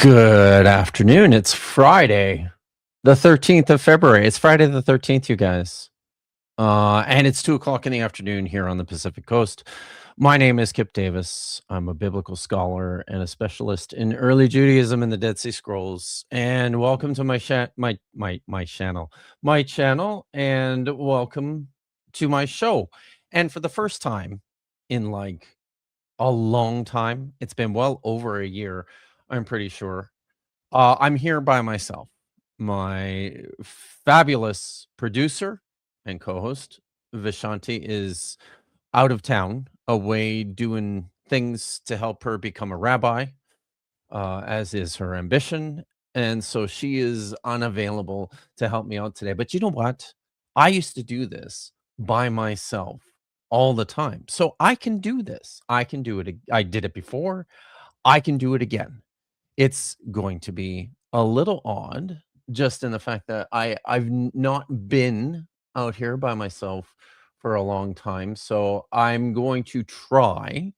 Good afternoon. It's Friday, the 13th of February. It's Friday the 13th, you guys. And it's 2 o'clock in the afternoon here on the Pacific Coast. My name is Kip Davis. I'm a biblical scholar and a specialist in early Judaism and the Dead Sea Scrolls. And welcome to my channel, and welcome to my show. And for the first time in like a long time, it's been well over a year, I'm pretty sure. I'm here by myself. My fabulous producer and co-host, Vishanti, is out of town, away doing things to help her become a rabbi, as is her ambition. And so she is unavailable to help me out today. But you know what? I used to do this by myself all the time. So I can do this. I can do it. I did it before. I can do it again. It's going to be a little odd just in the fact that I've not been out here by myself for a long time. So I'm going to try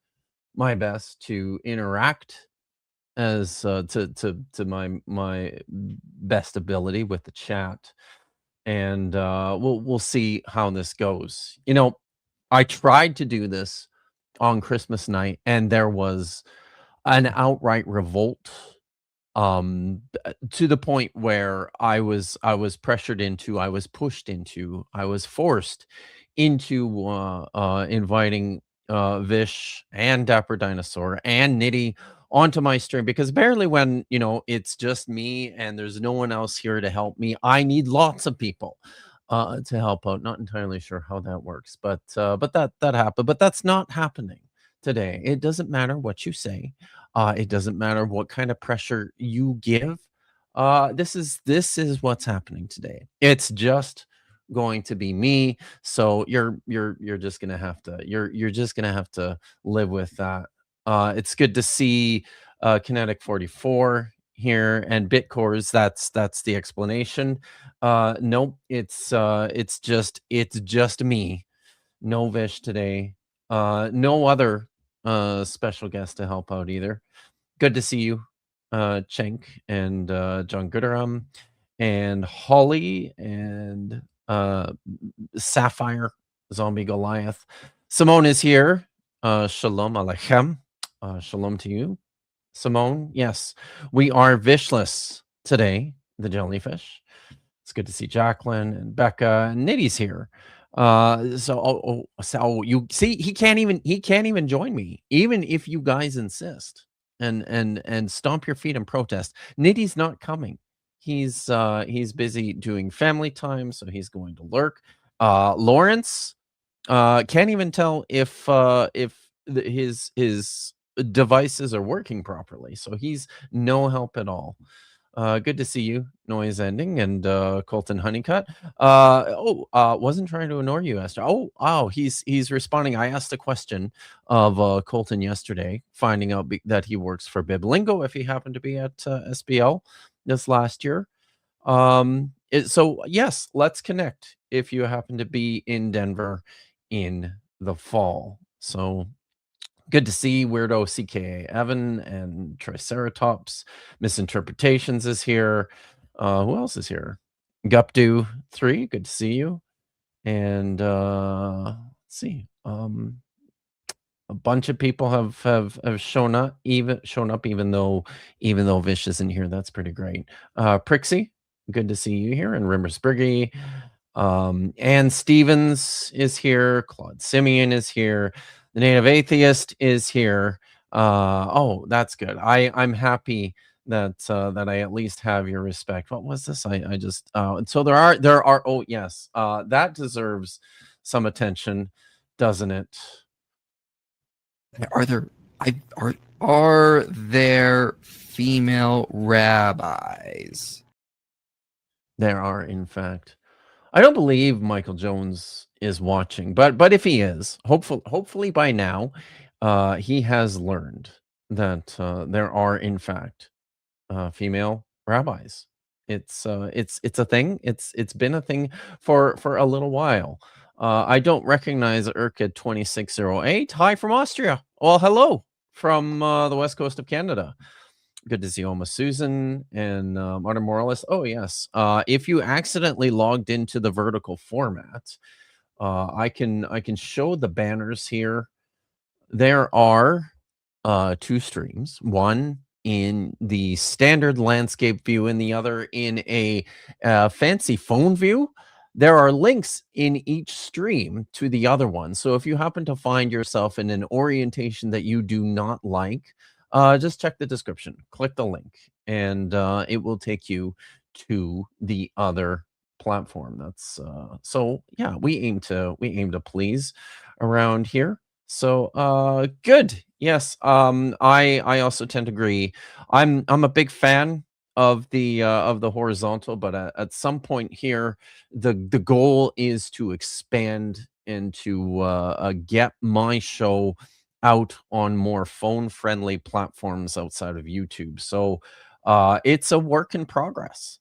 my best to interact as to my best ability with the chat, and we'll see how this goes. You know, I tried to do this on Christmas night, and there was an outright revolt, to the point where I was pressured into, I was pushed into, I was forced into inviting Vish and Dapper Dinosaur and Nitty onto my stream, because barely when it's just me and there's no one else here to help me, I need lots of people to help out. Not entirely sure how that works, but that happened. But that's not happening today. It doesn't matter what you say. It doesn't matter what kind of pressure you give. This is what's happening today. It's just going to be me. So you're just gonna have to you're just gonna have to live with that. It's good to see Kinetic 44 here and Bitcores. That's the explanation. Nope, it's just me. No Vish today. No other special guest to help out either. Good to see you, Cenk and John Gooderam and Holly and Sapphire, Zombie Goliath. Simone is here. Shalom Aleichem. Shalom to you, Simone. Yes, we are Vishless today, the jellyfish. It's good to see Jacqueline and Becca and Nitty's here. So you see, he can't even join me, even if you guys insist and stomp your feet and protest. Nitty's not coming. He's busy doing family time, so he's going to lurk. Lawrence can't even tell if his devices are working properly, so he's no help at all. Good to see you, Noise Ending, and Colton Honeycutt. Wasn't trying to annoy you, Esther. He's responding. I asked a question of Colton yesterday, finding out that he works for Biblingo, if he happened to be at SBL this last year. So yes, let's connect if you happen to be in Denver in the fall. So good to see Weirdo CKA Evan and Triceratops. Misinterpretations is here. Who else is here? Gupdo 3, good to see you. And let's see. A bunch of people have shown up, even though Vish isn't here. That's pretty great. Prixie, good to see you here. And Rimmer Spriggy. Ann Stevens is here. Claude Simeon is here. The Native Atheist is here. That's good. I'm happy that I at least have your respect. What was this? I just so there are. Oh yes, that deserves some attention, doesn't it? Are there female rabbis? There are, in fact. I don't believe Michael Jones is watching, but if he is, hopefully by now, he has learned that there are, in fact, female rabbis. It's a thing. It's been a thing for a little while. I don't recognize Urka 2608. Hi from Austria. Well, hello from the west coast of Canada. Good to see Oma Susan and Martin Morales. Oh yes. If you accidentally logged into the vertical format, I can show the banners here. There are 2 streams, one in the standard landscape view and the other in a fancy phone view. There are links in each stream to the other one. So if you happen to find yourself in an orientation that you do not like, just check the description, click the link, and it will take you to the other platform. That's so yeah, we aim to please around here. So good. Yes. I also tend to agree. I'm a big fan of the horizontal, but at some point here, the goal is to expand and to get my show out on more phone friendly platforms outside of YouTube. So it's a work in progress,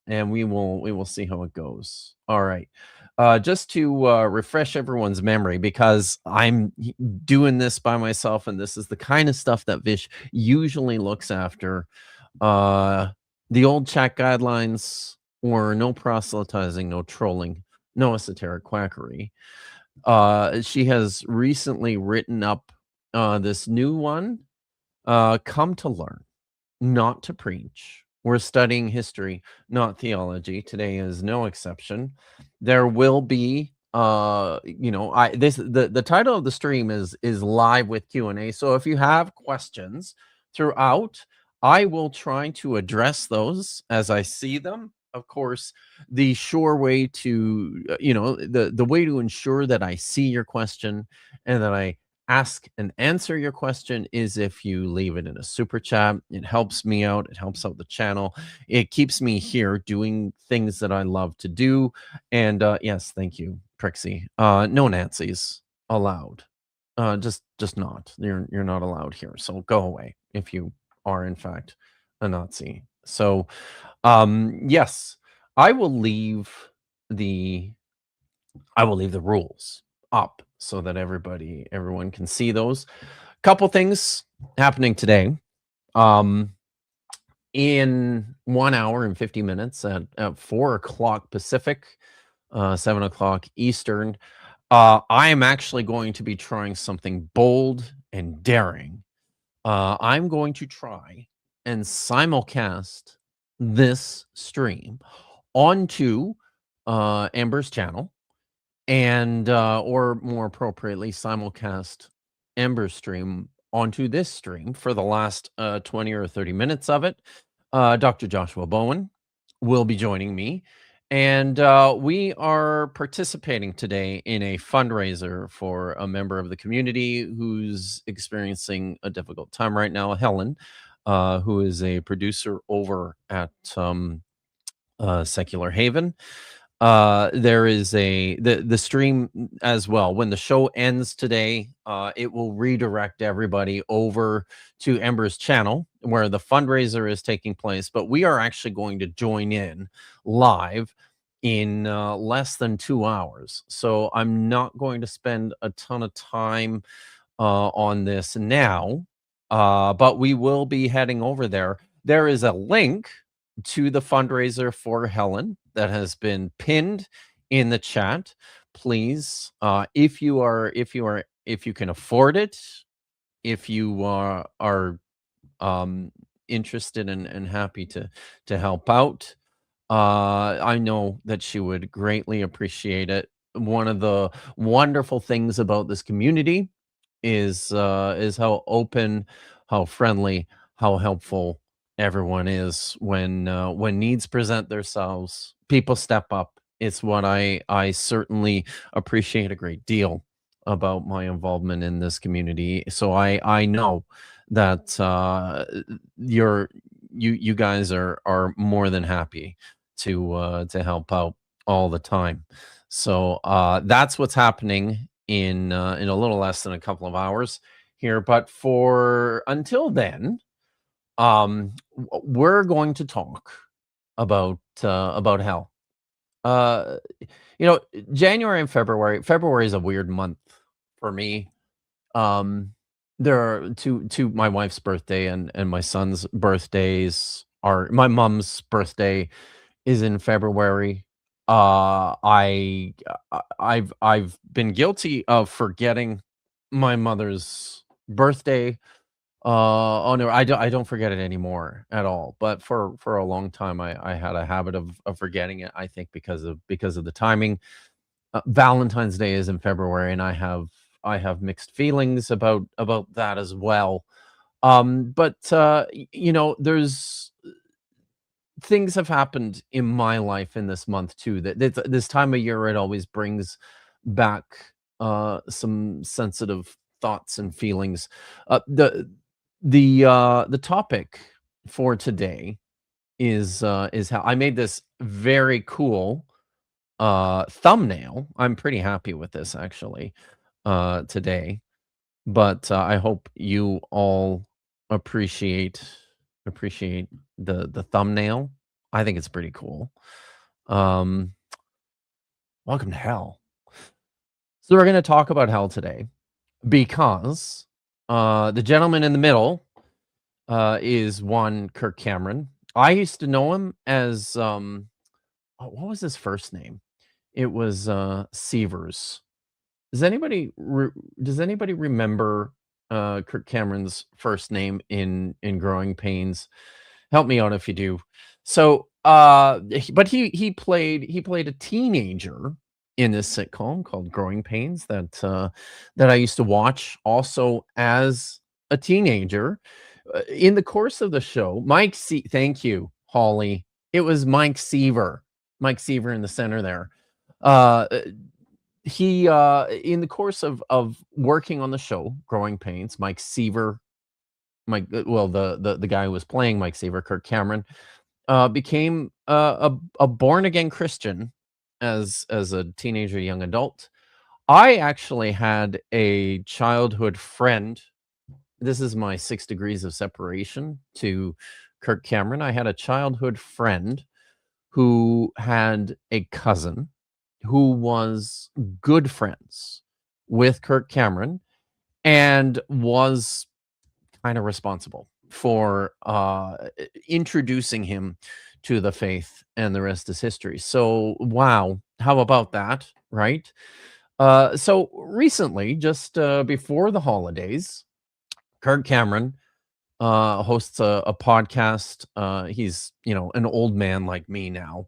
and we will see how it goes. All right. Just to refresh everyone's memory, because I'm doing this by myself, and this is the kind of stuff that Vish usually looks after. The old chat guidelines were no proselytizing, no trolling, no esoteric quackery. She has recently written up this new one, Come to Learn, Not to Preach. We're studying history, not theology. Today is no exception. There will be the title of the stream is live with Q&A. So if you have questions throughout, I will try to address those as I see them. Of course, the sure way to the way to ensure that I see your question and that I ask and answer your question is if you leave it in a super chat. It helps me out. It helps out the channel. It keeps me here doing things that I love to do. And yes, thank you, Trixie. No Nancy's allowed. Just not. You're not allowed here. So go away if you are in fact a Nazi. So yes, I will leave the rules up so that everyone can see those. Couple things happening today. In 1 hour and 50 minutes at 4 o'clock Pacific, 7 o'clock Eastern, I am actually going to be trying something bold and daring. I'm going to try and simulcast this stream onto Amber's channel, and or more appropriately, simulcast Amber's stream onto this stream for the last 20 or 30 minutes of it. Dr. Joshua Bowen will be joining me, and we are participating today in a fundraiser for a member of the community who's experiencing a difficult time right now, HELen, who is a producer over at Secular Haven. There is the stream as well. When the show ends today, it will redirect everybody over to Ember's channel where the fundraiser is taking place. But we are actually going to join in live in less than 2 hours. So I'm not going to spend a ton of time on this now, but we will be heading over there. There is a link to the fundraiser for HELen that has been pinned in the chat. Please, if you can afford it, if you are interested and happy to help out, I know that she would greatly appreciate it. One of the wonderful things about this community is how open, how friendly, how helpful everyone is when needs present themselves. People step up. It's what I certainly appreciate a great deal about my involvement in this community. So I know that you guys are more than happy to help out all the time. So that's what's happening in a little less than a couple of hours here. But for until then, we're going to talk about hell. January and February is a weird month for me. there are to my wife's birthday and my son's birthdays are my mom's birthday is in February. I've been guilty of forgetting my mother's birthday. Oh no, I don't forget it anymore at all. But for a long time, I had a habit of forgetting it. I think because of the timing. Valentine's Day is in February, and I have mixed feelings about that as well. But there's things have happened in my life in this month too. That this time of year it always brings back some sensitive thoughts and feelings. The topic for today is how I made this very cool thumbnail. I'm pretty happy with this actually today, but I hope you all appreciate the thumbnail. I think it's pretty cool. Um, welcome to hell. So we're going to talk about hell today because the gentleman in the middle is one Kirk Cameron. I used to know him as what was his first name? It was Sievers. Does anybody remember Kirk Cameron's first name in Growing Pains? Help me out if you do. So, but he played a teenager in this sitcom called Growing Pains that I used to watch also as a teenager. In the course of the show, thank you, Holly. It was Mike Seaver in the center there. He in the course of working on the show Growing Pains, Mike Seaver, the guy who was playing Mike Seaver, Kirk Cameron, became a born again Christian as a teenager, young adult. I actually had a childhood friend. This is my 6 degrees of separation to Kirk Cameron. I had a childhood friend who had a cousin who was good friends with Kirk Cameron and was kind of responsible for introducing him to the faith, and the rest is history. So, wow, how about that, right? So recently, just before the holidays, Kirk Cameron hosts a podcast. He's an old man like me now,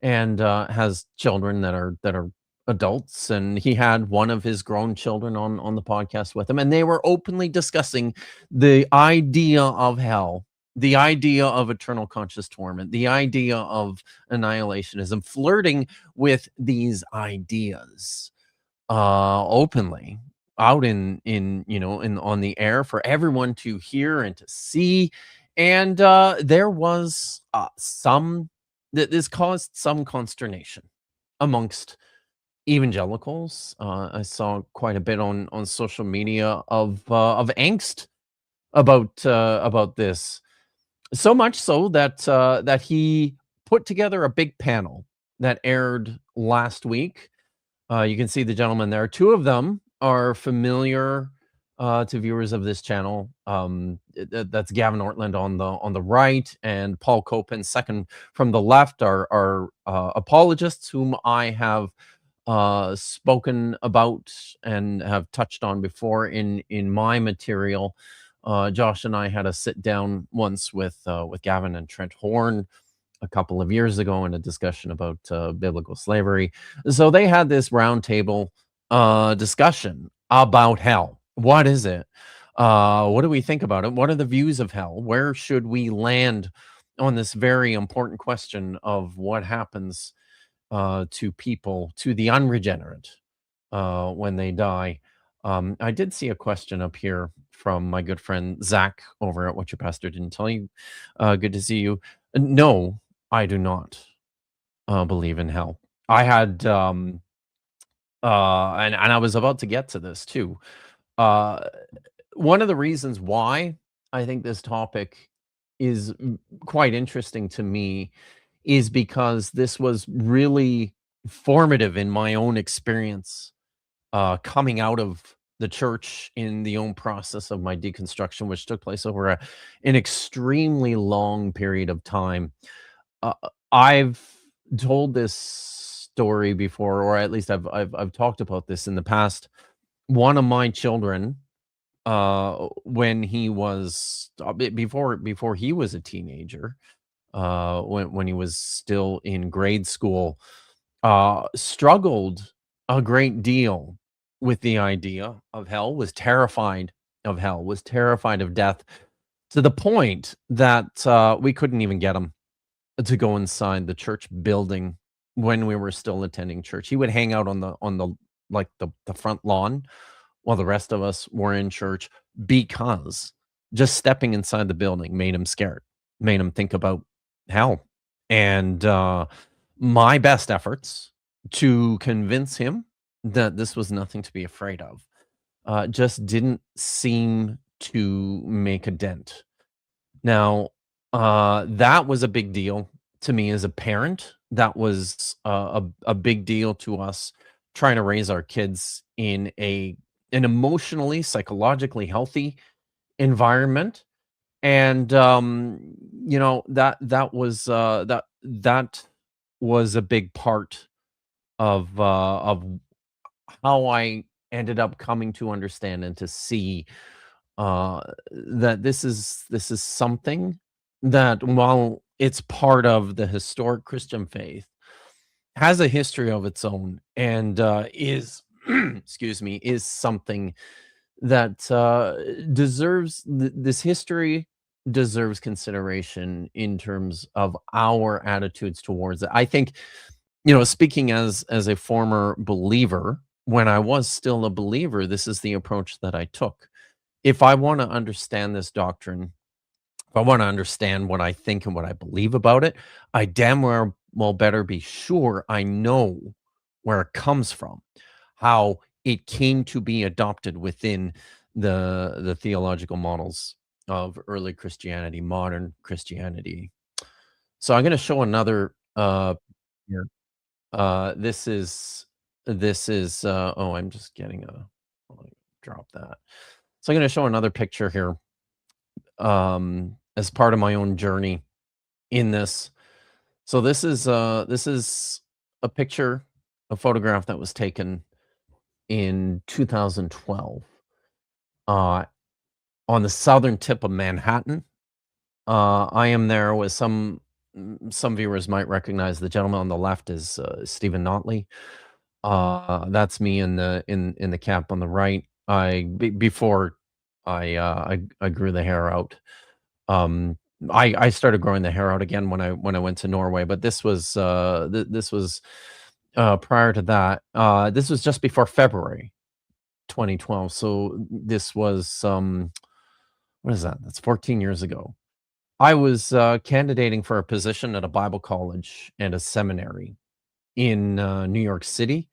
and has children that are adults. And he had one of his grown children on the podcast with him, and they were openly discussing the idea of hell, the idea of eternal conscious torment, the idea of annihilationism, flirting with these ideas openly out in on the air for everyone to hear and to see. And there was this caused some consternation amongst evangelicals. I saw quite a bit on social media of angst about this, so much so that he put together a big panel that aired last week. You can see the gentlemen there. Two of them are familiar to viewers of this channel. That's Gavin Ortland on the right, and Paul Copen second from the left are apologists whom I have spoken about and have touched on before in my material. Josh and I had a sit down once with Gavin and Trent Horn a couple of years ago in a discussion about biblical slavery. So they had this roundtable discussion about hell. What is it? What do we think about it? What are the views of hell? Where should we land on this very important question of what happens to people, to the unregenerate, when they die? I did see a question up here from my good friend Zach over at What Your Pastor Didn't Tell You. Good to see you. No, I do not believe in hell. I had, and I was about to get to this too. One of the reasons why I think this topic is quite interesting to me is because this was really formative in my own experience coming out of the church in the own process of my deconstruction, which took place over an extremely long period of time. I've told this story before, or at least I've talked about this in the past. One of my children, when he was before he was a teenager, when he was still in grade school, struggled a great deal with the idea of hell, was terrified of hell, was terrified of death, to the point that we couldn't even get him to go inside the church building when we were still attending church. He would hang out on the like the front lawn while the rest of us were in church, because just stepping inside the building made him scared, made him think about hell. And my best efforts to convince him that this was nothing to be afraid of just didn't seem to make a dent. Now, that was a big deal to me as a parent. That was a big deal to us, trying to raise our kids in an emotionally, psychologically healthy environment. And that was a big part of how I ended up coming to understand and to see that this is something that, while it's part of the historic Christian faith, has a history of its own, and is excuse me, is something that this history deserves consideration in terms of our attitudes towards it. I think, speaking as a former believer, when I was still a believer, this is the approach that I took. If I want to understand this doctrine, if I want to understand what I think and what I believe about it, I damn well better be sure I know where it comes from, how it came to be adopted within the theological models of early Christianity, modern Christianity. So I'm going to show another here. This is oh, I'm just getting I'll drop that. So I'm going to show another picture here as part of my own journey in this. So this is a picture, a photograph that was taken in 2012 on the southern tip of Manhattan. I am there with some viewers might recognize the gentleman on the left is Stephen Notley. That's me in the cap on the right. Before I grew the hair out. I started growing the hair out again when I went to Norway, but this was prior to that. This was just before February 2012. So this was what is that? That's 14 years ago. I was candidating for a position at a Bible college and a seminary in New York City.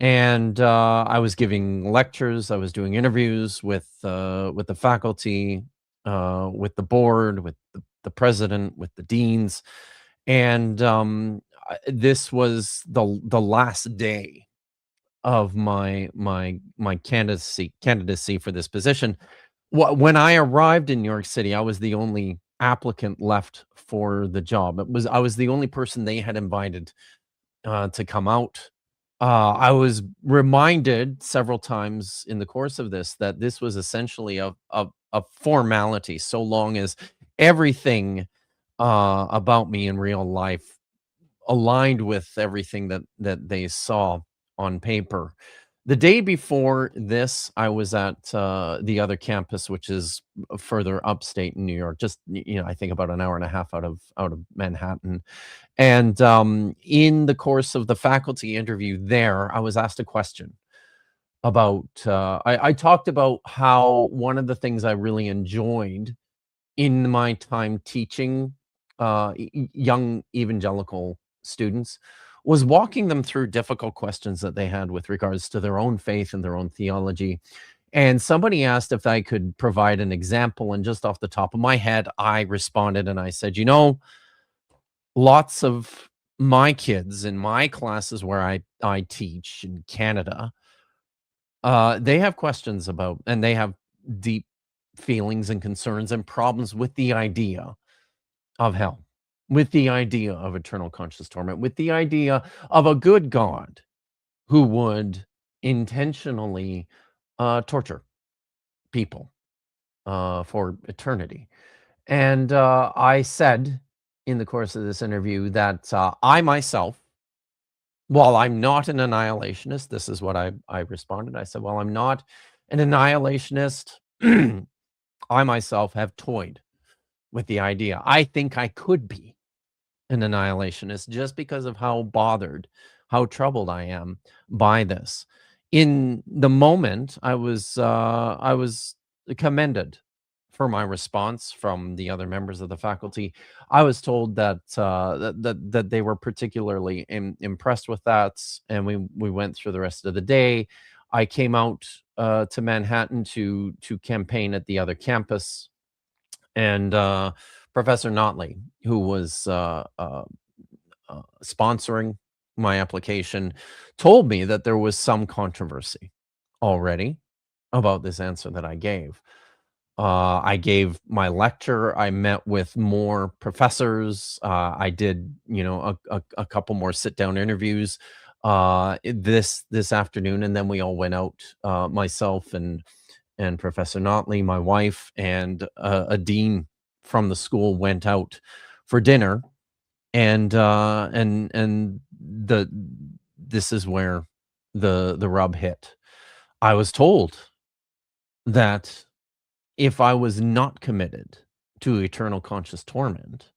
And I was giving lectures. I was doing interviews with the faculty, with the board, with the president, with the deans, and this was the last day of my candidacy for this position. When I arrived in New York City, I was the only applicant left for the job. I was the only person they had invited to come out. I was reminded several times in the course of this that this was essentially a formality, so long as everything about me in real life aligned with everything that they saw on paper. The day before this, I was at the other campus, which is further upstate in New York, just I think about an hour and a half out of Manhattan. And in the course of the faculty interview there, I was asked a question about. I talked about how one of the things I really enjoyed in my time teaching young evangelical students was walking them through difficult questions that they had with regards to their own faith and their own theology. And somebody asked if I could provide an example, and just off the top of my head, I responded and I said, lots of my kids in my classes where I teach in Canada they have questions about, and they have deep feelings and concerns and problems with the idea of hell, with the idea of eternal conscious torment, with the idea of a good God who would intentionally torture people for eternity. And I said in the course of this interview that I myself, while I'm not an annihilationist, this is what I responded. I said, well, I'm not an annihilationist. I myself have toyed with the idea. I think I could be an annihilationist just because of how bothered, how troubled I am by this. In the moment, I was commended for my response from the other members of the faculty. I was told that that they were particularly impressed with that, and we went through the rest of the day. I came out to Manhattan to campaign at the other campus, and Professor Notley, who was sponsoring my application, told me that there was some controversy already about this answer that I gave. I gave my lecture. I met with more professors. I did, a couple more sit-down interviews this afternoon, and then we all went out. Myself and Professor Notley, my wife, and a dean from the school went out for dinner, and this is where the rub hit. I was told that if I was not committed to eternal conscious torment,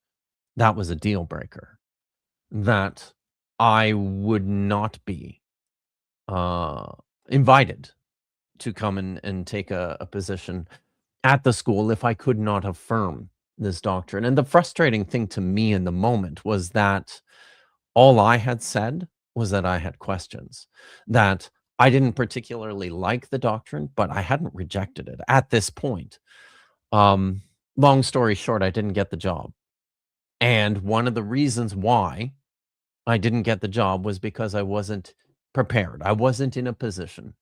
that was a deal breaker. That I would not be invited to come and take a position at the school if I could not affirm this doctrine. And the frustrating thing to me in the moment was that all I had said was that I had questions, that I didn't particularly like the doctrine, but I hadn't rejected it at this point. Long story short, I didn't get the job. And one of the reasons why I didn't get the job was because I wasn't prepared. I wasn't in a position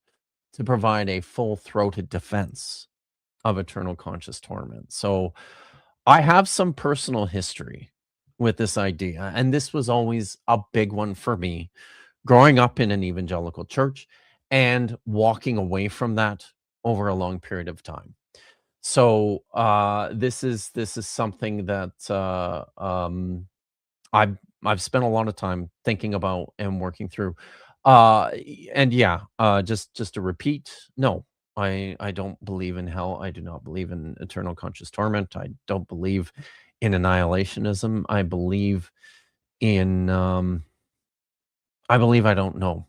to provide a full-throated defense of eternal conscious torment. So I have some personal history with this idea, and this was always a big one for me, growing up in an evangelical church and walking away from that over a long period of time. So this is something that I've spent a lot of time thinking about and working through. And yeah, just to repeat, no, I don't believe in hell. I do not believe in eternal conscious torment. I don't believe in annihilationism. I believe in I believe I don't know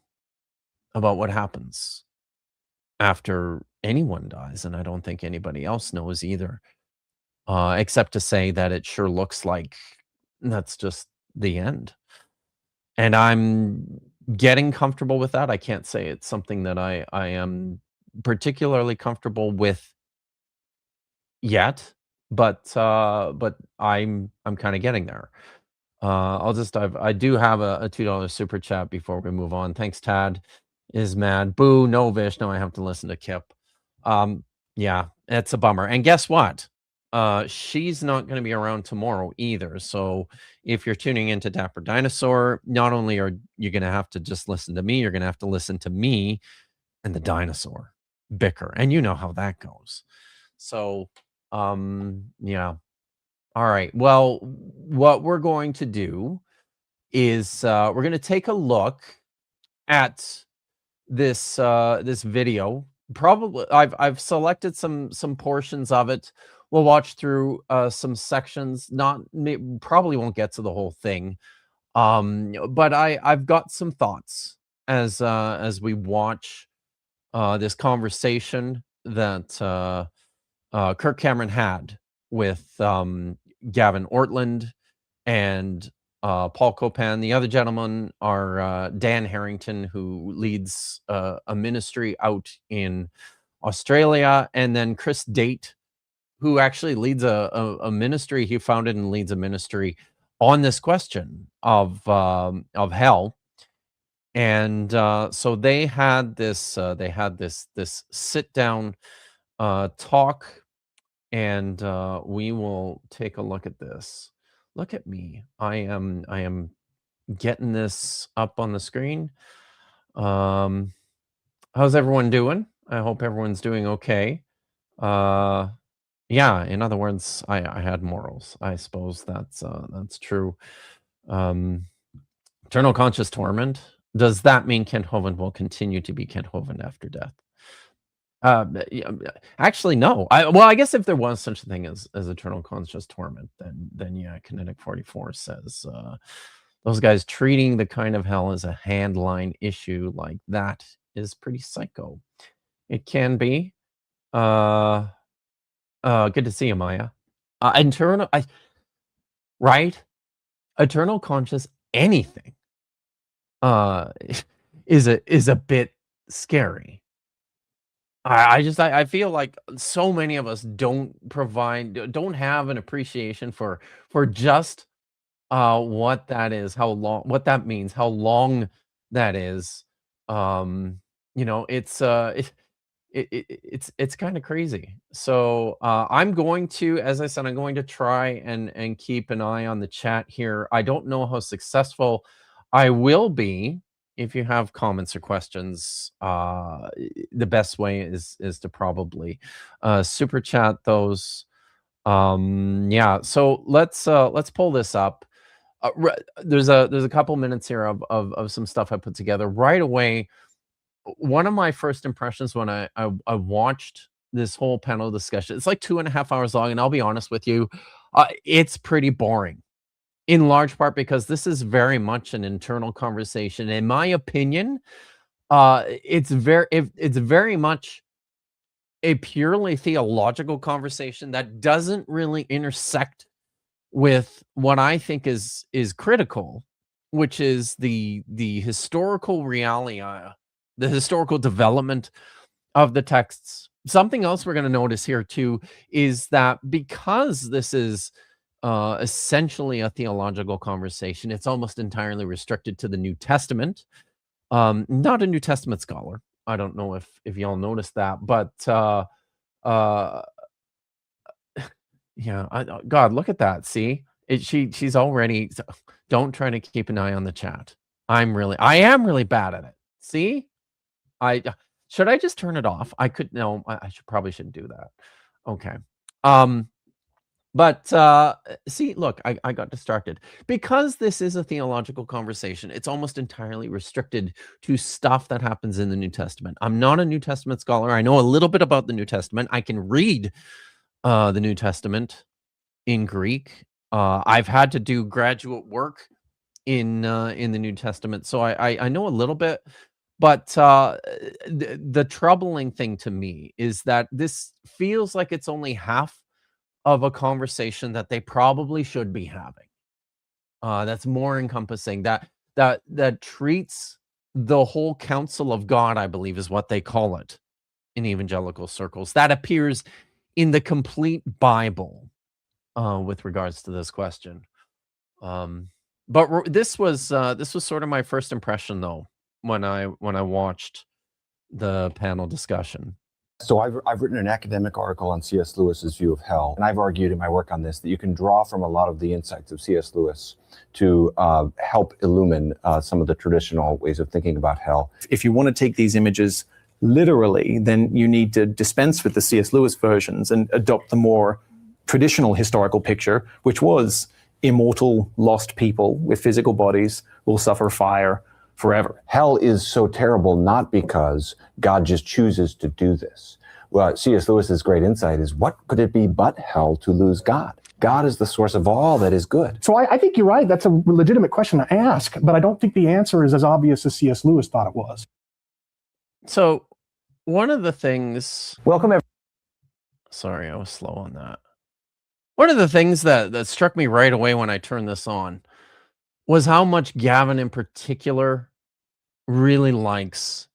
about what happens after anyone dies, and I don't think anybody else knows either. Except to say that it sure looks like that's just the end. And I'm getting comfortable with that. I can't say it's something that I am particularly comfortable with yet, but I'm kind of getting there. I do have a $2 super chat before we move on. Thanks, Tad. Is mad. Boo, no Vish. Now I have to listen to Kip. Yeah, it's a bummer. And guess what? She's not going to be around tomorrow either. So if you're tuning into Dapper Dinosaur, not only are you going to have to just listen to me, you're going to have to listen to me and the dinosaur bicker. And you know how that goes. So, yeah. All right. Well, what we're going to do is we're going to take a look at this this video. Probably I've selected some portions of it. We'll watch through some sections. Probably won't get to the whole thing. But I've got some thoughts as we watch this conversation that Kirk Cameron had with Gavin Ortland and Paul Copan. The other gentlemen are Dan Harrington, who leads a ministry out in Australia, and then Chris Date, who actually leads a ministry. He founded and leads a ministry on this question of hell. And so they had this this sit down talk, and we will take a look at this. Look at me. I am getting this up on the screen. How's everyone doing? I hope everyone's doing okay. Yeah, in other words, I had morals. I suppose that's true. Eternal conscious torment. Does that mean Kent Hovind will continue to be Kent Hovind after death? Actually, no. I guess if there was such a thing as eternal conscious torment, then yeah, Kinetic 44 says those guys treating the kind of hell as a handline issue like that is pretty psycho. It can be. Good to see you, Maya. Right? Eternal conscious anything is a bit scary. I feel like so many of us don't have an appreciation for just what that is, what that means, how long that is. It's kind of crazy. So I'm going to, as I said, I'm going to try and keep an eye on the chat here. I don't know how successful I will be. If you have comments or questions, the best way is to probably super chat those. Yeah, so let's pull this up. There's a couple minutes here of some stuff I put together right away. One of my first impressions when I watched this whole panel discussion, it's like 2.5 hours long, and I'll be honest with you, it's pretty boring. In large part because this is very much an internal conversation. In my opinion, it's very much a purely theological conversation that doesn't really intersect with what I think is critical, which is the historical reality, the historical development of the texts. Something else we're going to notice here too is that because this is essentially a theological conversation, it's almost entirely restricted to the New Testament. Not a New Testament scholar. I don't know if y'all noticed that, but yeah, God, look at that. See, she's already. Don't try to keep an eye on the chat. I am really bad at it. See, should I just turn it off? I could. No, I probably shouldn't do that. Okay. But see, look, I got distracted. Because this is a theological conversation, it's almost entirely restricted to stuff that happens in the New Testament. I'm not a New Testament scholar. I know a little bit about the New Testament. I can read the New Testament in Greek. I've had to do graduate work in the New Testament, so I know a little bit. But the troubling thing to me is that this feels like it's only half of a conversation that they probably should be having. That's more encompassing, that treats the whole counsel of God, I believe is what they call it in evangelical circles. That appears in the complete Bible with regards to this question. But this was sort of my first impression, though, when I watched the panel discussion. So I've written an academic article on C.S. Lewis's view of hell, and I've argued in my work on this that you can draw from a lot of the insights of C.S. Lewis to help illumine some of the traditional ways of thinking about hell. If you want to take these images literally, then you need to dispense with the C.S. Lewis versions and adopt the more traditional historical picture, which was immortal, lost people with physical bodies will suffer fire forever. Hell is so terrible not because God just chooses to do this. Well, C.S. Lewis's great insight is, what could it be but hell to lose God? God is the source of all that is good. So I think you're right. That's a legitimate question to ask, but I don't think the answer is as obvious as C.S. Lewis thought it was. So one of the things... Welcome, Sorry, I was slow on that. One of the things that struck me right away when I turned this on was how much Gavin in particular really likes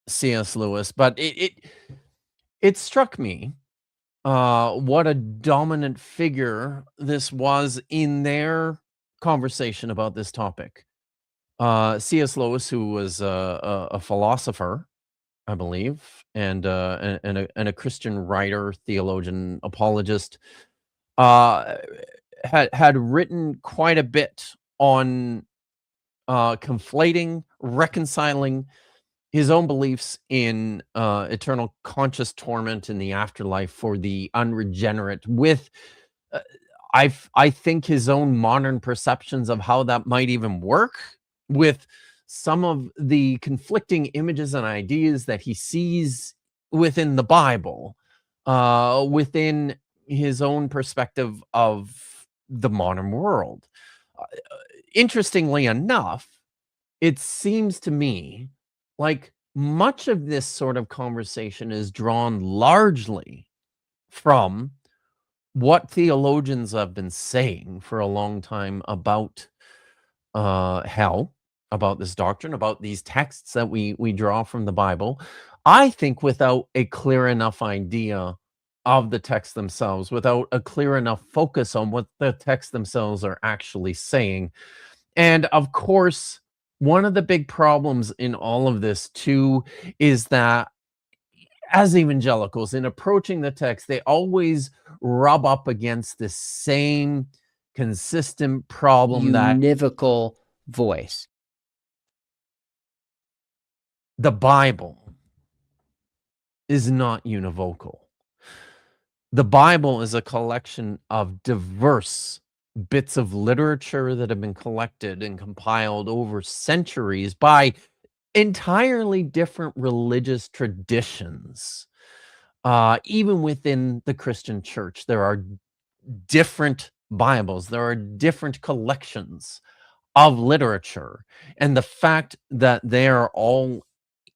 C.S. Lewis. But it struck me what a dominant figure this was in their conversation about this topic. C.S. Lewis, who was a philosopher, I believe, and a Christian writer, theologian, apologist, had written quite a bit on conflating, reconciling his own beliefs in eternal conscious torment in the afterlife for the unregenerate with I think his own modern perceptions of how that might even work with some of the conflicting images and ideas that he sees within the Bible, within his own perspective of the modern world. Interestingly enough, it seems to me like much of this sort of conversation is drawn largely from what theologians have been saying for a long time about hell, about this doctrine, about these texts that we draw from the Bible. I think without a clear enough idea of the texts themselves, without a clear enough focus on what the texts themselves are actually saying. And of course, one of the big problems in all of this too is that as evangelicals, in approaching the text, they always rub up against the same consistent problem that Univocal voice. the Bible is not univocal. The Bible is a collection of diverse bits of literature that have been collected and compiled over centuries by entirely different religious traditions. Even within the Christian church, there are different Bibles, there are different collections of literature. And the fact that they are all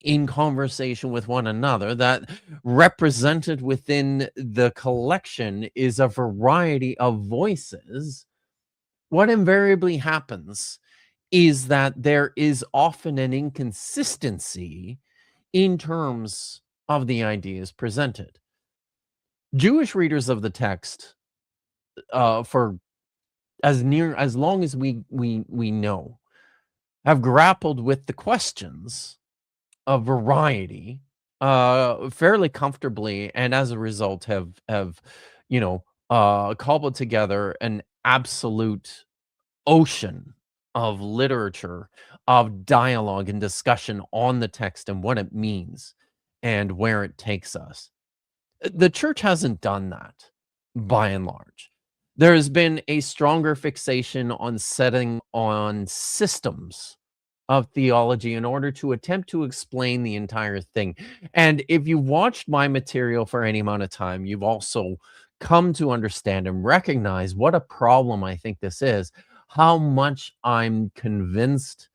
in conversation with one another, that represented within the collection is a variety of voices, what invariably happens is that there is often an inconsistency in terms of the ideas presented. Jewish readers of the text, for as long as we know, have grappled with the questions of variety fairly comfortably, and as a result have cobbled together an absolute ocean of literature, of dialogue and discussion on the text and what it means and where it takes us. The church hasn't done that by and large. There has been a stronger fixation on setting on systems of theology in order to attempt to explain the entire thing. And if you watched my material for any amount of time, you've also come to understand and recognize what a problem I think this is, how much I'm convinced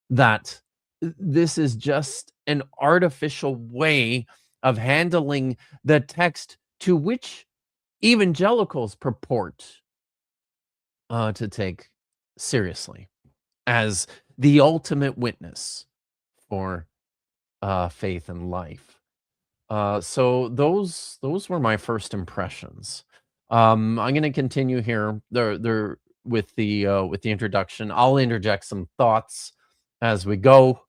that this is just an artificial way of handling the text to which evangelicals purport to take seriously as the ultimate witness for faith and life. So those were my first impressions. I'm going to continue here with the introduction. I'll interject some thoughts as we go.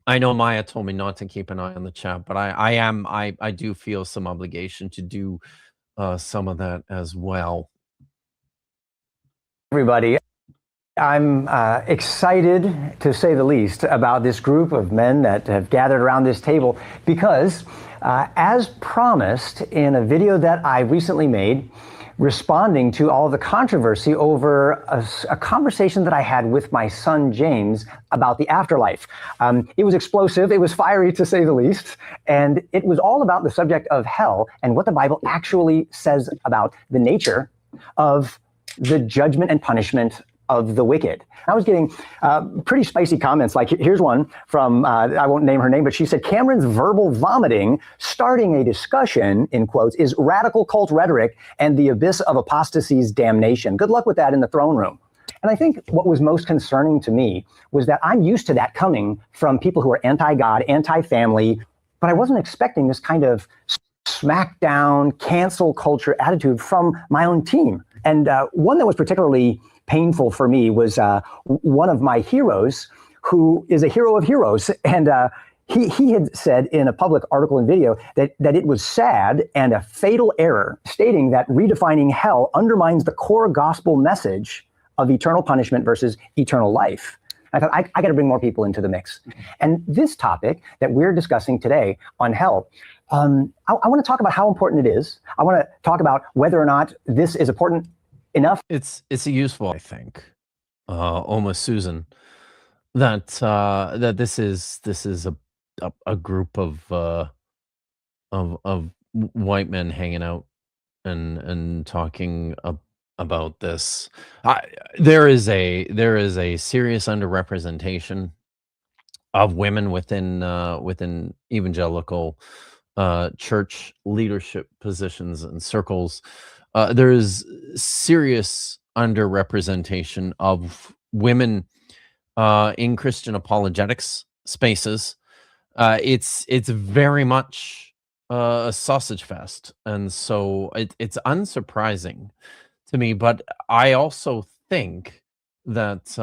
I know Maya told me not to keep an eye on the chat, but I do feel some obligation to do some of that as well. Everybody, I'm excited, to say the least, about this group of men that have gathered around this table because, as promised in a video that I recently made, responding to all the controversy over a conversation that I had with my son James about the afterlife. It was explosive, it was fiery to say the least, and it was all about the subject of hell and what the Bible actually says about the nature of the judgment and punishment of the wicked. I was getting pretty spicy comments, like here's one from, I won't name her name, but she said, Cameron's verbal vomiting, starting a discussion, in quotes, is radical cult rhetoric and the abyss of apostasy's damnation. Good luck with that in the throne room. And I think what was most concerning to me was that I'm used to that coming from people who are anti-God, anti-family, but I wasn't expecting this kind of smackdown, cancel culture attitude from my own team. And one that was particularly painful for me was one of my heroes, who is a hero of heroes, and he had said in a public article and video that it was sad and a fatal error, stating that redefining hell undermines the core gospel message of eternal punishment versus eternal life. I thought, I got to bring more people into the mix. And this topic that we're discussing today on hell, I want to talk about how important it is. I want to talk about whether or not this is important enough. It's a useful, I think, almost Susan, that this is a group of white men hanging out and talking about this. There is a serious underrepresentation of women within evangelical church leadership positions and circles. There is serious underrepresentation of women in Christian apologetics spaces. It's very much a sausage fest, and so it's unsurprising to me. But I also think that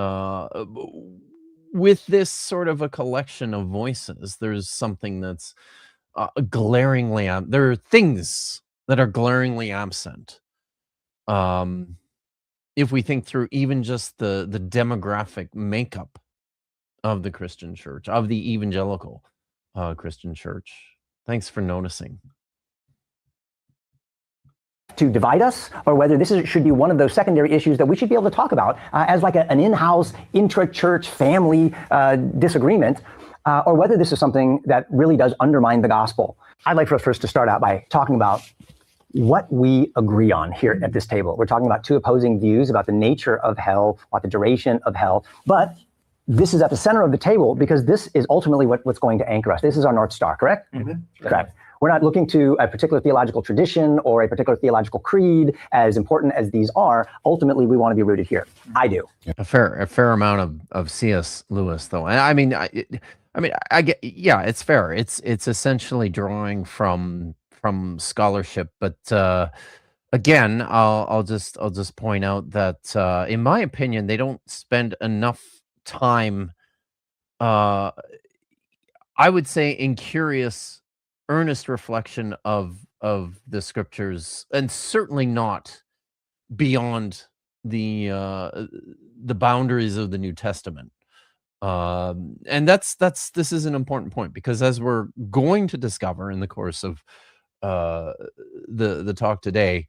with this sort of a collection of voices, there's something that's glaringly there are things that are glaringly absent. If we think through even just the demographic makeup of the Christian church, of the evangelical Christian church. Thanks for noticing. To divide us, or whether this should be one of those secondary issues that we should be able to talk about as like an in-house, intra-church family disagreement, or whether this is something that really does undermine the gospel. I'd like for us first to start out by talking about what we agree on here at this table. We're talking about two opposing views about the nature of hell, about the duration of hell, but this is at the center of the table because this is ultimately what's going to anchor us. This is our North Star, correct? Mm-hmm. Correct. We're not looking to a particular theological tradition or a particular theological creed, as important as these are. Ultimately, we want to be rooted here. I do. A fair amount of C.S. Lewis, though. I mean, I get, yeah, it's fair. It's essentially drawing from scholarship, but again, I'll just point out that in my opinion, they don't spend enough time, I would say, in curious, earnest reflection of the scriptures, and certainly not beyond the boundaries of the New Testament. And this is an important point, because as we're going to discover in the course of the talk today,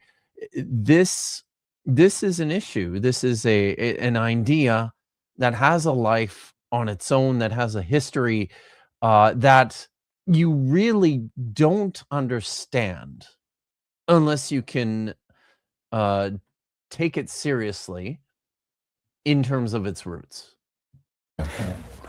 this is an issue. This is an idea that has a life on its own, that has a history that you really don't understand unless you can take it seriously in terms of its roots.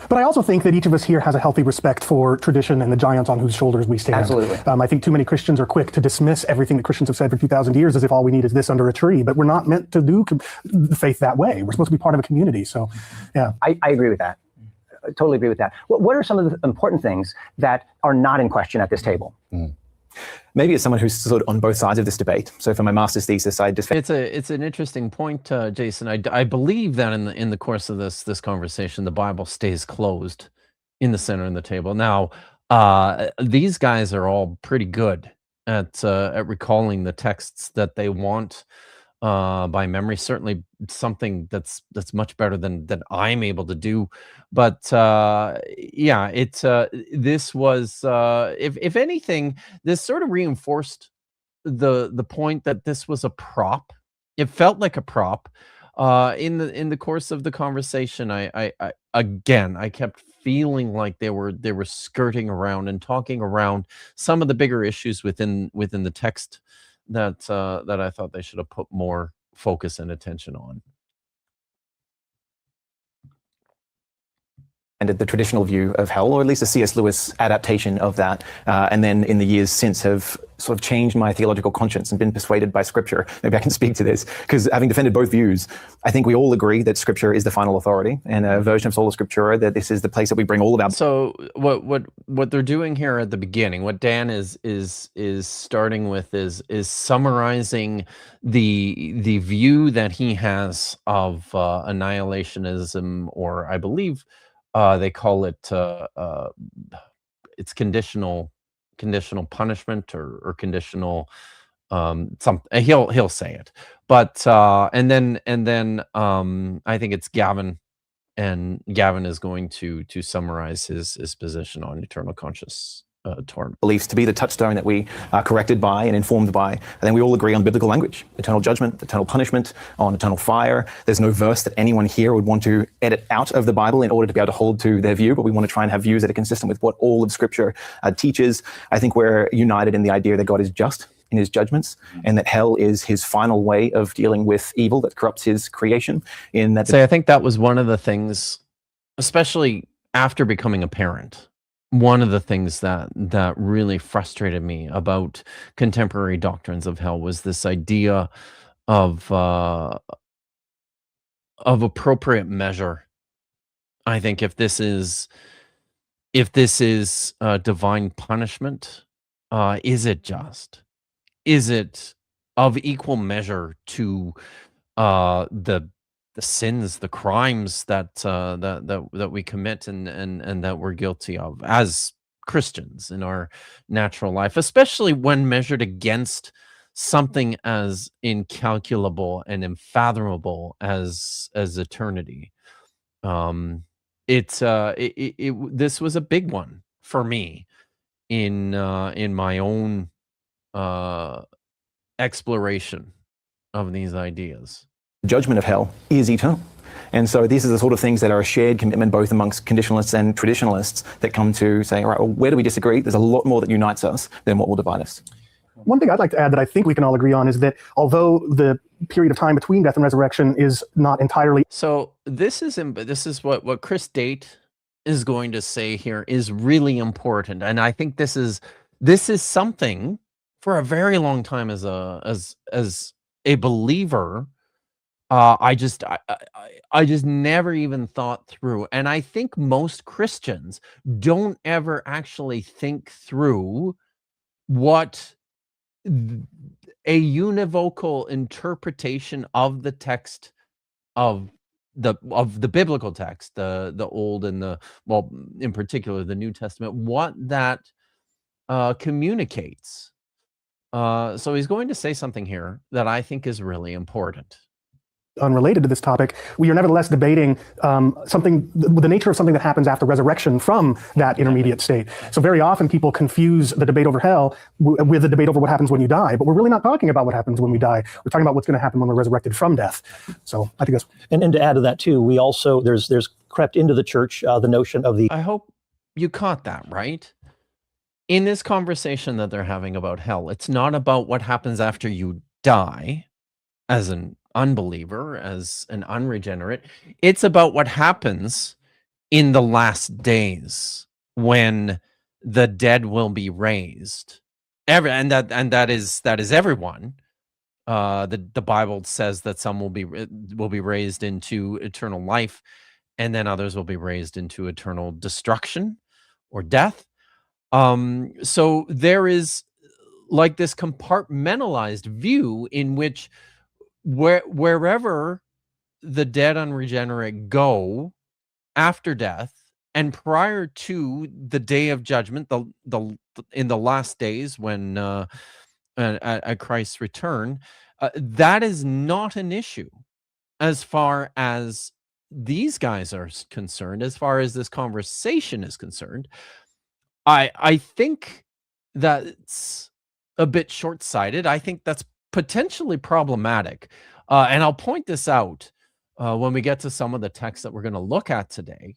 But I also think that each of us here has a healthy respect for tradition and the giants on whose shoulders we stand. Absolutely. I think too many Christians are quick to dismiss everything that Christians have said for 2,000 years as if all we need is this under a tree. But we're not meant to do faith that way. We're supposed to be part of a community. So, yeah. I agree with that. I totally agree with that. What are some of the important things that are not in question at this table? Maybe as someone who's sort of on both sides of this debate. So for my master's thesis, I defend. It's an interesting point, Jason. I believe that in the course of this conversation, the Bible stays closed in the center of the table. Now, these guys are all pretty good at recalling the texts that they want by memory. Certainly something that's much better than I'm able to do. But yeah, this was if anything, this sort of reinforced the point that this was a prop. It felt like a prop. In the course of the conversation, I kept feeling like they were skirting around and talking around some of the bigger issues within the text that I thought they should have put more focus and attention on. the traditional view of hell, or at least a C.S. Lewis adaptation of that, and then in the years since have sort of changed my theological conscience and been persuaded by Scripture. Maybe I can speak to this, because having defended both views, I think we all agree that Scripture is the final authority, and a version of Sola Scriptura, that this is the place that we bring all of our... So what they're doing here at the beginning, what Dan is starting with is summarizing the view that he has of annihilationism, or I believe they call it it's conditional punishment, or conditional he'll say it, but and then I think it's Gavin, and Gavin is going to summarize his position on eternal conscious torment. Beliefs to be the touchstone that we are corrected by and informed by. And then we all agree on biblical language, eternal judgment, eternal punishment, on eternal fire. There's no verse that anyone here would want to edit out of the Bible in order to be able to hold to their view, but we want to try and have views that are consistent with what all of Scripture teaches. I think we're united in the idea that God is just in his judgments, and that hell is his final way of dealing with evil that corrupts his creation. In that, I think that was one of the things, especially after becoming a parent, one of the things that really frustrated me about contemporary doctrines of hell was this idea of appropriate measure. I think if this is divine punishment, is it just? Is it of equal measure to the sins, the crimes that we commit and that we're guilty of as Christians in our natural life, especially when measured against something as incalculable and unfathomable as eternity? This was a big one for me in my own exploration of these ideas. Judgment of hell is eternal. And so these are the sort of things that are a shared commitment both amongst conditionalists and traditionalists that come to say, all right, well, where do we disagree? There's a lot more that unites us than what will divide us. One thing I'd like to add that I think we can all agree on is that although the period of time between death and resurrection is not entirely... So this is what Chris Date is going to say here is really important. And I think this is something for a very long time as a believer, I just never even thought through. And I think most Christians don't ever actually think through what a univocal interpretation of the text of the biblical text, the Old and in particular the New Testament, what that communicates. So he's going to say something here that I think is really important. Unrelated to this topic, we are nevertheless debating the nature of something that happens after resurrection from that intermediate state. So very often people confuse the debate over hell with the debate over what happens when you die, but we're really not talking about what happens when we die. We're talking about what's going to happen when we're resurrected from death. So I think that's... And to add to that too, we also, there's crept into the church the notion of the... I hope you caught that, right? In this conversation that they're having about hell, it's not about what happens after you die as an unbeliever, as an unregenerate. It's about what happens in the last days when the dead will be raised. And that is everyone. The Bible says that some will be raised into eternal life, and then others will be raised into eternal destruction or death. So there is like this compartmentalized view in which wherever the dead unregenerate go after death and prior to the day of judgment, in the last days when at Christ's return, that is not an issue as far as these guys are concerned. As far as this conversation is concerned, I think that's a bit short-sighted. I think that's potentially problematic. And I'll point this out when we get to some of the texts that we're going to look at today.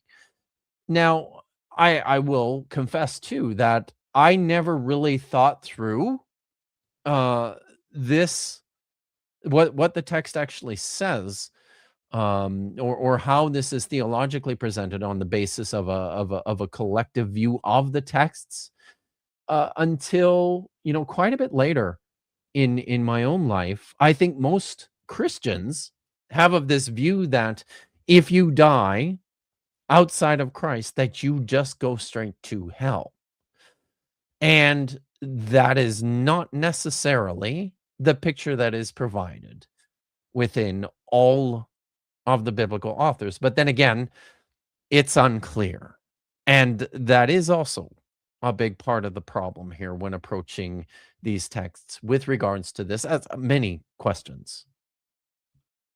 Now, I will confess, too, that I never really thought through what the text actually says or how this is theologically presented on the basis of a collective view of the texts, until quite a bit later in my own life. I think most Christians have of this view that if you die outside of Christ, that you just go straight to hell. And that is not necessarily the picture that is provided within all of the biblical authors. But then again, it's unclear. And that is also a big part of the problem here when approaching these texts with regards to this, as many questions.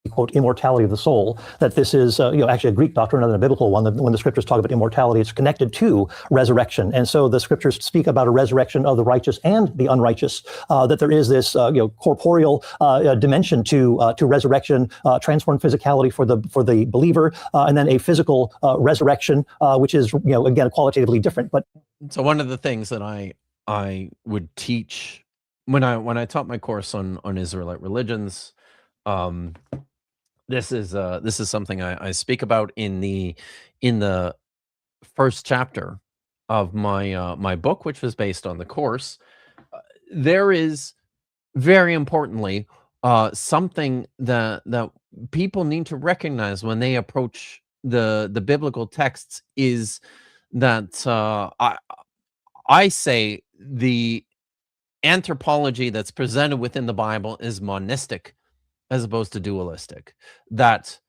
Quote, immortality of the soul, that this is actually a Greek doctrine rather than a biblical one. When the scriptures talk about immortality, it's connected to resurrection. And so the scriptures speak about a resurrection of the righteous and the unrighteous, that there is this corporeal dimension to resurrection, transformed physicality for the believer, and then a physical resurrection, which is again qualitatively different. But so one of the things that I would teach when I taught my course on Israelite religions, this is something I speak about in the first chapter of my book, which was based on the course. There is, very importantly, something that people need to recognize when they approach the biblical texts is that I say the anthropology that's presented within the Bible is monistic as opposed to dualistic, that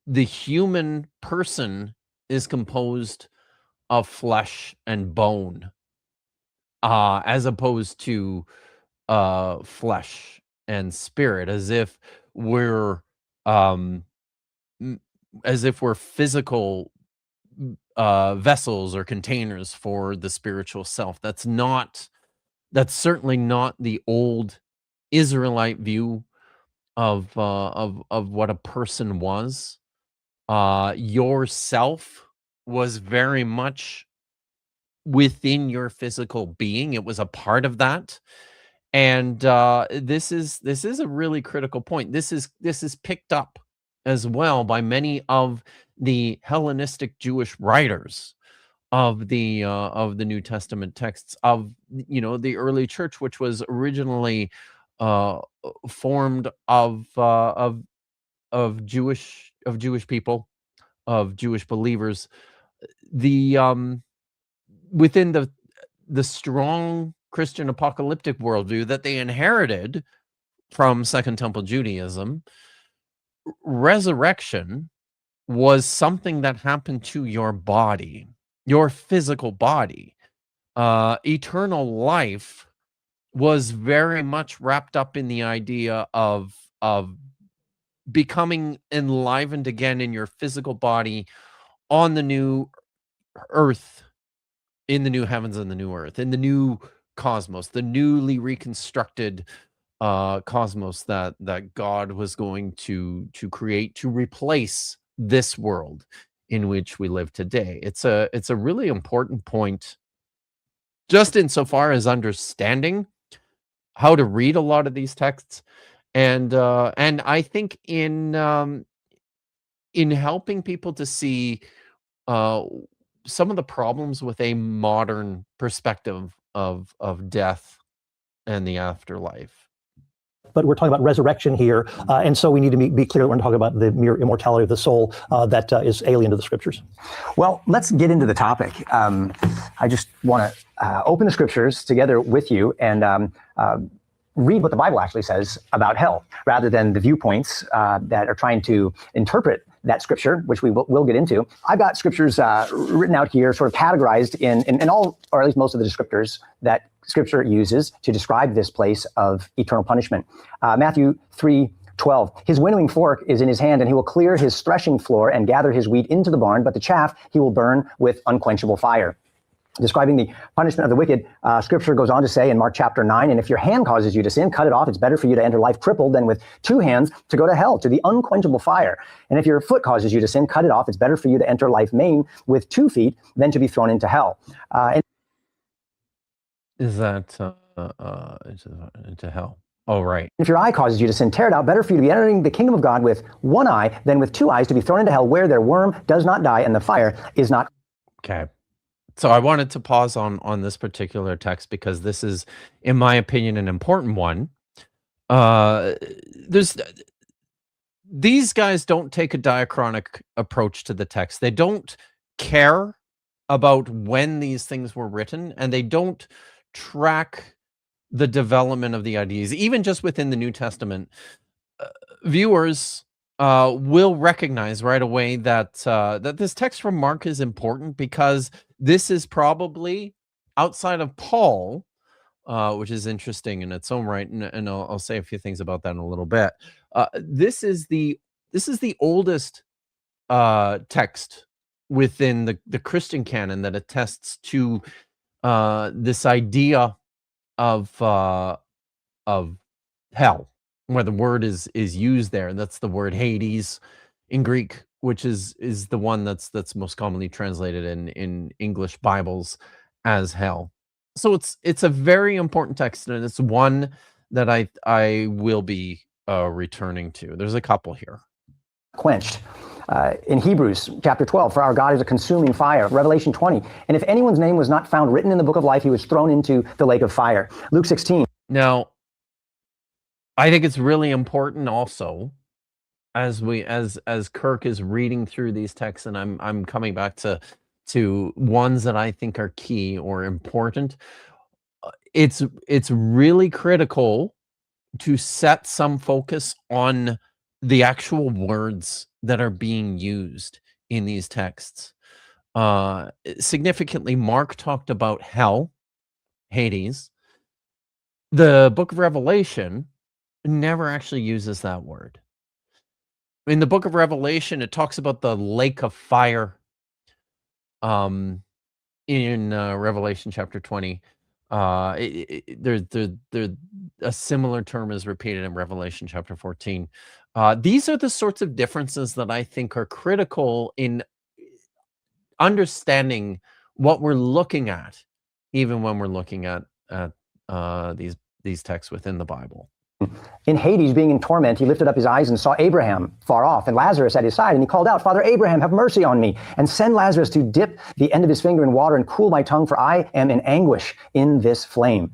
the human person is composed of flesh and bone, as opposed to flesh and spirit, as if we're physical vessels or containers for the spiritual self. That's certainly not the old Israelite view of what a person was. Yourself was very much within your physical being. It was a part of that. And this is a really critical point. This is picked up as well by many of the Hellenistic Jewish writers of the New Testament texts of the early church, which was originally formed of Jewish people, of Jewish believers. The within the strong Christian apocalyptic worldview that they inherited from Second Temple Judaism, resurrection was something that happened to your body, your physical body. Eternal life was very much wrapped up in the idea of becoming enlivened again in your physical body on the new earth, in the new heavens and the new earth, in the new cosmos, the newly reconstructed cosmos that God was going to create to replace this world in which we live today. It's a really important point, just insofar as understanding how to read a lot of these texts, and I think in helping people to see some of the problems with a modern perspective of death and the afterlife. But we're talking about resurrection here, and so we need to be clear that we're talking about the mere immortality of the soul that is alien to the scriptures. Well, let's get into the topic. I just want to open the scriptures together with you and read what the Bible actually says about hell, rather than the viewpoints that are trying to interpret that scripture, which we will get into. I've got scriptures written out here, sort of categorized in all, or at least most of the descriptors that Scripture uses to describe this place of eternal punishment. Matthew 3:12. His winnowing fork is in his hand, and he will clear his threshing floor and gather his wheat into the barn, but the chaff he will burn with unquenchable fire. Describing the punishment of the wicked, Scripture goes on to say in Mark chapter 9, and if your hand causes you to sin, cut it off. It's better for you to enter life crippled than with 2 hands to go to hell, to the unquenchable fire. And if your foot causes you to sin, cut it off. It's better for you to enter life maimed with 2 feet than to be thrown into hell. Is that into hell? Oh, right. If your eye causes you to sin, tear it out. Better for you to be entering the kingdom of God with one eye than with two eyes to be thrown into hell, where their worm does not die and the fire is not. Okay. So I wanted to pause on this particular text because this is, in my opinion, an important one. There's these guys don't take a diachronic approach to the text. They don't care about when these things were written, and they don't track the development of the ideas. Even just within the New Testament, viewers will recognize right away that that this text from Mark is important, because this is probably, outside of Paul, which is interesting in its own right, and I'll say a few things about that in a little bit. This is the oldest text within the Christian canon that attests to this idea of hell, where the word is used there, and that's the word Hades in Greek, which is the one that's most commonly translated in English Bibles as hell. So it's a very important text, and it's one that I will be returning to. There's a couple here. Quenched. In Hebrews chapter 12, for our God is a consuming fire. Revelation 20, and if anyone's name was not found written in the book of life, he was thrown into the lake of fire. Luke 16. Now, I think it's really important also, as Kirk is reading through these texts, and I'm coming back to ones that I think are key or important. It's really critical to set some focus on the actual words that are being used in these texts. Significantly, Mark talked about hell, Hades. The book of Revelation never actually uses that word. In the book of Revelation, it talks about the lake of fire. In Revelation chapter 20, there a similar term is repeated in Revelation chapter 14. These are the sorts of differences that I think are critical in understanding what we're looking at, even when we're looking at these texts within the Bible. In Hades, being in torment, he lifted up his eyes and saw Abraham far off and Lazarus at his side. And he called out, Father Abraham, have mercy on me, and send Lazarus to dip the end of his finger in water and cool my tongue, for I am in anguish in this flame.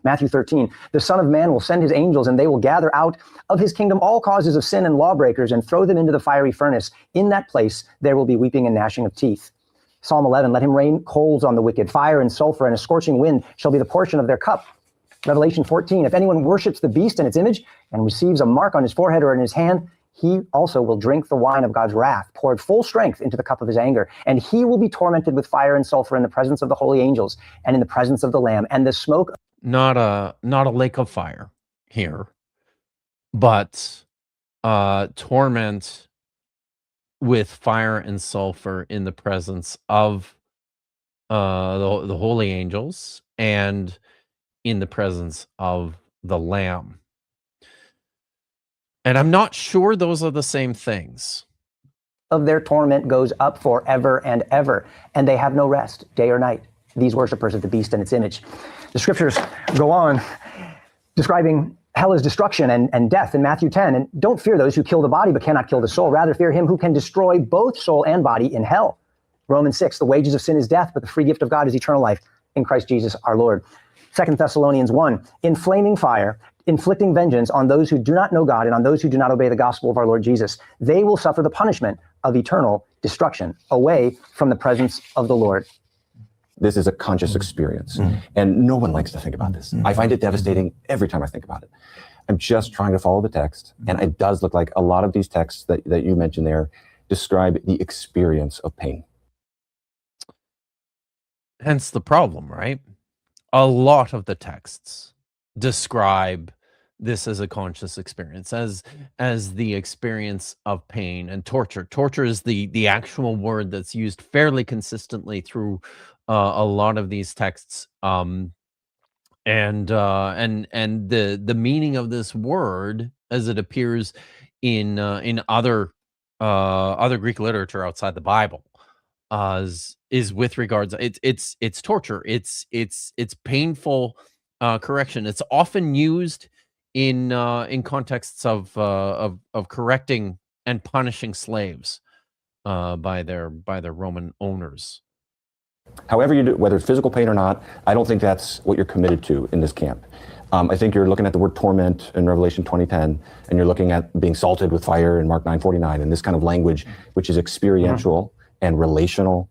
Matthew 13, the Son of Man will send his angels, and they will gather out of his kingdom all causes of sin and lawbreakers and throw them into the fiery furnace. In that place, there will be weeping and gnashing of teeth. Psalm 11, let him rain coals on the wicked. Fire and sulfur and a scorching wind shall be the portion of their cup. Revelation 14, if anyone worships the beast and its image and receives a mark on his forehead or in his hand, he also will drink the wine of God's wrath, poured full strength into the cup of his anger. And he will be tormented with fire and sulfur in the presence of the holy angels and in the presence of the Lamb. And the smoke... Not a lake of fire here, but torment with fire and sulfur in the presence of the holy angels and in the presence of the Lamb. And I'm not sure those are the same things. Of their torment goes up forever and ever, and they have no rest day or night, these worshipers of the beast and its image. The scriptures go on describing hell as destruction and death in Matthew 10. And don't fear those who kill the body but cannot kill the soul. Rather fear him who can destroy both soul and body in hell. Romans 6, the wages of sin is death, but the free gift of God is eternal life in Christ Jesus our Lord. 2 Thessalonians 1, in flaming fire, inflicting vengeance on those who do not know God and on those who do not obey the gospel of our Lord Jesus. They will suffer the punishment of eternal destruction away from the presence of the Lord. This is a conscious experience, and no one likes to think about this. I find it devastating every time I think about it. I'm just trying to follow the text, and it does look like a lot of these texts that you mentioned there describe the experience of pain. Hence the problem, right? A lot of the texts describe this as a conscious experience, as the experience of pain and torture. Torture is the actual word that's used fairly consistently through a lot of these texts, and the meaning of this word as it appears in other Greek literature outside the Bible is with regards it's torture, it's painful correction. It's often used in contexts of correcting and punishing slaves by their Roman owners. However you do, whether it's physical pain or not, I don't think that's what you're committed to in this camp. I think you're looking at the word torment in Revelation 20:10, and you're looking at being salted with fire in Mark 9:49, and this kind of language, which is experiential and relational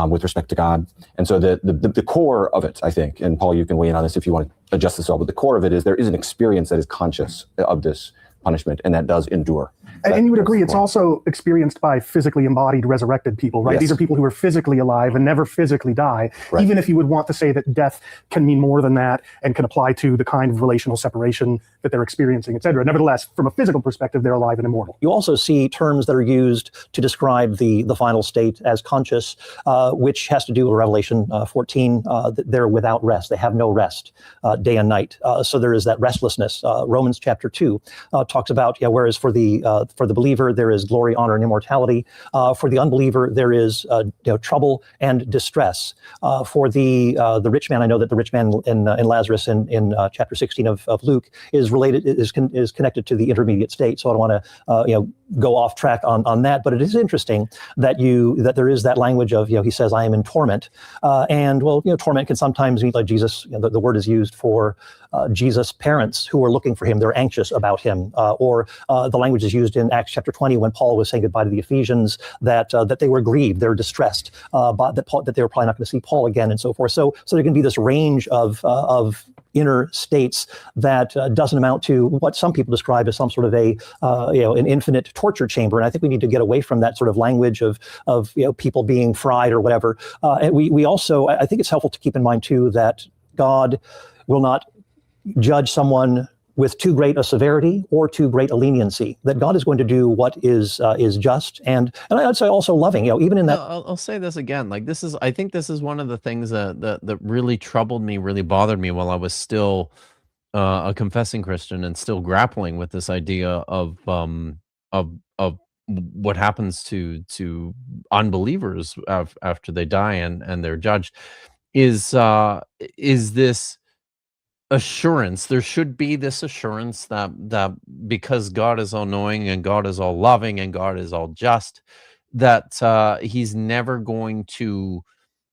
with respect to God. And so the core of it, I think, and Paul, you can weigh in on this if you want to adjust this all, but the core of it is there is an experience that is conscious of this punishment, and that does endure. And you would agree it's also experienced by physically embodied resurrected people, right? Yes. These are people who are physically alive and never physically die, Right. even if you would want to say that death can mean more than that and can apply to the kind of relational separation that they're experiencing, et cetera. Nevertheless, from a physical perspective, they're alive and immortal. You also see terms that are used to describe the final state as conscious, which has to do with Revelation 14. They're without rest. They have no rest day and night. So there is that restlessness. Romans chapter 2 talks about, whereas for the believer there is glory, honor, and immortality. For the unbeliever there is trouble and distress. For the rich man, I know that the rich man in Lazarus in chapter 16 of Luke is connected to the intermediate state. So I don't want to go off track on that, but it is interesting that there is that language of he says I am in torment, and torment can sometimes mean like Jesus. The word is used for Jesus' parents who are looking for him. They're anxious about him, or the language is used in Acts chapter 20 when Paul was saying goodbye to the Ephesians that they were grieved, they're distressed, that they were probably not going to see Paul again, and so forth. So there can be this range of inner states that doesn't amount to what some people describe as some sort of an infinite torture chamber. And I think we need to get away from that sort of language of people being fried or whatever. And we also, I think it's helpful to keep in mind too that God will not judge someone with too great a severity or too great a leniency. That God is going to do what is just and I'd say also loving. Even in that. I'll say this again. Like I think this is one of the things that really troubled me, really bothered me while I was still a confessing Christian and still grappling with this idea of what happens to unbelievers after they die and they're judged is this assurance. There should be this assurance that because God is all knowing and God is all loving and God is all just, that he's never going to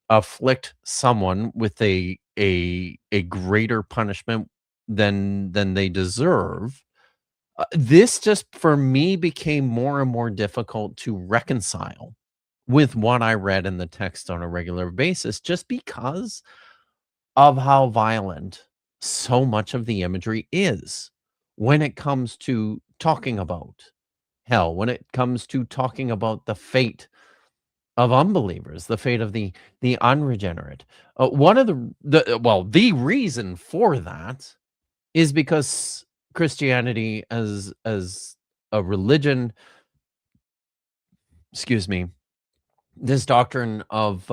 afflict someone with a greater punishment than they deserve. This just for me became more and more difficult to reconcile with what I read in the text on a regular basis, just because of how violent so much of the imagery is when it comes to talking about hell, when it comes to talking about the fate of unbelievers, the fate of the unregenerate. One of the reason for that is because Christianity as a religion, this doctrine of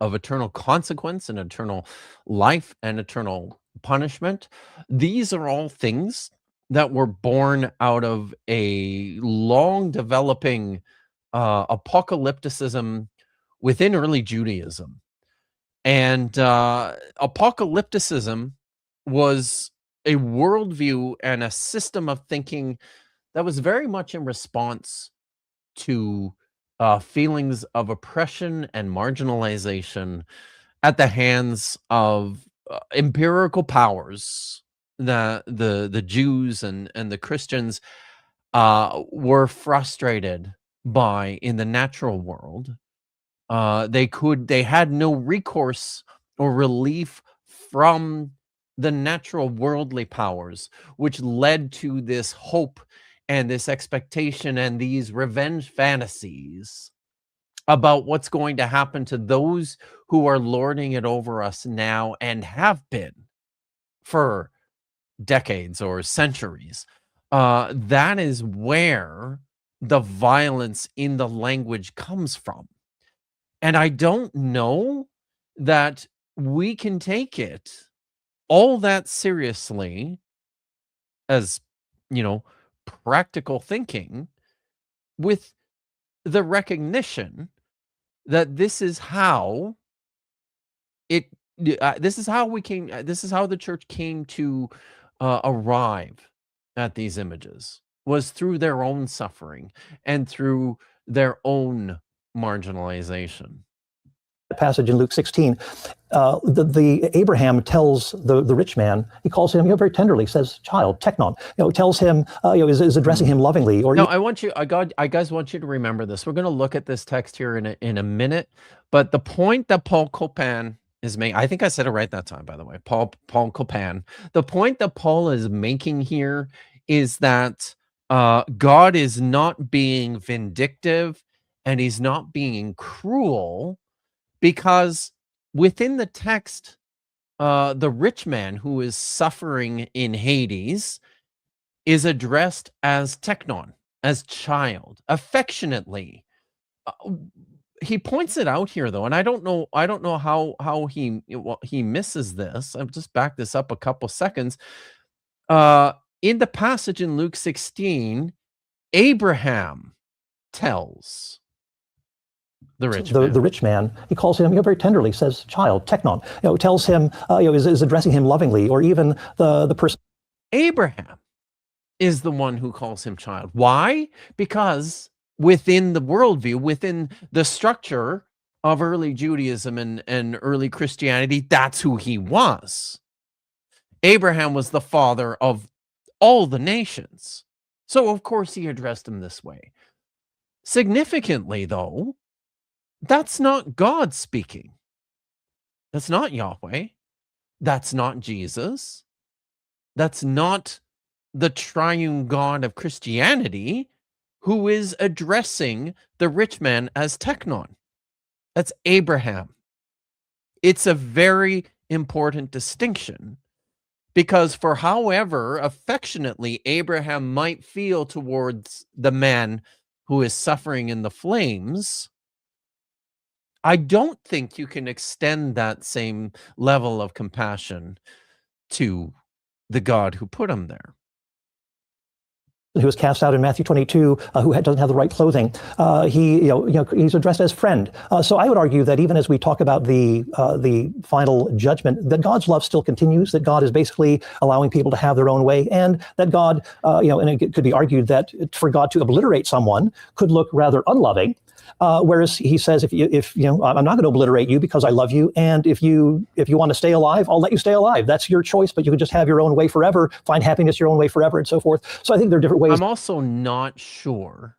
eternal consequence and eternal life and eternal punishment, these are all things that were born out of a long developing apocalypticism within early Judaism. And apocalypticism was a worldview and a system of thinking that was very much in response to feelings of oppression and marginalization at the hands of empirical powers. The Jews and the Christians were frustrated by in the natural world. They had no recourse or relief from the natural worldly powers, which led to this hope and this expectation and these revenge fantasies about what's going to happen to those who are lording it over us now and have been for decades or centuries. That is where the violence in the language comes from. And I don't know that we can take it all that seriously as, practical thinking, with the recognition that this is how the church came to arrive at these images was through their own suffering and through their own marginalization. Passage in Luke 16, the Abraham tells the rich man, he calls him, very tenderly, says, child, teknon, tells him, is addressing him lovingly. Or no, I guys want you to remember this. We're going to look at this text here in a minute, but the point that Paul Copan is making, I think I said it right that time, by the way, Paul Copan, the point that Paul is making here is that God is not being vindictive and he's not being cruel, because within the text, the rich man who is suffering in Hades is addressed as teknon, as child, affectionately. He points it out here, though, and I don't know how he misses this. I'll just back this up a couple seconds. In the passage in Luke 16, Abraham tells the rich man, he calls him, very tenderly, says, child, teknon, tells him, is addressing him lovingly, or even the person. Abraham is the one who calls him child. Why? Because within the worldview, within the structure of early Judaism and early Christianity, that's who he was. Abraham was the father of all the nations. So, of course, he addressed him this way. Significantly, though, that's not God speaking. That's not Yahweh. That's not Jesus. That's not the triune God of Christianity who is addressing the rich man as teknon. That's Abraham. It's a very important distinction, because for however affectionately Abraham might feel towards the man who is suffering in the flames, I don't think you can extend that same level of compassion to the God who put him there. Who was cast out in Matthew 22, who doesn't have the right clothing. He's addressed as friend. So I would argue that even as we talk about the final judgment, that God's love still continues, that God is basically allowing people to have their own way, and that God, and it could be argued that for God to obliterate someone could look rather unloving. Whereas he says, if I'm not going to obliterate you because I love you, and if you want to stay alive, I'll let you stay alive. That's your choice, but you can just have your own way forever, find happiness your own way forever, and so forth. So I think there are different ways. I'm also not sure.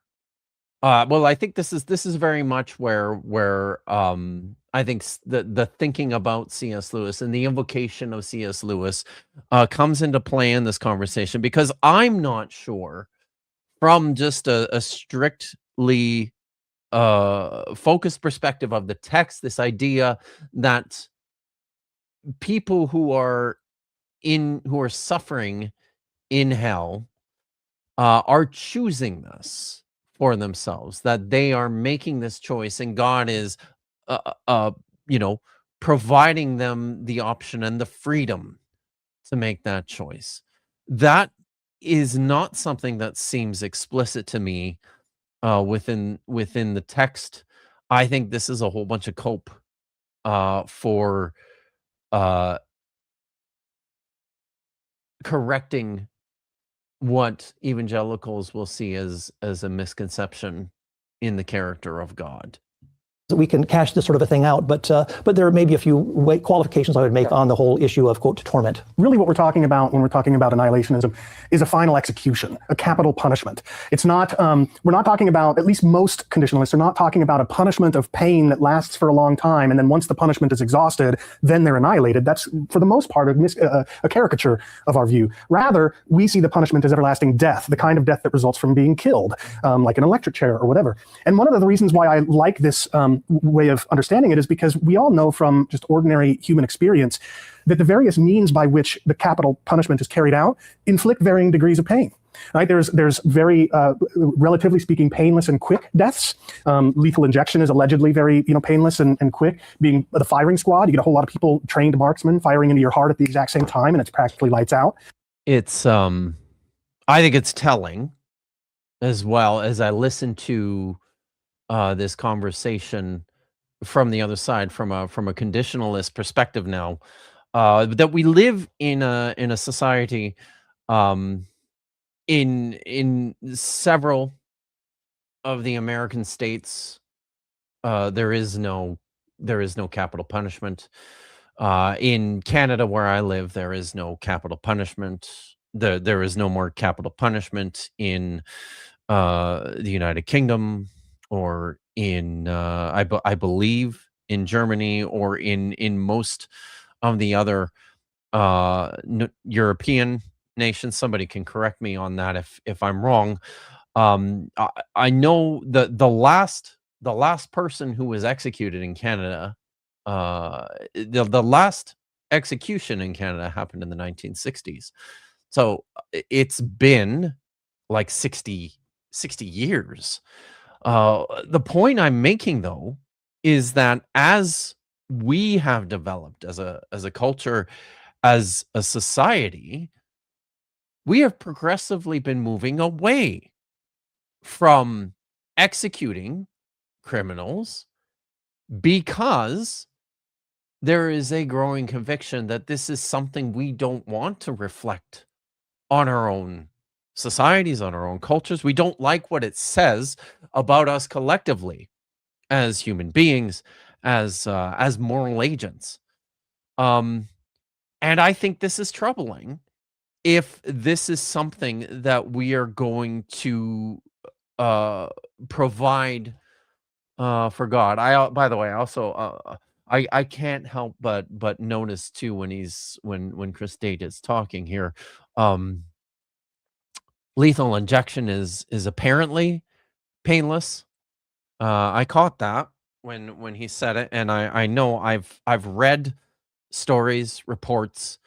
Well, I think this is very much where I think the thinking about C.S. Lewis and the invocation of C.S. Lewis comes into play in this conversation, because I'm not sure from just a strictly focused perspective of the text, this idea that people who are suffering in hell are choosing this for themselves, that they are making this choice, and God is providing them the option and the freedom to make that choice. That is not something that seems explicit to me within the text. I think this is a whole bunch of cope for correcting what evangelicals will see as a misconception in the character of God. We can cash this sort of a thing out, but there may be a few qualifications I would make on the whole issue of, quote, torment. Really what we're talking about when we're talking about annihilationism is a final execution, a capital punishment. It's not, we're not talking about, at least most conditionalists are not talking about a punishment of pain that lasts for a long time, and then once the punishment is exhausted, then they're annihilated. That's, for the most part, a caricature of our view. Rather, we see the punishment as everlasting death, the kind of death that results from being killed, like an electric chair or whatever. And one of the reasons why I like this way of understanding it is because we all know from just ordinary human experience that the various means by which the capital punishment is carried out inflict varying degrees of pain. Right? There's very, relatively speaking, painless and quick deaths. Lethal injection is allegedly very, painless and quick. Being the firing squad, you get a whole lot of people, trained marksmen, firing into your heart at the exact same time, and it's practically lights out. It's, I think it's telling, as well as I listen to this conversation from the other side, from a conditionalist perspective now. that we live in a society, in several of the American states, there is no capital punishment. In Canada, where I live, there is no capital punishment. There is no more capital punishment in the United Kingdom, or in I believe in Germany, or in most of the other European nations. Somebody can correct me on that if I'm wrong. I know the last person who was executed in Canada, the last execution in Canada happened in the 1960s. So it's been like 60 years. The point I'm making, though, is that as we have developed as a culture, as a society, we have progressively been moving away from executing criminals, because there is a growing conviction that this is something we don't want to reflect on our own societies, on our own cultures. We don't like what it says about us collectively as human beings, as moral agents. And I think this is troubling if this is something that we are going to provide for God. By the way, also I can't help but notice too, when Chris Date is talking here, lethal injection is apparently painless. I caught that when he said it, and I know I've read stories, reports,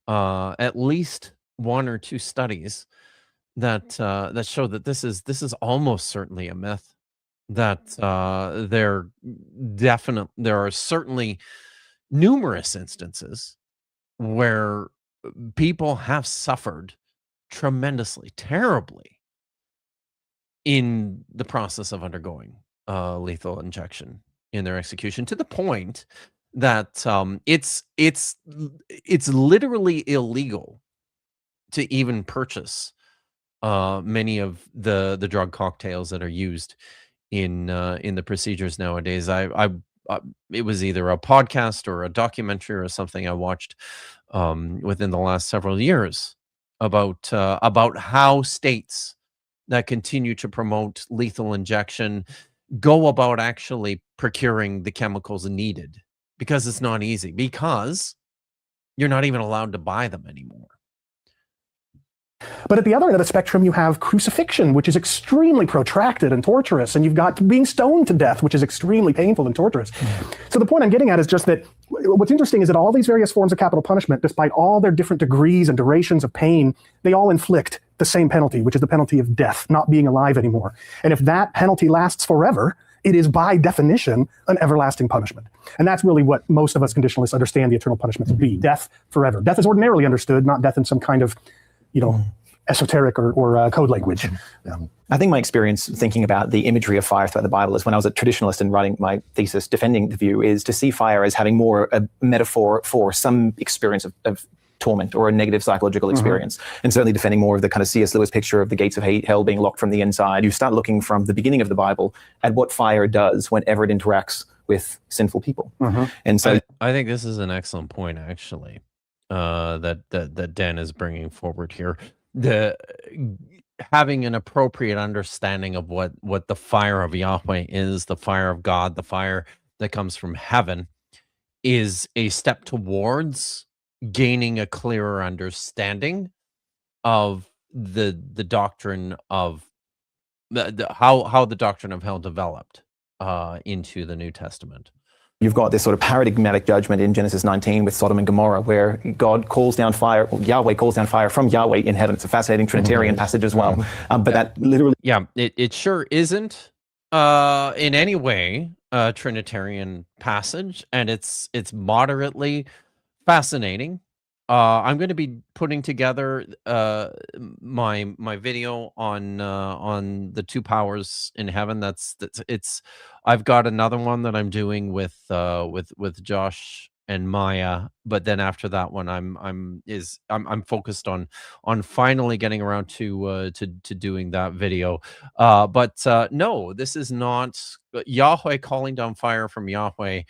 at least one or two studies that show that this is almost certainly a myth. That there are certainly numerous instances where people have suffered tremendously, terribly, in the process of undergoing lethal injection in their execution, to the point that it's literally illegal to even purchase many of the drug cocktails that are used in the procedures nowadays. It was either a podcast or a documentary or something I watched within the last several years about how states that continue to promote lethal injection go about actually procuring the chemicals needed, because it's not easy, because you're not even allowed to buy them anymore. But at the other end of the spectrum, you have crucifixion, which is extremely protracted and torturous, and you've got being stoned to death, which is extremely painful and torturous. So the point I'm getting at is just that what's interesting is that all these various forms of capital punishment, despite all their different degrees and durations of pain, they all inflict the same penalty, which is the penalty of death, not being alive anymore. And if that penalty lasts forever, it is by definition an everlasting punishment. And that's really what most of us conditionalists understand the eternal punishment to be: death forever. Death is ordinarily understood, not death in some kind of, esoteric or code language. I think my experience thinking about the imagery of fire throughout the Bible is when I was a traditionalist and writing my thesis defending the view is to see fire as having more a metaphor for some experience of torment or a negative psychological experience. And certainly defending more of the kind of C.S. Lewis picture of the gates of hell being locked from the inside. You start looking from the beginning of the Bible at what fire does whenever it interacts with sinful people. And so I think this is an excellent point, actually, that Dan is bringing forward here. The having an appropriate understanding of what the fire of Yahweh is, the fire of God, the fire that comes from heaven, is a step towards gaining a clearer understanding of the doctrine of how the doctrine of hell developed into the New Testament. You've got this sort of paradigmatic judgment in Genesis 19 with Sodom and Gomorrah, where God calls down fire, or Yahweh calls down fire from Yahweh in heaven. It's a fascinating Trinitarian passage as well. But that literally... Yeah, it sure isn't in any way a Trinitarian passage, and it's moderately fascinating. I'm going to be putting together my video on the two powers in heaven. I've got another one that I'm doing with Josh and Maya, but then after that one, I'm focused on finally getting around to doing that video. But no, this is not Yahweh calling down fire from Yahweh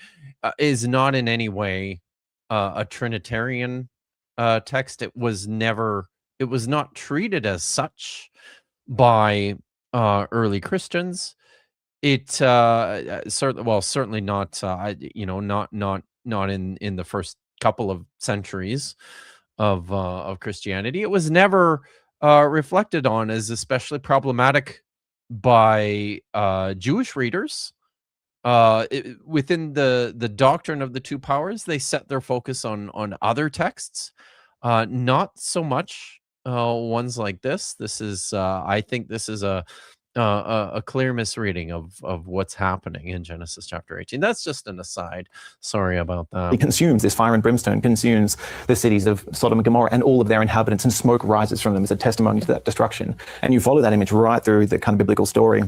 is not in any way a Trinitarian text. It was not treated as such by early Christians. It certainly not not in the first couple of centuries of Christianity. It was never reflected on as especially problematic by Jewish readers. Within the doctrine of the two powers, they set their focus on other texts, not so much ones like this. This is I think this is a clear misreading of what's happening in Genesis chapter 18. That's just an aside. Sorry about that. It consumes, this fire and brimstone consumes the cities of Sodom and Gomorrah and all of their inhabitants, and smoke rises from them as a testimony to that destruction. And you follow that image right through the kind of biblical story.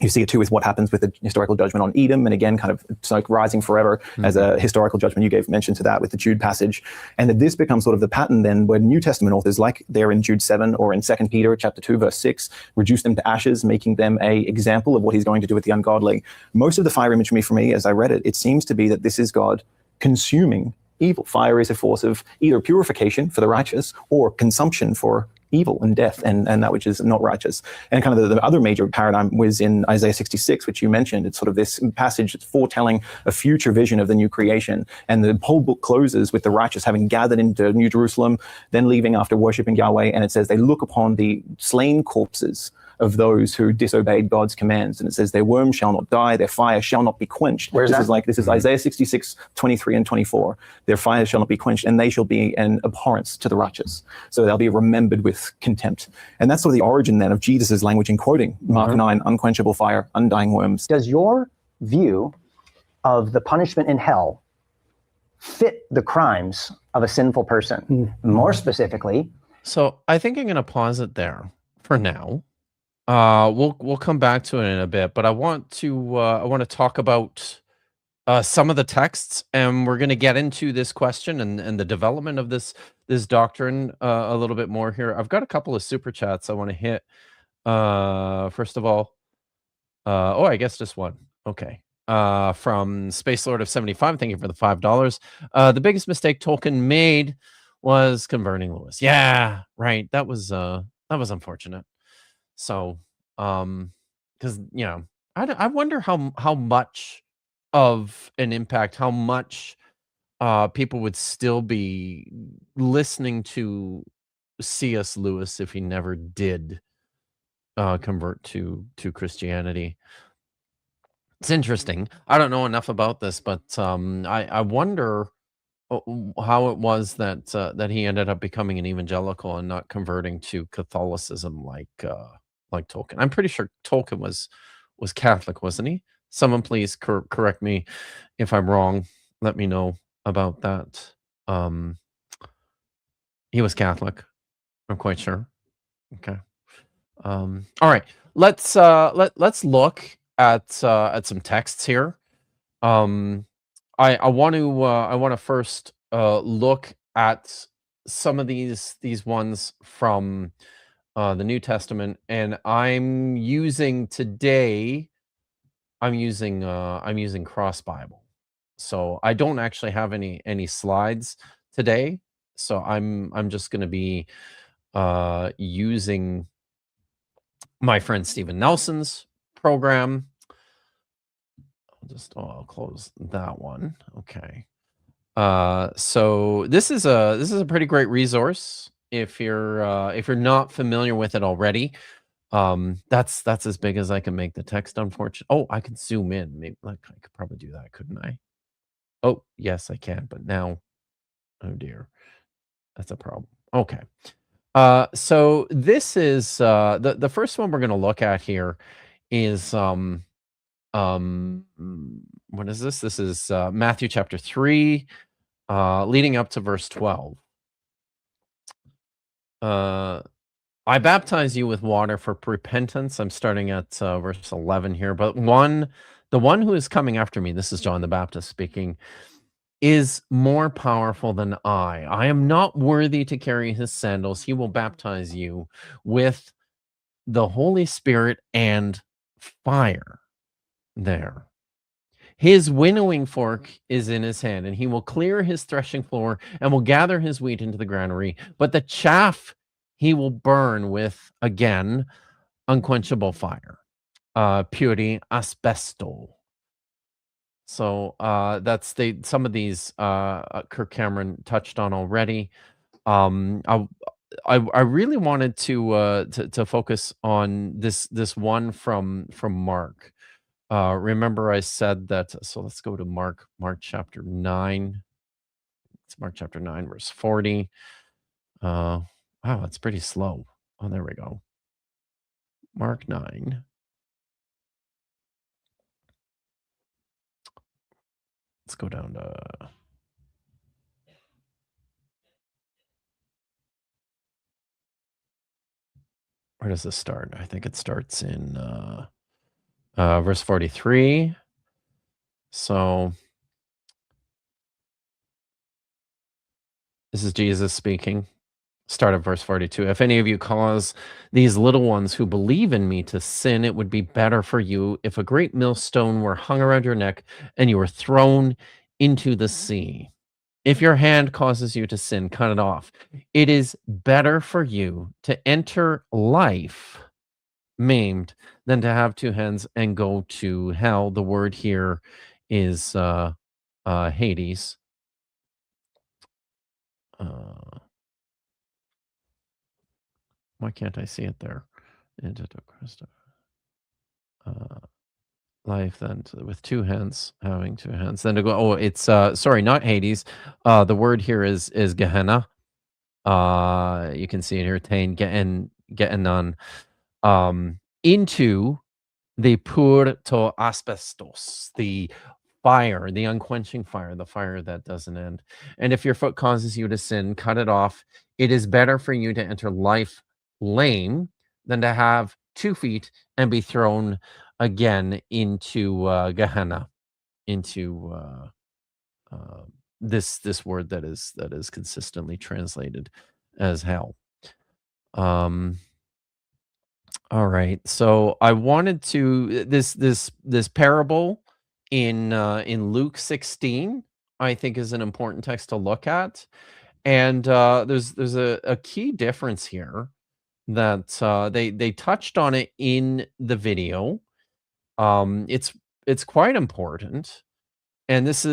You see it too with what happens with the historical judgment on Edom, and again, kind of smoke rising forever as a historical judgment. You gave mention to that with the Jude passage, and that this becomes sort of the pattern then where New Testament authors, like they're in Jude 7 or in 2 Peter chapter 2 verse 6, reduce them to ashes, making them a example of what he's going to do with the ungodly. Most of the fire imagery for me, as I read it, it seems to be that this is God consuming evil. Fire is a force of either purification for the righteous or consumption for evil and death and that which is not righteous. And kind of the other major paradigm was in Isaiah 66, which you mentioned. It's sort of this passage that's foretelling a future vision of the new creation. And the whole book closes with the righteous having gathered into New Jerusalem, then leaving after worshiping Yahweh. And it says they look upon the slain corpses of those who disobeyed God's commands. And it says their worm shall not die, their fire shall not be quenched. This is Isaiah 66, 23 and 24. Their fire shall not be quenched, and they shall be an abhorrence to the righteous. So they'll be remembered with contempt. And that's sort of the origin then of Jesus' language in quoting Mark 9, unquenchable fire, undying worms. Does your view of the punishment in hell fit the crimes of a sinful person? More specifically. So I think I'm going to pause it there for now. We'll come back to it in a bit, but I want to talk about some of the texts, and we're going to get into this question and the development of this doctrine a little bit more here. I've got a couple of super chats I want to hit. First of all, I guess just one. Okay. From Space Lord of 75, thank you for the $5. The biggest mistake Tolkien made was converting Lewis. Yeah, right. That was unfortunate. So, because I wonder how much of an impact, how much people would still be listening to C.S. Lewis if he never did convert to Christianity. It's interesting. I don't know enough about this, but I wonder how it was that he ended up becoming an evangelical and not converting to Catholicism like Tolkien. I'm pretty sure Tolkien was Catholic, wasn't he? Someone please correct me if I'm wrong. Let me know about that. He was Catholic. I'm quite sure. Okay. All right. Let's look at some texts here. I want to first look at some of these ones from the New Testament, and I'm using Cross Bible. So I don't actually have any slides today. So I'm just going to be using my friend Stephen Nelson's program. I'll close that one. Okay. So this is a pretty great resource if you're not familiar with it already. That's as big as I can make the text, unfortunately. Oh, I can zoom in. Maybe I could probably do that, couldn't I? Oh, yes, I can. But now, oh dear, that's a problem. Okay. So this is the first one we're going to look at here is what is this? This is Matthew chapter 3, leading up to verse 12. I baptize you with water for repentance. I'm starting at verse 11 here. But the one who is coming after me, this is John the Baptist speaking, is more powerful than I. I am not worthy to carry his sandals. He will baptize you with the Holy Spirit and fire there. His winnowing fork is in his hand, and he will clear his threshing floor and will gather his wheat into the granary. But the chaff he will burn with, again, unquenchable fire. Purity asbesto. So that's some of these Kirk Cameron touched on already. I really wanted to focus on this one from Mark. Remember I said that, so let's go to Mark chapter 9. It's Mark chapter 9, verse 40. Wow, that's pretty slow. Oh, there we go. Mark 9. Let's go down to... Where does this start? I think it starts in verse 43. So this is Jesus speaking. Start at verse 42. If any of you cause these little ones who believe in me to sin, it would be better for you if a great millstone were hung around your neck and you were thrown into the sea. If your hand causes you to sin, cut it off. It is better for you to enter life maimed than to have two hands and go to hell. The word here is Hades. Why can't I see it there? Life then with two hands, having two hands. Then to go. Oh, it's sorry, not Hades. The word here is Gehenna. You can see it here. Tain getting none. Into the pur to asbestos, the fire, the unquenching fire, the fire that doesn't end. And if your foot causes you to sin, cut it off. It is better for you to enter life lame than to have 2 feet and be thrown again into Gehenna, into this word that is consistently translated as hell. All right, so I wanted to this parable in Luke 16, I think, is an important text to look at, and there's a key difference here that they touched on it in the video. It's quite important, and this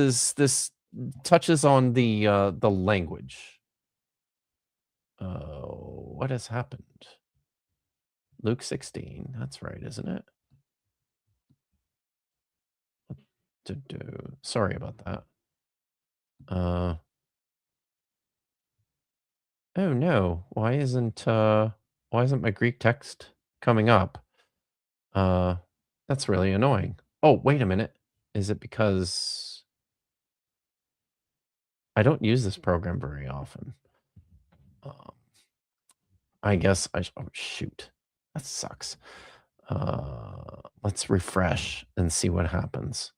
touches on the language. What has happened? Luke 16, that's right, isn't it? Sorry about that. Oh no, why isn't my Greek text coming up? That's really annoying. Oh, wait a minute. Is it because I don't use this program very often? I guess oh shoot. That sucks. Let's refresh and see what happens.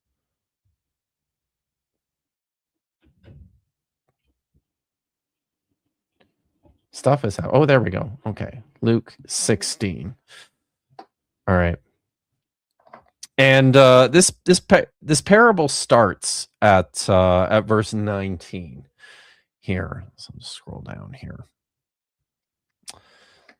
Stuff is out. Oh, there we go. Okay. Luke 16. All right. And this parable starts at verse 19 here. So I'll just scroll down here.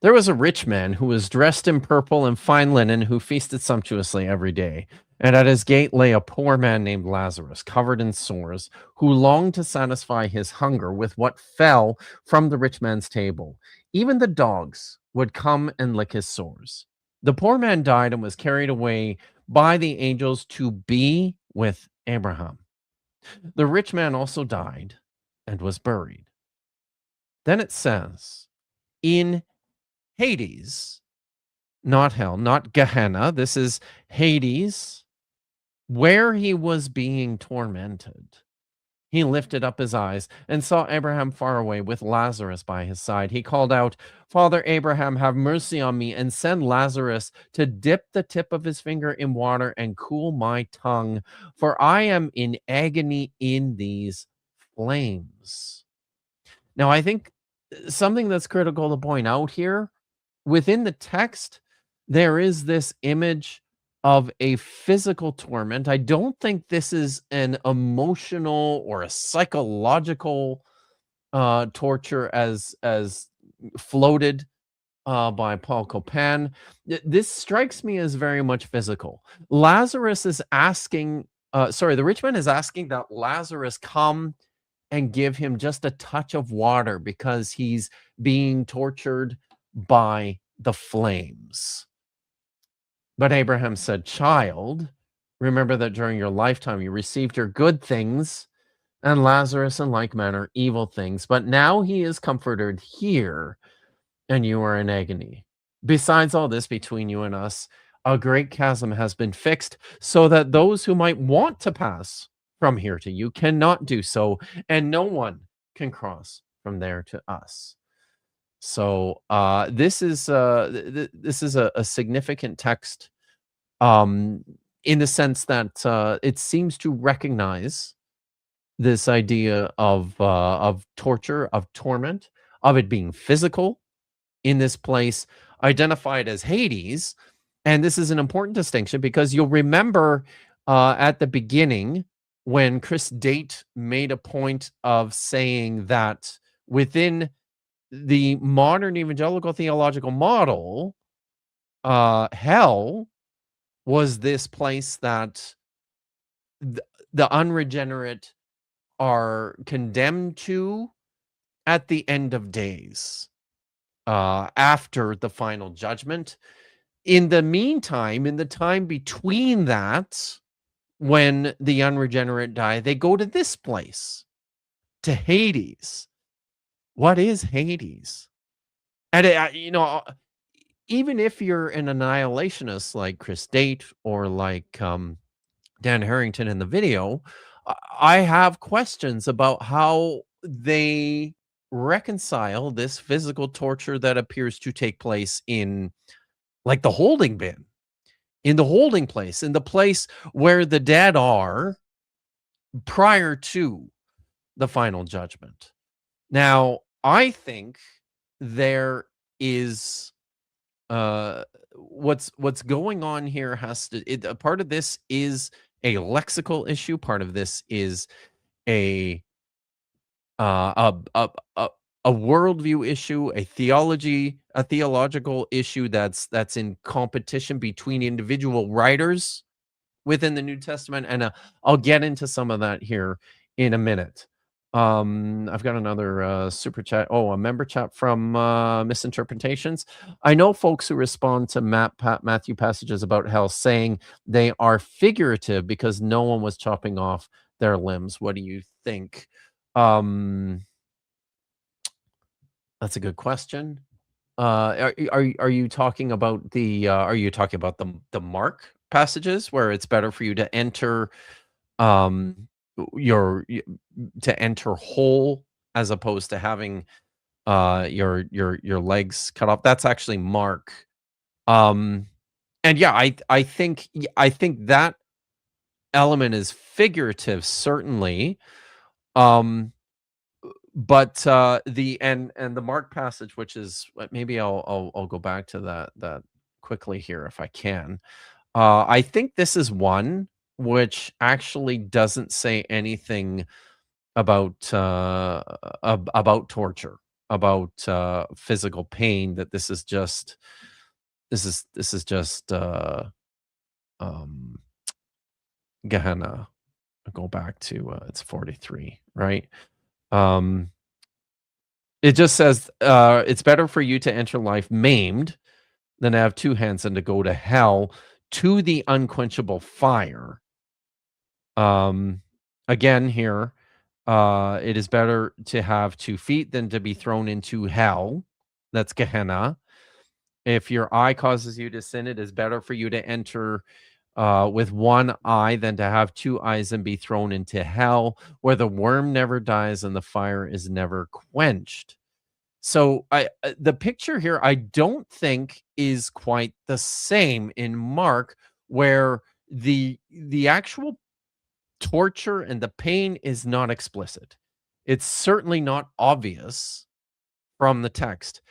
There was a rich man who was dressed in purple and fine linen, who feasted sumptuously every day. And at his gate lay a poor man named Lazarus, covered in sores, who longed to satisfy his hunger with what fell from the rich man's table. Even the dogs would come and lick his sores. The poor man died and was carried away by the angels to be with Abraham. The rich man also died and was buried. Then it says, in Hades, not hell, not Gehenna, this is Hades, where he was being tormented. He lifted up his eyes and saw Abraham far away with Lazarus by his side. He called out, Father Abraham, have mercy on me and send Lazarus to dip the tip of his finger in water and cool my tongue, for I am in agony in these flames. Now, I think something that's critical to point out here, within the text, there is this image of a physical torment. I don't think this is an emotional or a psychological torture as floated by Paul Copan. This strikes me as very much physical. Lazarus is asking, the rich man is asking that Lazarus come and give him just a touch of water because he's being tortured by the flames. But Abraham said, child, remember that during your lifetime you received your good things, and Lazarus in like manner evil things. But now he is comforted here, and you are in agony. Besides all this, between you and us, a great chasm has been fixed, so that those who might want to pass from here to you cannot do so, and no one can cross from there to us. So this is a significant text in the sense that it seems to recognize this idea of torture, of torment, of it being physical in this place identified as Hades. And this is an important distinction because you'll remember at the beginning when Chris Date made a point of saying that within the modern evangelical theological model, hell was this place that the unregenerate are condemned to at the end of days, after the final judgment. In the meantime, in the time between that, when the unregenerate die, they go to this place, to Hades. What is Hades? And even if you're an annihilationist like Chris Date or like Dan Harrington in the video, I have questions about how they reconcile this physical torture that appears to take place in like the holding bin, in the holding place, in the place where the dead are prior to the final judgment. Now, I think there is what's going on here has to a part of this is a lexical issue, part of this is a worldview issue, a theological issue that's in competition between individual writers within the New Testament, and I'll get into some of that here in a minute. I've got another super chat. Oh, a member chat from Misinterpretations. I know folks who respond to Matthew passages about hell saying they are figurative because no one was chopping off their limbs. What do you think? That's a good question. Are you talking about the Mark passages where it's better for you to enter to enter whole as opposed to having your legs cut off? That's actually Mark. And yeah, I think that element is figurative, certainly. But the Mark passage, which is, maybe I'll go back to that quickly here if I can. I think this is one which actually doesn't say anything about torture, about physical pain. That this is just Gehenna. I'll go back to it's 43, right? It just says it's better for you to enter life maimed than to have two hands and to go to hell, to the unquenchable fire. Again here, it is better to have 2 feet than to be thrown into hell. That's Gehenna. If your eye causes you to sin, it is better for you to enter with 1 eye than to have 2 eyes and be thrown into hell, where the worm never dies and the fire is never quenched. So the picture here, I don't think is quite the same in Mark, where the actual torture and the pain is not explicit. It's certainly not obvious from the text.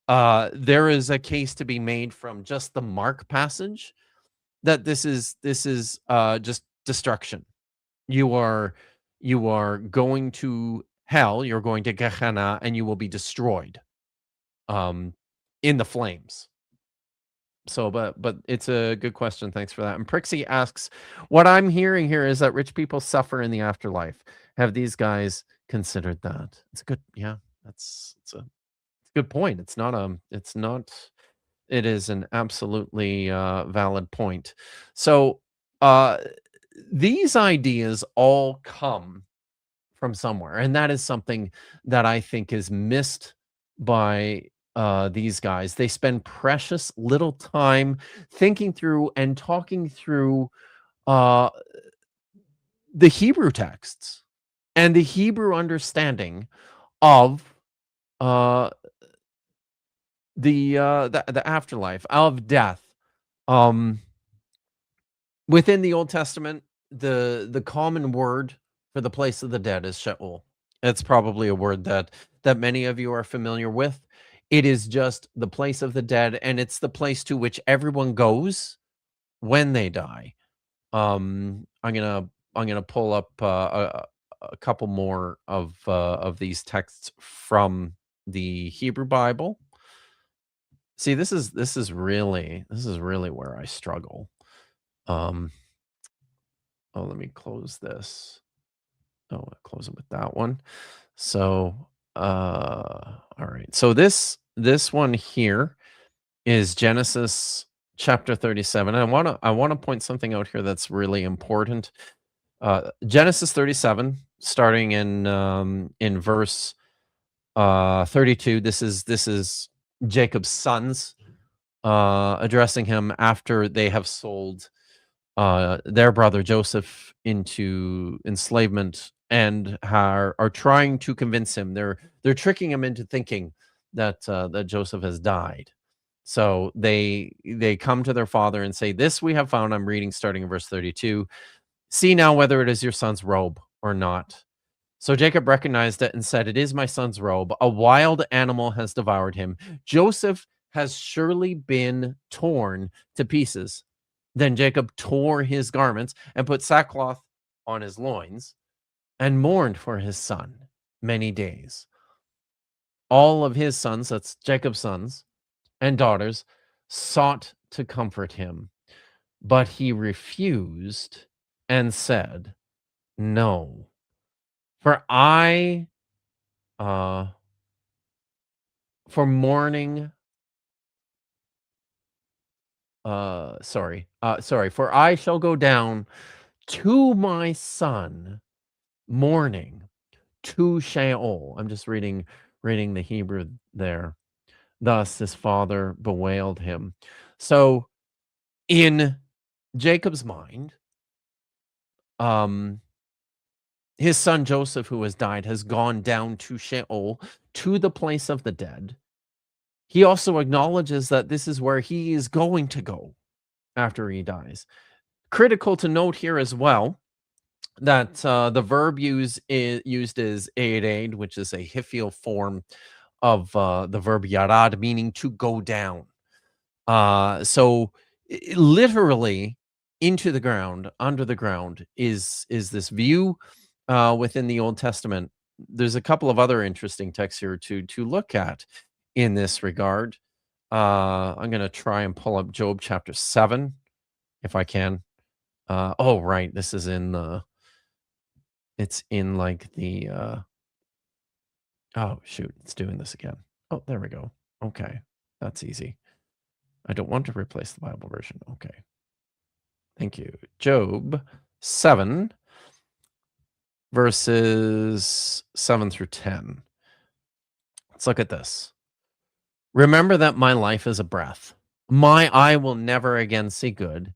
There is a case to be made from just the Mark passage that this is just destruction. You are going to hell, you're going to Gehenna, and you will be destroyed in the flames. So, but it's a good question. Thanks for that. And Prixie asks, what I'm hearing here is that rich people suffer in the afterlife. Have these guys considered that? It's a good, yeah, it's a good point. It is an absolutely valid point. So, these ideas all come from somewhere, and that is something that I think is missed by these guys. They spend precious little time thinking through and talking through the Hebrew texts and the Hebrew understanding of the afterlife, of death. Within the Old Testament, the common word for the place of the dead is Sheol. It's probably a word that many of you are familiar with. It is just the place of the dead, and it's the place to which everyone goes when they die. I'm gonna pull up a couple more of these texts from the Hebrew Bible. See, this is really where I struggle. Oh, let me close this. Oh, I'll close it with that one. So, all right. So this one here is Genesis chapter 37. And I want to point something out here that's really important. Genesis 37, starting in verse 32. This is Jacob's sons addressing him after they have sold their brother Joseph into enslavement and are trying to convince him. They're tricking him into thinking that that Joseph has died. So they come to their father and say, "This we have found." I'm reading starting in verse 32. "See now whether it is your son's robe or not." So Jacob recognized it and said, "It is my son's robe. A wild animal has devoured him. Joseph has surely been torn to pieces." Then Jacob tore his garments and put sackcloth on his loins and mourned for his son many days. All of his sons, that's Jacob's sons and daughters, sought to comfort him, but he refused and said, "No, for mourning, for I shall go down to my son mourning to Sheol." I'm just reading the Hebrew there. "Thus his father bewailed him." So in Jacob's mind, his son Joseph, who has died, has gone down to Sheol, to the place of the dead. He also acknowledges that this is where he is going to go after he dies. Critical to note here as well that the verb used is aid, which is a hiphil form of the verb yarad, meaning to go down. So literally into the ground, under the ground is this view within the Old Testament. There's a couple of other interesting texts here to look at in this regard. I'm going to try and pull up Job chapter 7 if I can. Oh, right. This is it's in like the, oh, shoot. It's doing this again. Oh, there we go. Okay. That's easy. I don't want to replace the Bible version. Okay. Thank you. Job 7, verses 7 through 10. Let's look at this. "Remember that my life is a breath. My eye will never again see good.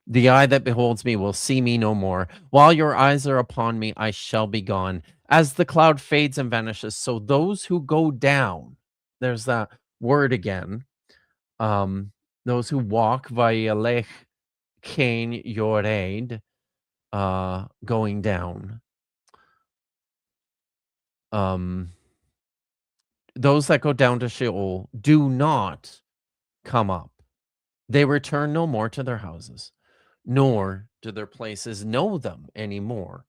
The eye that beholds me will see me no more. While your eyes are upon me, I shall be gone. As the cloud fades and vanishes, so those who go down," there's that word again, those who walk, vayelech kain yored, going down. those that go down to Sheol do not come up. They return no more to their houses, nor do their places know them anymore.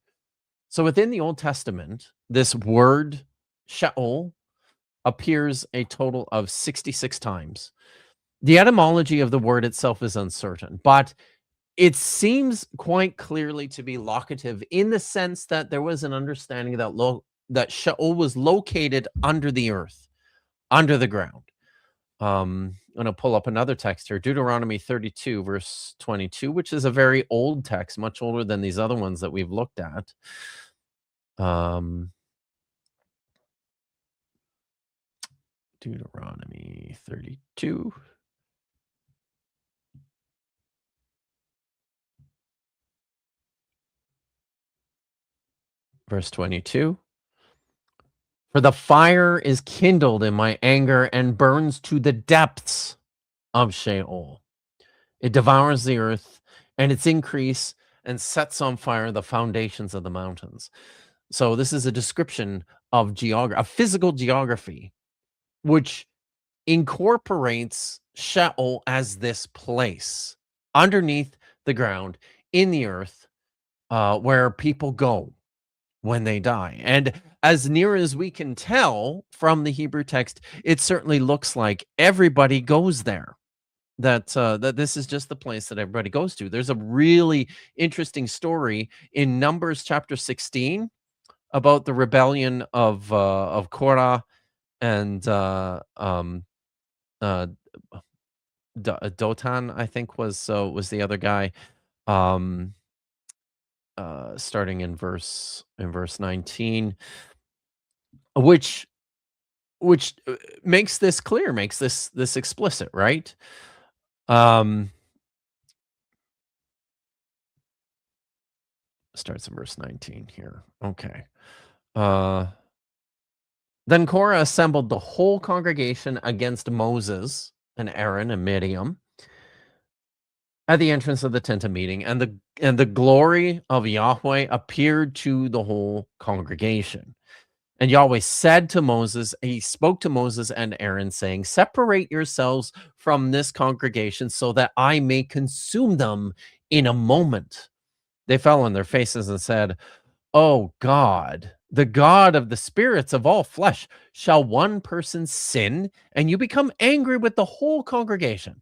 So within the Old Testament, this word Sheol appears a total of 66 times. The etymology of the word itself is uncertain, but it seems quite clearly to be locative in the sense that there was an understanding that Sheol was located under the earth, under the ground. I'm going to pull up another text here, Deuteronomy 32, verse 22, which is a very old text, much older than these other ones that we've looked at. Deuteronomy 32. Verse 22. For the fire is kindled in my anger and burns to the depths of Sheol. It devours the earth and its increase and sets on fire the foundations of the mountains. So this is a description of geography, a physical geography, which incorporates Sheol as this place underneath the ground in the earth where people go when they die. And as near as we can tell from the Hebrew text, it certainly looks like everybody goes there. That this is just the place that everybody goes to. There's a really interesting story in Numbers chapter 16 about the rebellion of Korah and Dotan, I think was the other guy. Starting in verse 19, which makes this clear, makes this explicit, right? Starts in verse 19 here. Okay. Then Korah assembled the whole congregation against Moses and Aaron and Miriam at the entrance of the tent of meeting, and the glory of Yahweh appeared to the whole congregation. And Yahweh said to Moses, he spoke to Moses and Aaron, saying, separate yourselves from this congregation so that I may consume them in a moment. They fell on their faces and said, oh God, the God of the spirits of all flesh, shall one person sin and you become angry with the whole congregation?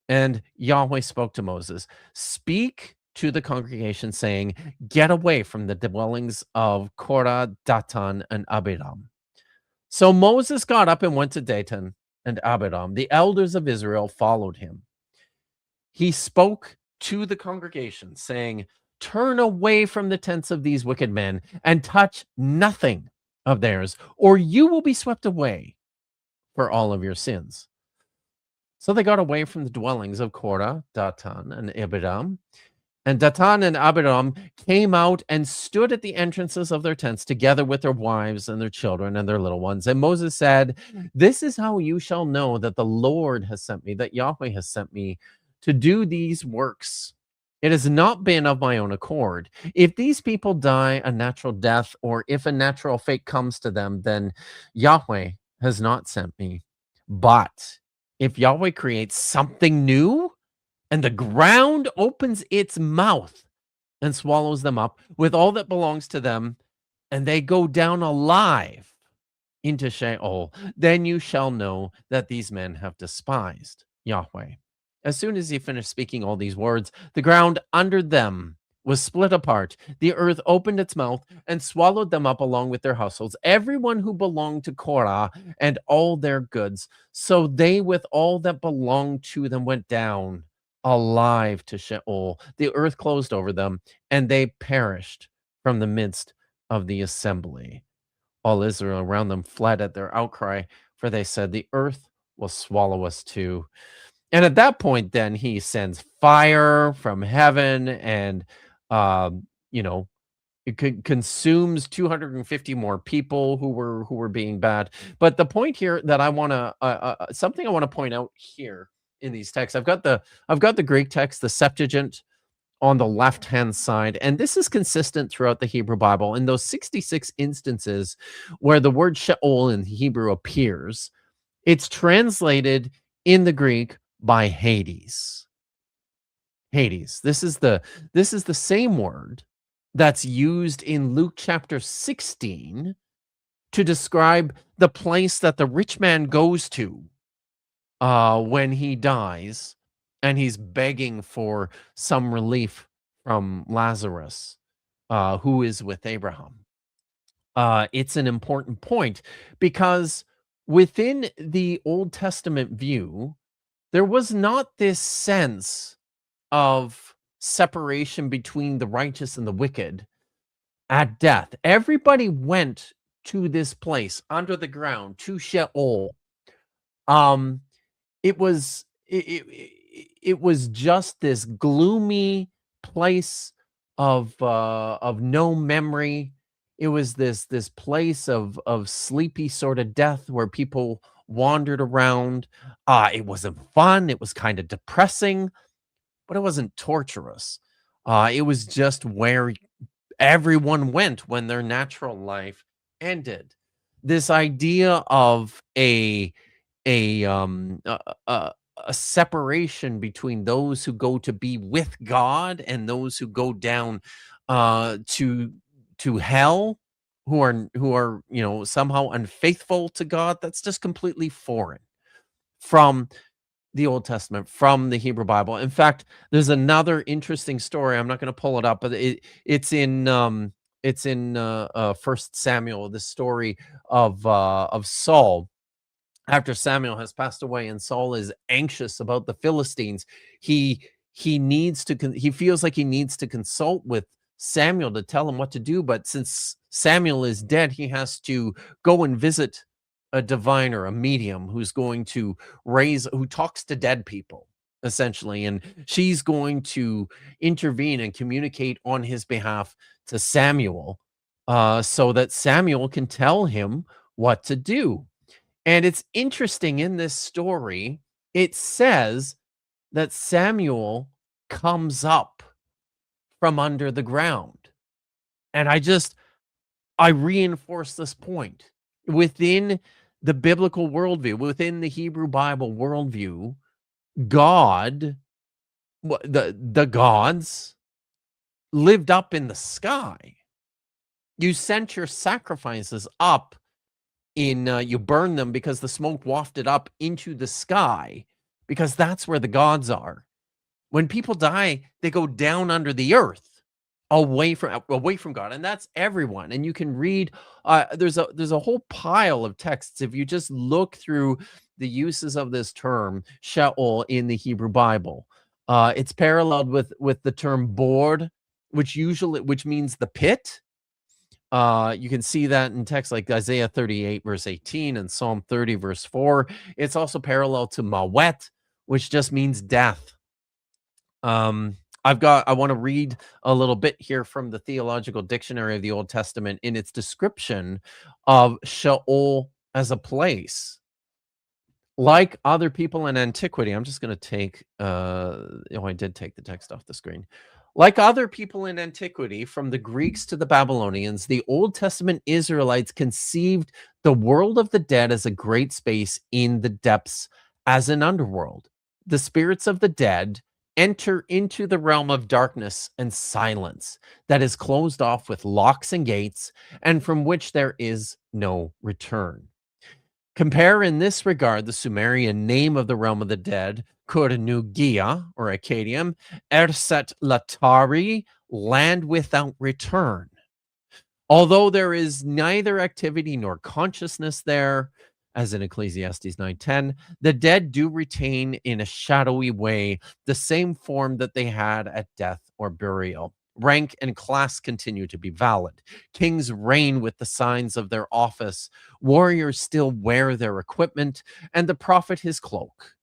And Yahweh spoke to Moses, speak to the congregation, saying, get away from the dwellings of Korah, Datan, and Abiram. So Moses got up and went to Datan and Abiram. The elders of Israel followed him. He spoke to the congregation, saying, turn away from the tents of these wicked men and touch nothing of theirs, or you will be swept away for all of your sins. So they got away from the dwellings of Korah, Datan, and Abiram. And Datan and Abiram came out and stood at the entrances of their tents together with their wives and their children and their little ones. And Moses said, this is how you shall know that the Lord has sent me, that Yahweh has sent me to do these works. It has not been of my own accord. If these people die a natural death, or if a natural fate comes to them, then Yahweh has not sent me. But if Yahweh creates something new and the ground opens its mouth and swallows them up with all that belongs to them, and they go down alive into Sheol, then you shall know that these men have despised Yahweh. As soon as he finished speaking all these words, the ground under them was split apart. The earth opened its mouth and swallowed them up along with their households, everyone who belonged to Korah and all their goods. So they with all that belonged to them went down alive to Sheol. The earth closed over them, and they perished from the midst of the assembly. All Israel around them fled at their outcry, for they said, the earth will swallow us too. And at that point, then he sends fire from heaven, and it consumes 250 more people who were being bad. But the point here that I want to something I want to point out here in these texts, I've got the Greek text, the Septuagint, on the left-hand side. And this is consistent throughout the Hebrew Bible. In those 66 instances where the word Sheol in Hebrew appears, it's translated in the Greek by Hades. Hades. This is the same word that's used in Luke chapter 16 to describe the place that the rich man goes to when he dies, and he's begging for some relief from Lazarus, who is with Abraham. It's an important point because within the Old Testament view, there was not this sense of separation between the righteous and the wicked at death. Everybody went to this place under the ground, to Sheol. It was just this gloomy place of no memory. It was this place of sleepy sort of death where people wandered around. It wasn't fun. It was kind of depressing, but it wasn't torturous. It was just where everyone went when their natural life ended. This idea of a separation between those who go to be with God and those who go down to hell, who are somehow unfaithful to God. That's just completely foreign from the Old Testament, from the Hebrew Bible. In fact, there's another interesting story. I'm not going to pull it up, but it's in 1 Samuel, the story of Saul. After Samuel has passed away and Saul is anxious about the Philistines, he feels like he needs to consult with Samuel to tell him what to do. But since Samuel is dead, he has to go and visit a diviner, a medium who's going to who talks to dead people, essentially. And she's going to intervene and communicate on his behalf to Samuel, so that Samuel can tell him what to do. And it's interesting in this story, it says that Samuel comes up from under the ground. And I reinforce this point. Within the biblical worldview, within the Hebrew Bible worldview, God, the gods lived up in the sky. You sent your sacrifices up you burn them because the smoke wafted up into the sky, because that's where the gods are. When people die, they go down under the earth, away from God, and that's everyone. And you can read. There's a whole pile of texts if you just look through the uses of this term Sheol in the Hebrew Bible. It's paralleled with the term board, which means the pit. You can see that in texts like Isaiah 38 verse 18 and Psalm 30 verse 4. It's also parallel to Mawet, which just means death. I want to read a little bit here from the Theological Dictionary of the Old Testament in its description of Sheol as a place. Like other people in antiquity, I'm just going to take, I did take the text off the screen. Like other people in antiquity, from the Greeks to the Babylonians, the Old Testament Israelites conceived the world of the dead as a great space in the depths, as an underworld. The spirits of the dead enter into the realm of darkness and silence that is closed off with locks and gates, and from which there is no return. Compare in this regard the Sumerian name of the realm of the dead, Kur-Nugia, or Akkadian, Erset Latari, land without return. Although there is neither activity nor consciousness there, as in Ecclesiastes 9:10, the dead do retain in a shadowy way the same form that they had at death or burial. Rank and class continue to be valid. Kings reign with the signs of their office. Warriors still wear their equipment, and the prophet his cloak.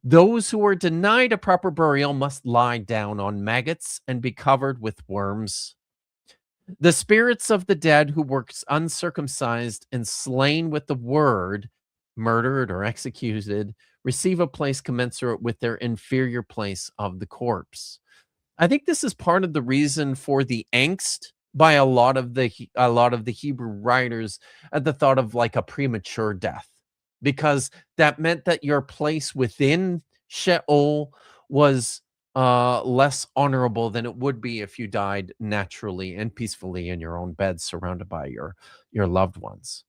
Those who are denied a proper burial must lie down on maggots and be covered with worms. The spirits of the dead who were uncircumcised and slain with the word, murdered or executed, receive a place commensurate with their inferior place of the corpse. I think this is part of the reason for the angst by a lot of the Hebrew writers at the thought of like a premature death, because that meant that your place within Sheol was less honorable than it would be if you died naturally and peacefully in your own bed, surrounded by your loved ones.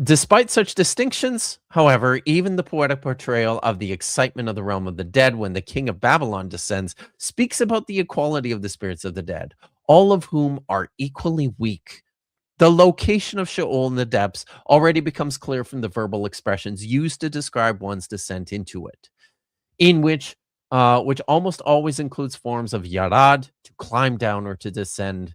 Despite such distinctions, however, even the poetic portrayal of the excitement of the realm of the dead when the king of Babylon descends speaks about the equality of the spirits of the dead, all of whom are equally weak. The location of Sheol in the depths already becomes clear from the verbal expressions used to describe one's descent into it, in which almost always includes forms of yarad, to climb down or to descend.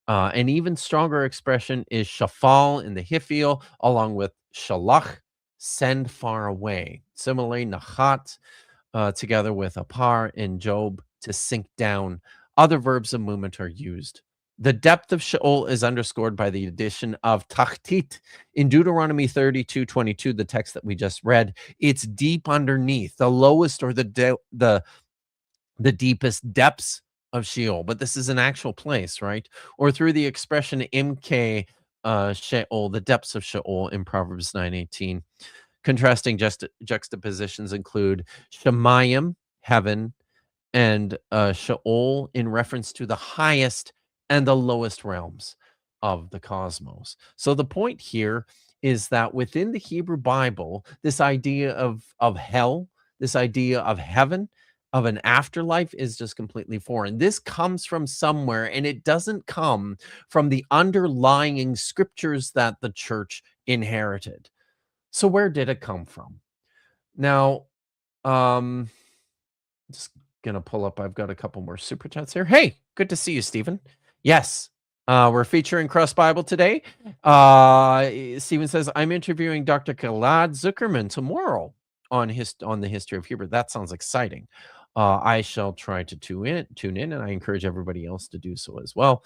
An even stronger expression is shafal in the Hifil, along with shalach, send far away. Similarly, nachat, together with apar in Job, to sink down. Other verbs of movement are used. The depth of Sheol is underscored by the addition of tachtit in Deuteronomy 32:22, the text that we just read. It's deep underneath, the lowest or the deepest depths of Sheol, but this is an actual place, right? Or through the expression imke Sheol, the depths of Sheol in Proverbs 9:18. Contrasting juxtapositions include Shemayim, heaven, and Sheol in reference to the highest and the lowest realms of the cosmos. So the point here is that within the Hebrew Bible, this idea of hell, this idea of heaven, of an afterlife is just completely foreign. This comes from somewhere, and it doesn't come from the underlying scriptures that the church inherited. So where did it come from? Now, just gonna pull up. I've got a couple more super chats here. Hey, good to see you, Stephen. Yes, we're featuring Cross Bible today. Stephen says, I'm interviewing Dr. Gilad Zuckerman tomorrow on the history of Hebrew. That sounds exciting. I shall try to tune in, and I encourage everybody else to do so as well.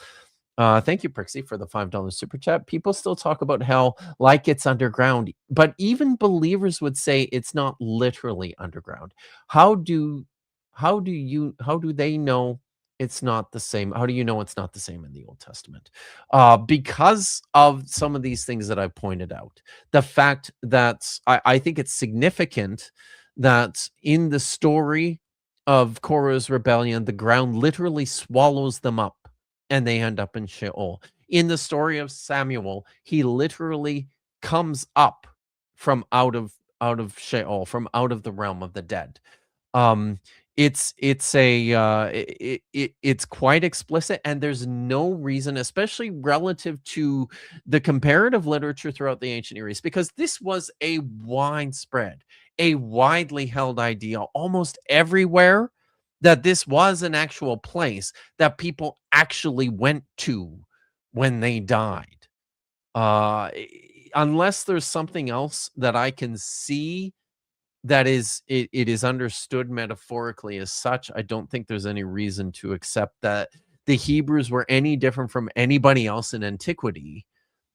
Thank you, Prixie, for the $5 super chat. People still talk about hell like it's underground, but even believers would say it's not literally underground. How do they know it's not the same? How do you know it's not the same in the Old Testament? Because of some of these things that I pointed out. The fact that I think it's significant that in the story of Korah's rebellion, the ground literally swallows them up and they end up in Sheol. In the story of Samuel, he literally comes up from out of Sheol, from out of the realm of the dead. It's quite explicit, and there's no reason, especially relative to the comparative literature throughout the ancient Near East, because this was a widespread, a widely held idea almost everywhere, that this was an actual place that people actually went to when they died. Unless there's something else that I can see that it is understood metaphorically as such, I don't think there's any reason to accept that the Hebrews were any different from anybody else in antiquity,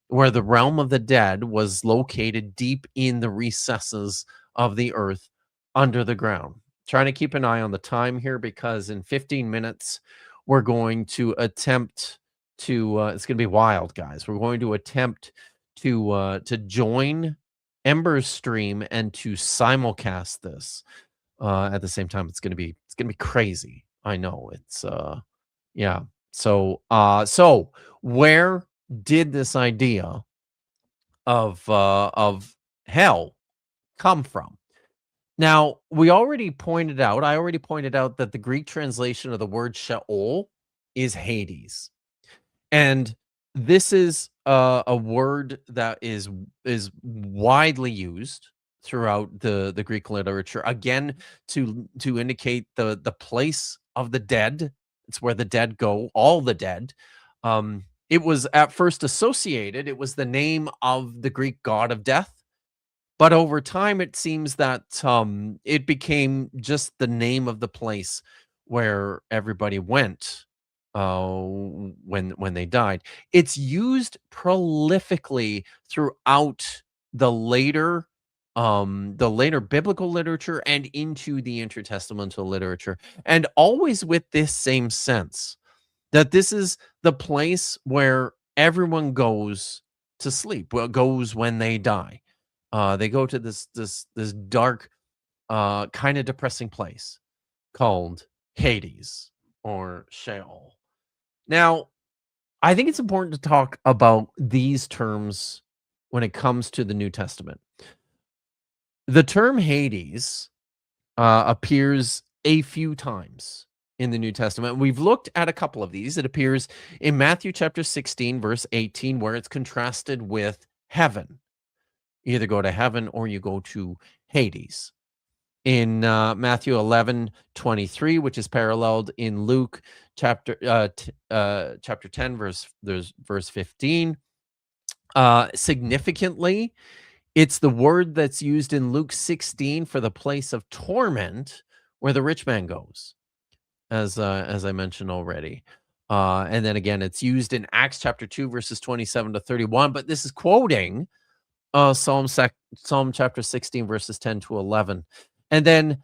where the realm of the dead was located deep in the recesses of the earth under the ground. Trying to keep an eye on the time here, because in 15 minutes we're going to attempt to it's going to be wild, guys. We're going to attempt to join Ember's stream and to simulcast this at the same time. It's going to be crazy. I know it's yeah. So where did this idea of hell come from? Now, I already pointed out that the Greek translation of the word Sheol is Hades. And this is a word that is widely used throughout the Greek literature, again, to indicate the place of the dead. It's where the dead go, all the dead. It was at first associated, it was the name of the Greek god of death. But over time, it seems that it became just the name of the place where everybody went when they died. It's used prolifically throughout the later the later biblical literature and into the intertestamental literature, and always with this same sense that this is the place where everyone goes to sleep, well, goes when they die. They go to this dark, kind of depressing place called Hades or Sheol. Now, I think it's important to talk about these terms when it comes to the New Testament. The term Hades appears a few times in the New Testament. We've looked at a couple of these. It appears in Matthew chapter 16, verse 18, where it's contrasted with heaven. You either go to heaven or you go to Hades. In Matthew 11:23, which is paralleled in Luke chapter 10, verse 15. Significantly, it's the word that's used in Luke 16 for the place of torment where the rich man goes, as I mentioned already. And then again, it's used in Acts chapter 2, verses 27 to 31. But this is quoting Psalm chapter 16, verses 10 to 11. And then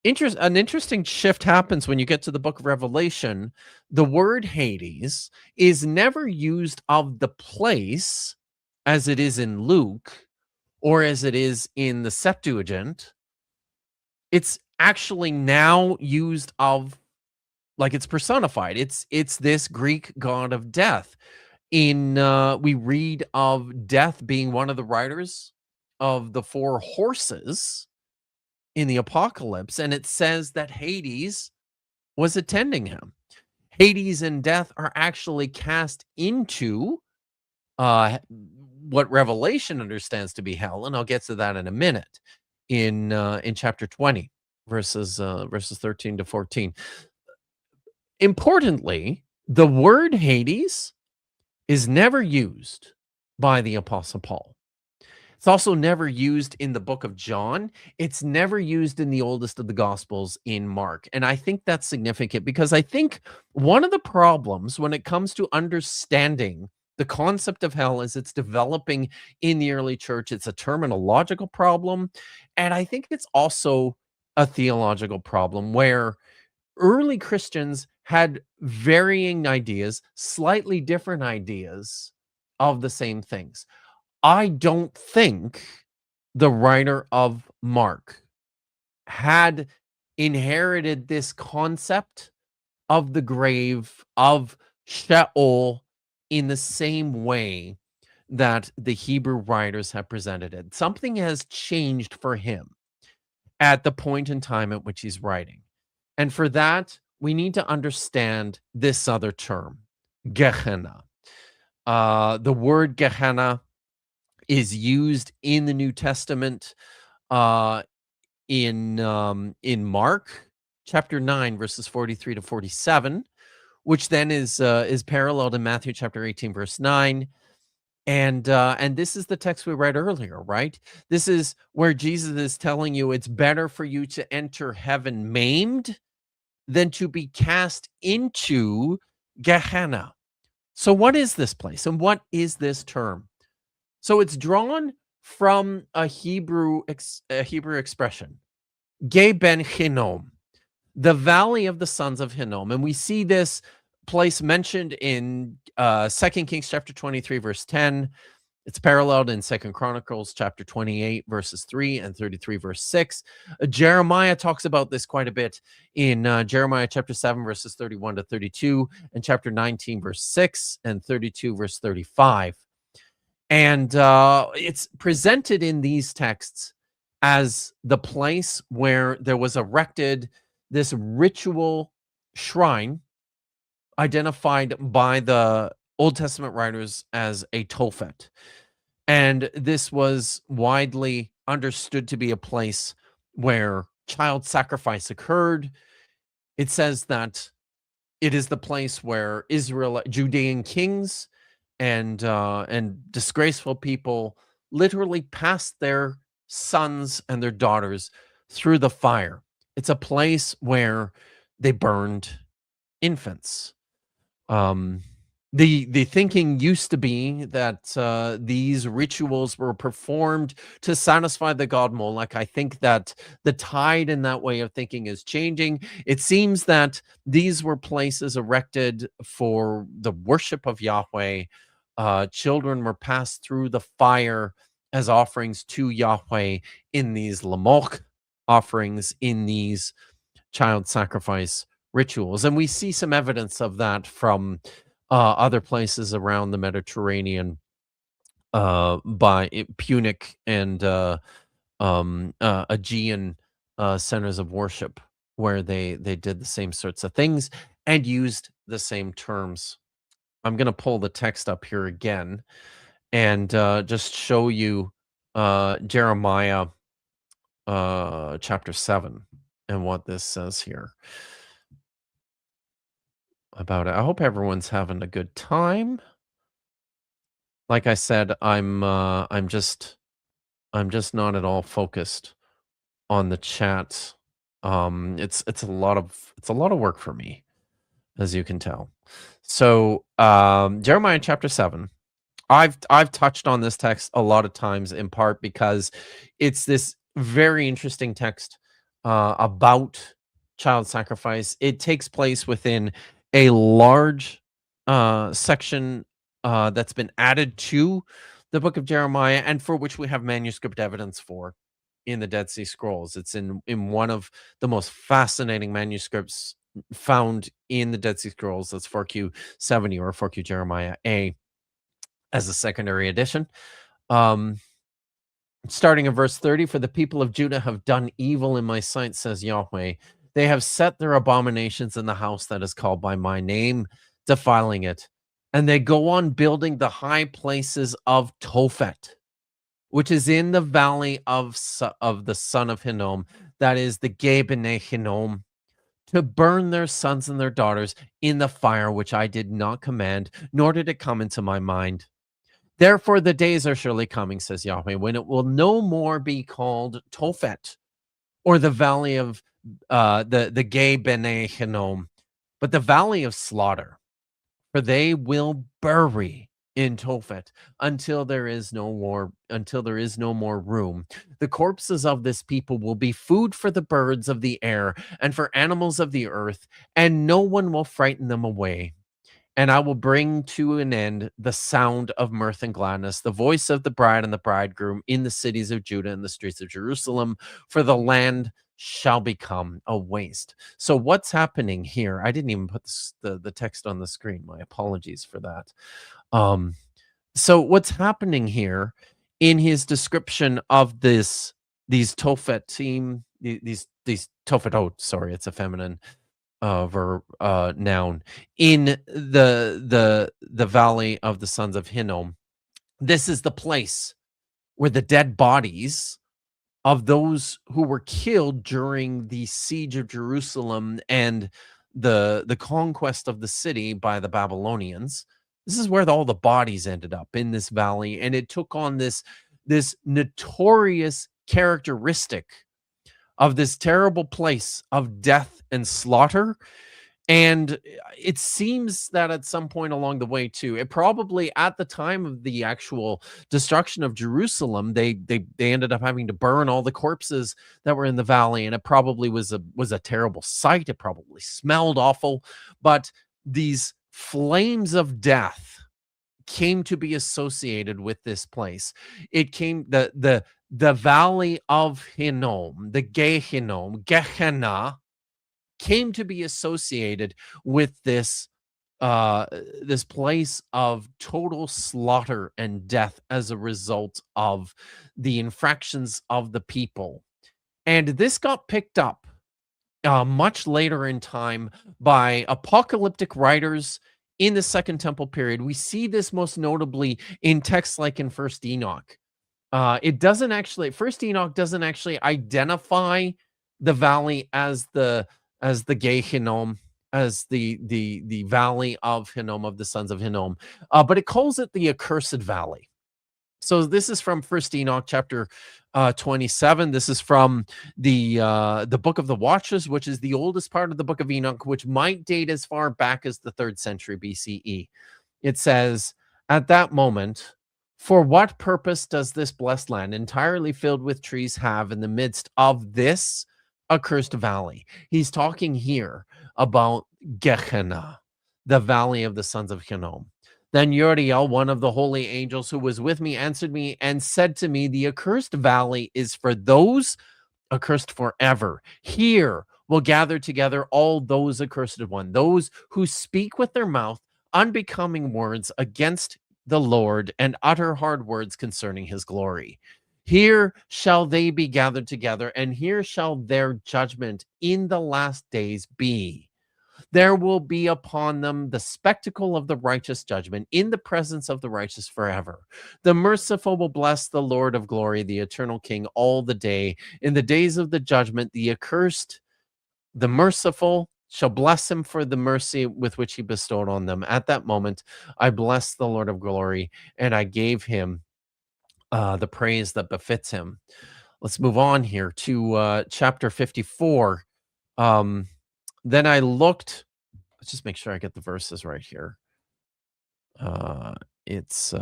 an interesting shift happens when you get to the book of Revelation. The word Hades is never used of the place as it is in Luke or as it is in the Septuagint. It's actually now used of, like, it's personified. It's this Greek god of death. We read of death being one of the riders of the four horses in the Apocalypse, and it says that Hades was attending him. Hades and death are actually cast into what Revelation understands to be hell, and I'll get to that in a minute in chapter 20, verses 13 to 14. Importantly, the word Hades is never used by the Apostle Paul. It's also never used in the book of John. It's never used in the oldest of the Gospels in Mark. And I think that's significant because I think one of the problems when it comes to understanding the concept of hell as it's developing in the early church, it's a terminological problem. And I think it's also a theological problem where early Christians had varying ideas, slightly different ideas of the same things. I don't think the writer of Mark had inherited this concept of the grave, of Sheol, in the same way that the Hebrew writers have presented it. Something has changed for him at the point in time at which he's writing. And for that, we need to understand this other term, Gehenna. The word Gehenna is used in the New Testament in Mark chapter 9, verses 43 to 47, which then is paralleled in Matthew chapter 18, verse 9. And this is the text we read earlier, right? This is where Jesus is telling you it's better for you to enter heaven maimed than to be cast into Gehenna. So what is this place and what is this term? So it's drawn from a Hebrew expression, Ge ben Hinnom, the valley of the sons of Hinnom. And we see this place mentioned in 2 Kings chapter 23, verse 10. It's paralleled in 2 Chronicles chapter 28, verses 3 and 33, verse 6. Jeremiah talks about this quite a bit in Jeremiah chapter 7, verses 31 to 32, and chapter 19, verse 6, and 32, verse 35. And it's presented in these texts as the place where there was erected this ritual shrine identified by the Old Testament writers as a Tophet. And this was widely understood to be a place where child sacrifice occurred. It says that it is the place where Judean kings and disgraceful people literally passed their sons and their daughters through the fire. It's a place where they burned infants. The thinking used to be that these rituals were performed to satisfy the god Molech. I think that the tide in that way of thinking is changing. It seems that these were places erected for the worship of Yahweh. Children were passed through the fire as offerings to Yahweh in these Lamok offerings, in these child sacrifice rituals. And we see some evidence of that from other places around the Mediterranean, by Punic and Aegean centers of worship, where they did the same sorts of things and used the same terms. I'm going to pull the text up here again and just show you Jeremiah chapter 7 and what this says here about it. I hope everyone's having a good time. Like I said, I'm just not at all focused on the chat. It's a lot of work for me, as you can tell. So Jeremiah chapter 7. I've touched on this text a lot of times, in part because it's this very interesting text about child sacrifice. It takes place within a large section that's been added to the book of Jeremiah, and for which we have manuscript evidence for in the Dead Sea Scrolls. It's in one of the most fascinating manuscripts found in the Dead Sea Scrolls. That's 4Q70 or 4Q Jeremiah A as a secondary edition. Starting in verse 30, for the people of Judah have done evil in my sight, says Yahweh. They have set their abominations in the house that is called by my name, defiling it. And they go on building the high places of Tophet, which is in the valley of the son of Hinnom, that is the Geh B'nai Hinnom, to burn their sons and their daughters in the fire which I did not command, nor did it come into my mind. Therefore the days are surely coming, says Yahweh, when it will no more be called Tophet, or the valley of the Geh B'nai Hinnom, but the valley of slaughter. For they will bury in Tophet until there is no more room. The corpses of this people will be food for the birds of the air and for animals of the earth, and no one will frighten them away. And I will bring to an end the sound of mirth and gladness, the voice of the bride and the bridegroom in the cities of Judah and the streets of Jerusalem, for the land shall become a waste. So what's happening here? I didn't even put the text on the screen. My apologies for that. So what's happening here in his description of these Tophet team, these Tophetot, sorry, it's a feminine verb noun, in the valley of the sons of Hinnom. This is the place where the dead bodies of those who were killed during the siege of Jerusalem and the conquest of the city by the Babylonians. This is where all the bodies ended up, in this valley, and it took on this notorious characteristic of this terrible place of death and slaughter. And it seems that at some point along the way, too, it probably at the time of the actual destruction of Jerusalem, they ended up having to burn all the corpses that were in the valley, and it probably was a terrible sight. It probably smelled awful, but these flames of death came to be associated with this place. It came the valley of Hinnom, the Geh Hinnom, Gehenna, came to be associated with this place of total slaughter and death as a result of the infractions of the people. And this got picked up much later in time by apocalyptic writers in the Second Temple period. We see this most notably in texts like in First Enoch. First Enoch doesn't actually identify the valley as the Geh Hinnom, as the valley of Hinnom, of the sons of Hinnom, but it calls it the accursed valley. So this is from First Enoch chapter 27. This is from the Book of the Watchers, which is the oldest part of the Book of Enoch, which might date as far back as the 3rd century BCE. It says, at that moment, for what purpose does this blessed land, entirely filled with trees, have in the midst of this accursed valley? He's talking here about Gehenna, the valley of the sons of Hinnom. Then Uriel, one of the holy angels who was with me, answered me and said to me, the accursed valley is for those accursed forever. Here will gather together all those accursed one, those who speak with their mouth unbecoming words against the Lord and utter hard words concerning his glory. Here shall they be gathered together, and here shall their judgment in the last days be. There will be upon them the spectacle of the righteous judgment in the presence of the righteous forever. The merciful will bless the Lord of glory, the eternal King, all the day. In the days of the judgment, the accursed, the merciful, shall bless him for the mercy with which he bestowed on them. At that moment, I blessed the Lord of glory, and I gave him the praise that befits him. Let's move on here to chapter 54. Then I looked, let's just make sure I get the verses right here. It's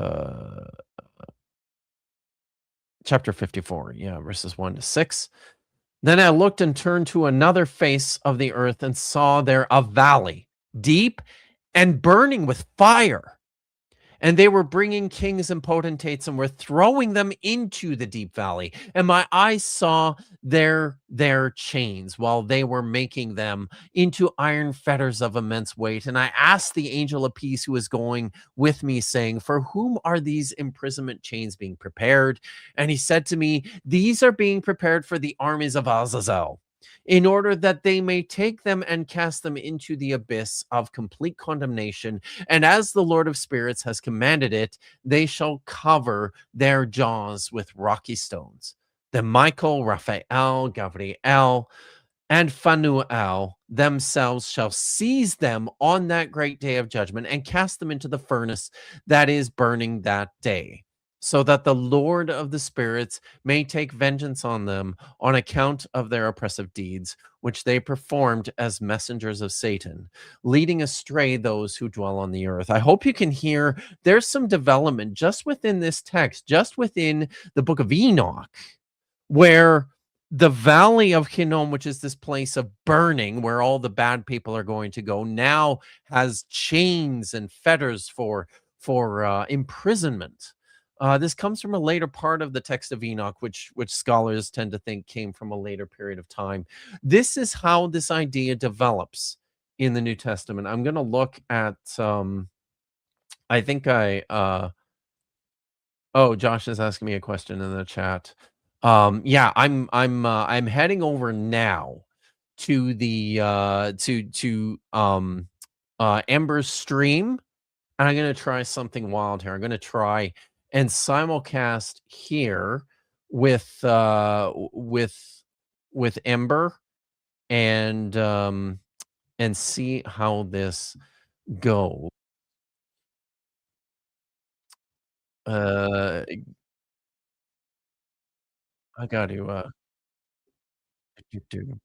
chapter 54, verses 1 to 6. Then I looked and turned to another face of the earth and saw there a valley, deep and burning with fire. And they were bringing kings and potentates and were throwing them into the deep valley. And my eyes saw their chains while they were making them into iron fetters of immense weight. And I asked the angel of peace who was going with me, saying, for whom are these imprisonment chains being prepared? And he said to me, these are being prepared for the armies of Azazel, in order that they may take them and cast them into the abyss of complete condemnation. And as the Lord of spirits has commanded it, they shall cover their jaws with rocky stones. Then Michael, Raphael, Gabriel, and Phanuel themselves shall seize them on that great day of judgment and cast them into the furnace that is burning that day, so that the Lord of the spirits may take vengeance on them on account of their oppressive deeds, which they performed as messengers of Satan, leading astray those who dwell on the earth. I hope you can hear there's some development just within this text, just within the book of Enoch, where the valley of Hinnom, which is this place of burning where all the bad people are going to go, now has chains and fetters for imprisonment. This comes from a later part of the text of Enoch, which scholars tend to think came from a later period of time. This is how this idea develops in the New Testament. I'm going to look at, I think Josh is asking me a question in the chat. I'm heading over now to the Ember's stream, and I'm going to try something wild here. I'm going to try and simulcast here with Ember and see how this goes. I got to do.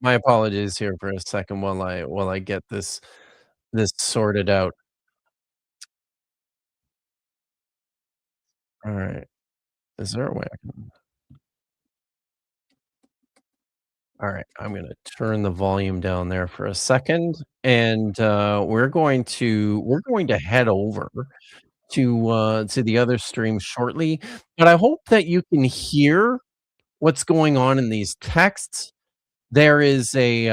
My apologies here for a second while I get this sorted out. All right. Is there a way I can? All right, I'm gonna turn the volume down there for a second, and we're going to head over to the other stream shortly. But I hope that you can hear what's going on in these texts. There is a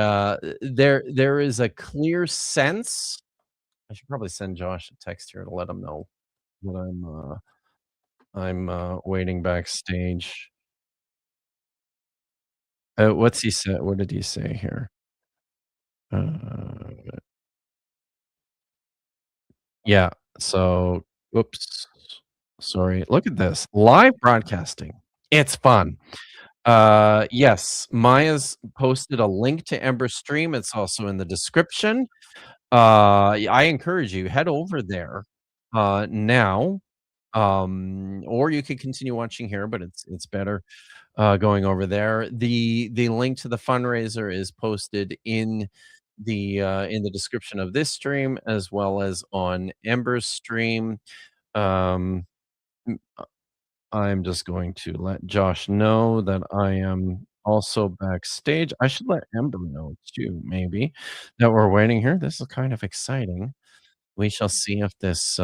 clear sense. I should probably send Josh a text here to let him know that I'm waiting backstage. What's he said? What did he say here? Yeah. So, whoops. Sorry. Look at this live broadcasting. It's fun. Yes, Maya's posted a link to Ember Stream. It's also in the description. I encourage you head over there now. Or you could continue watching here, but it's better going over there. The link to the fundraiser is posted in the description of this stream as well as on Ember's stream. Um, I'm just going to let Josh know that I am also backstage. I should let Ember know too, maybe, that we're waiting here. This is kind of exciting. We shall see if this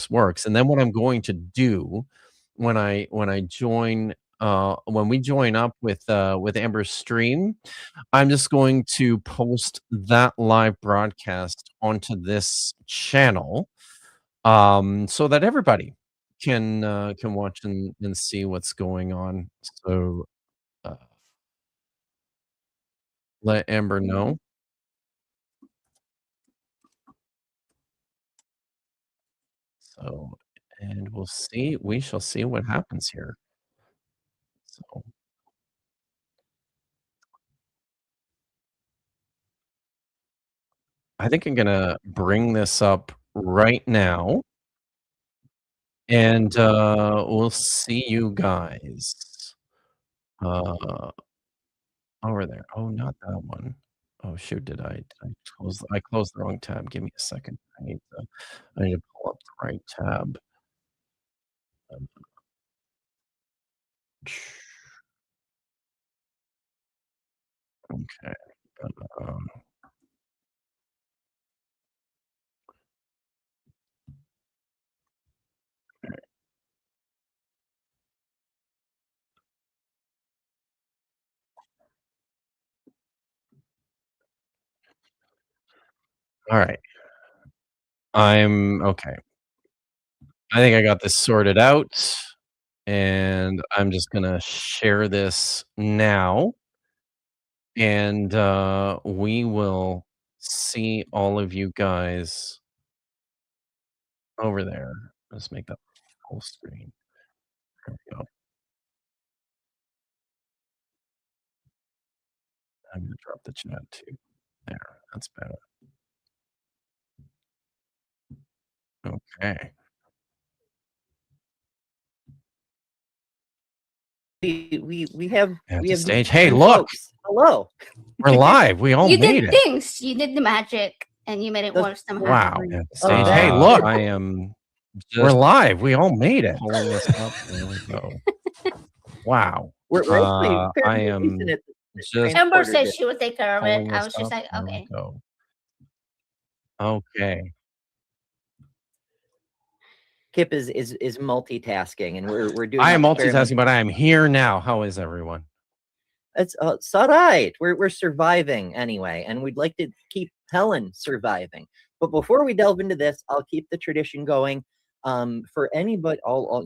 works. And then what I'm going to do when I join when we join up with Amber's stream, I'm just going to post that live broadcast onto this channel, so that everybody can watch and see what's going on. So uh, let Amber know. So, and we'll see. We shall see what happens here. So. I think I'm gonna bring this up right now, and we'll see you guys uh, over there. Oh, not that one. Oh shoot, I closed the wrong tab. Give me a second. I need to pull up the right tab. Um, Okay. Um, all right. I'm okay. I think I got this sorted out, and I'm just gonna share this now. And we will see all of you guys over there. Let's make that full screen. There we go. I'm gonna drop the chat too. There, that's better. Okay. We have At we the have stage. Hey, new look, folks. Hello. we're live. We all You made did it. things. You did the magic, and you made it That's- work somehow. Wow. At the Oh, stage. that- Hey, look, I am. We're Just live. We all made it. Pulling this up. There we go. Wow. We're actually I fairly am recent at the just Amber transporter said bit. she would take care of it. pulling I this was just up. like, There we okay. go. Okay. Kip is multitasking, and we're doing. I am experiments. multitasking, but I am here now. How is everyone? It's all right. We're surviving anyway, and we'd like to keep HELen surviving. But before we delve into this, I'll keep the tradition going. For anybody, all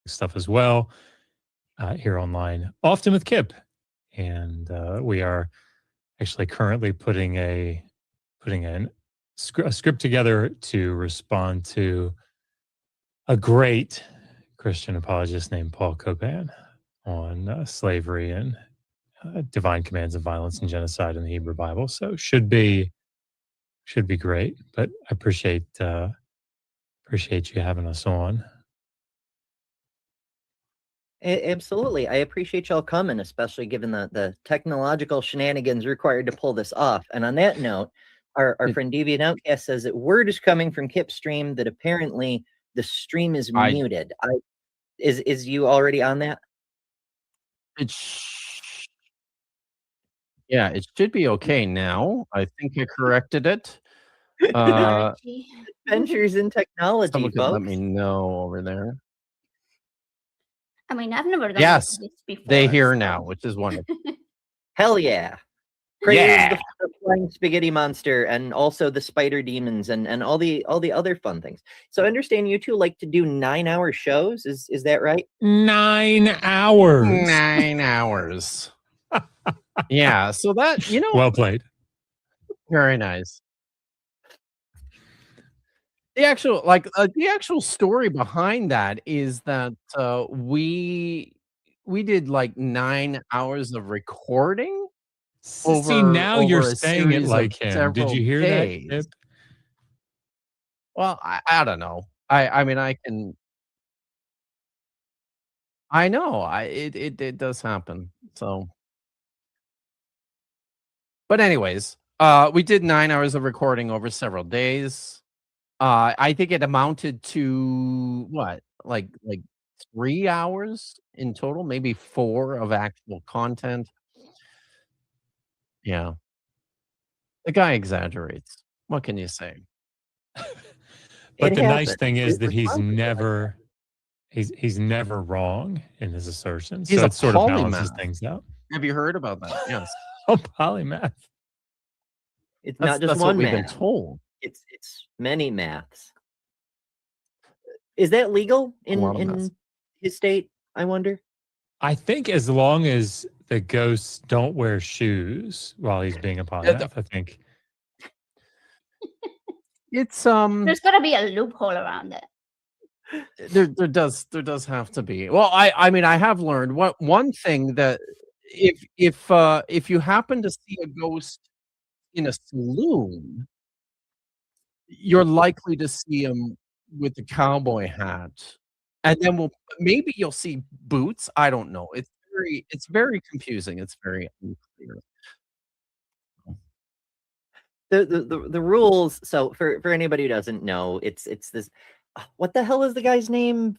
stuff as well here online, often with Kip. And we are actually currently putting a script together to respond to a great Christian apologist named Paul Copan on slavery and divine commands of violence and genocide in the Hebrew Bible. So should be great. But I appreciate you having us on. Absolutely. I appreciate y'all coming, especially given the technological shenanigans required to pull this off. And on that note, our friend Deviant Outcast says that word is coming from Kip's stream that apparently the stream is muted. Is you already on that? It should be okay now. I think I corrected it. Adventures in technology, Someone could folks. let me know over there. I mean, I've never done Yes, this before. they hear now, which is wonderful. Hell yeah. Praise Yeah. the flying spaghetti monster and also the spider demons and all the other fun things. So I understand you two like to do 9-hour shows. Is that right? 9 hours. 9 hours. Yeah, so that, Well played. Very nice. The actual story behind that is that we did like 9 hours of recording. See, now you're over a saying it series like of him. Did you hear days. that, Kip? Well, I don't know. I mean, I know. It does happen. So, but anyways, we did 9 hours of recording over several days. I think it amounted to what, like 3 hours in total, maybe 4 of actual content. Yeah. The guy exaggerates. What can you say? But the nice happened. thing is It that he's was never wrong in his assertions. He's So a it sort of balances polymath. things out. Have you heard about that? Yes. Oh, polymath. It's not just That's one what we've been math. told. It's many maths. Is that legal A lot of in maths. his state? I wonder. I think as long as the ghosts don't wear shoes while he's being a polymath, I think. It's There's gotta be a loophole around it. there does have to be. Well, I mean, I have learned one thing that if you happen to see a ghost in a saloon, you're likely to see him with the cowboy hat, and then maybe you'll see boots. I don't know. It's very confusing. It's very unclear. The rules. So for anybody who doesn't know, it's this. What the hell is the guy's name?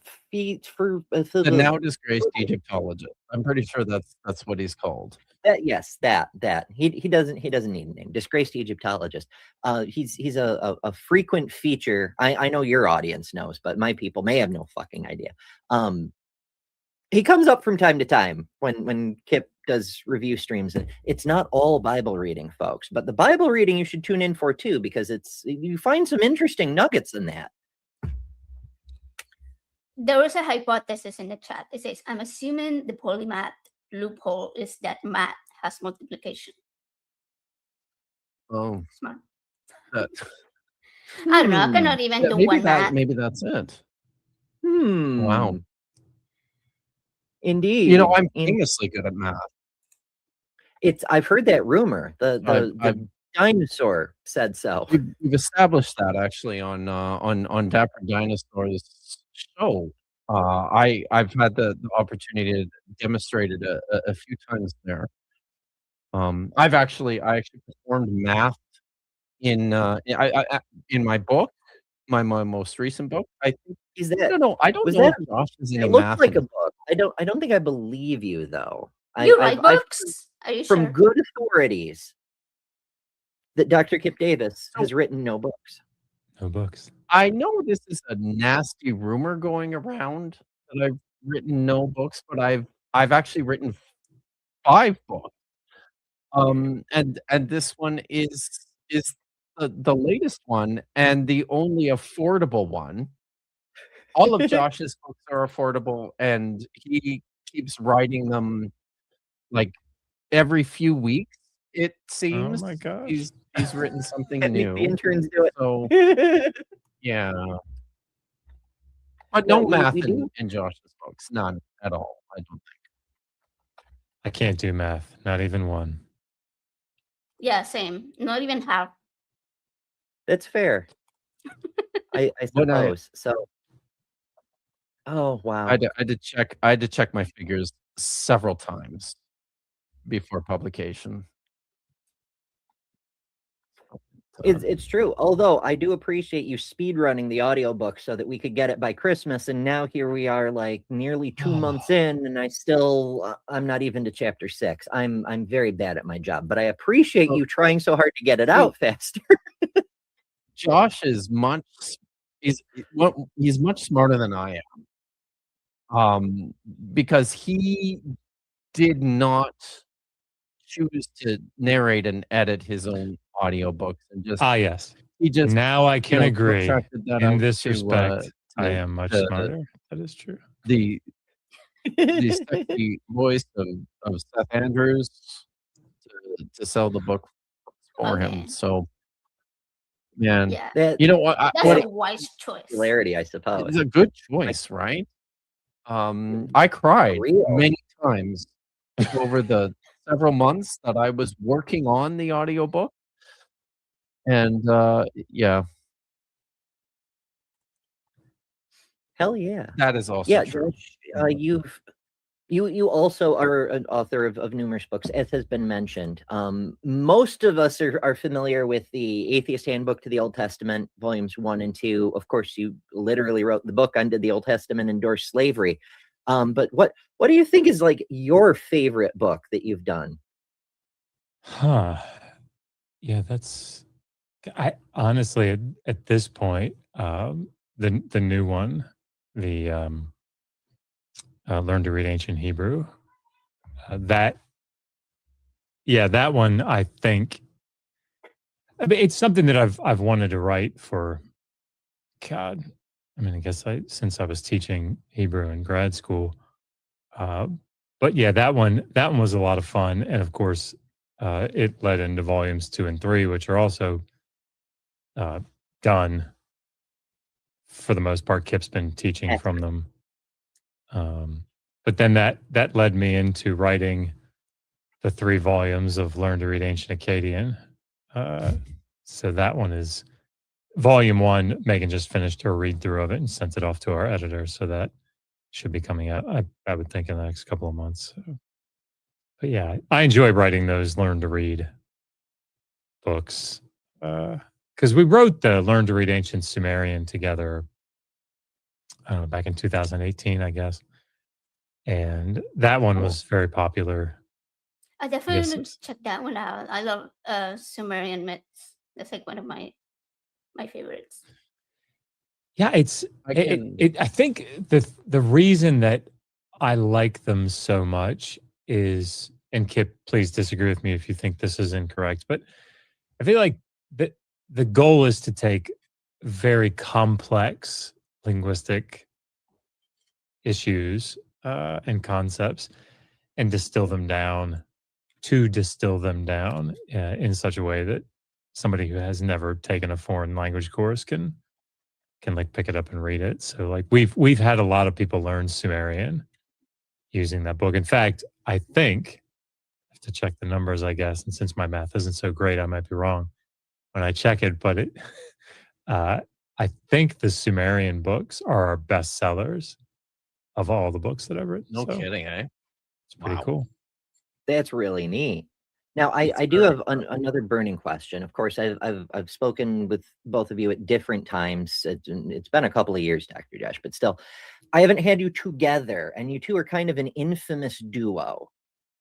For The now disgraced Egyptologist. I'm pretty sure that's what he's called. Yes, that he doesn't need a name. Disgraced Egyptologist. He's a frequent feature. I know your audience knows, but my people may have no fucking idea. He comes up from time to time when Kip does review streams, and it's not all Bible reading, folks, but the Bible reading you should tune in for too, because you find some interesting nuggets in that. There was a hypothesis in the chat. It says, I'm assuming the polymath loophole is that math has multiplication. Oh, Smart. that, I don't know. I cannot even do one math. maybe that's it. Wow. Indeed. You know, I'm famously good at math. I've heard that rumor. The dinosaur said so. We've established that actually on Dapper Dinosaur's show. I've had the opportunity to demonstrate it a few times there. I actually performed math in my book, my most recent book. I think I don't know if Josh has any it looks math like in a book. I don't think I believe you though. You write books? Are you from sure? good authorities that Dr. Kip Davis has written no books. No books. I know this is a nasty rumor going around that I've written no books, but I've actually written 5 books. And this one is the latest one and the only affordable one. all of Josh's books are affordable, and he keeps writing them like every few weeks. It seems my gosh. he's written something That means new. the interns do it. So yeah, but Yeah, no math we do. in Josh's books, none at all. I don't think. I can't do math, not even one. Yeah, same. Not even half. That's fair. I When I- suppose. So oh wow. I had to check my figures several times before publication. It's true. Although I do appreciate you speed running the audiobook so that we could get it by Christmas, and now here we are, like nearly 2 months in, and I'm not even to chapter 6. I'm very bad at my job, but I appreciate you trying so hard to get it out faster. Josh is he's much smarter than I am. Because he did not choose to narrate and edit his own audiobooks and just Yes. he just Now I can agree. protracted that In out this to, respect, I am much to smarter. That is true. the sexy voice of Seth Andrews to sell the book for him. Okay. So, man, Yeah. you know what? That's a wise choice. Popularity, I suppose. It's a good choice, right? I cried many times over the several months that I was working on the audiobook. And yeah. Hell yeah. That is also yeah, true. Josh, you also are an author of numerous books, as has been mentioned. Most of us are familiar with the Atheist Handbook to the Old Testament, volumes 1 and 2. Of course, you literally wrote the book under the Old Testament, endorsed slavery. But what do you think is like your favorite book that you've done? Yeah, I honestly at this point, the new one, the Learn to Read Ancient Hebrew, that one, I think, I mean, it's something that I've wanted to write for, God, I mean, I guess since I was teaching Hebrew in grad school. But yeah, that one was a lot of fun, and of course, it led into volumes 2 and 3, which are also done for the most part. Kip's been teaching from them. But then that led me into writing the 3 volumes of Learn to Read Ancient Akkadian. So that one is volume 1. Megan just finished her read through of it and sent it off to our editor. So that should be coming out, I would think, in the next couple of months. So, but yeah, I enjoy writing those Learn to Read books. Because we wrote the Learn to Read Ancient Sumerian together, I don't know, back in 2018, I guess. And that one was very popular. I definitely need to check that one out. I love Sumerian myths. That's like one of my favorites. Yeah, I think the reason that I like them so much is, and Kip, please disagree with me if you think this is incorrect, but I feel like the goal is to take very complex linguistic issues and concepts and distill them down in such a way that somebody who has never taken a foreign language course can like pick it up and read it. So like we've had a lot of people learn Sumerian using that book. In fact, I think I have to check the numbers, I guess, and since my math isn't so great, I might be wrong when I check it, but I think the Sumerian books are our best sellers of all the books that I've written. No kidding, eh? It's pretty cool. That's really neat. Now, I do have another burning question. Of course, I've spoken with both of you at different times. It's been a couple of years, Dr. Josh, but still, I haven't had you together, and you two are kind of an infamous duo,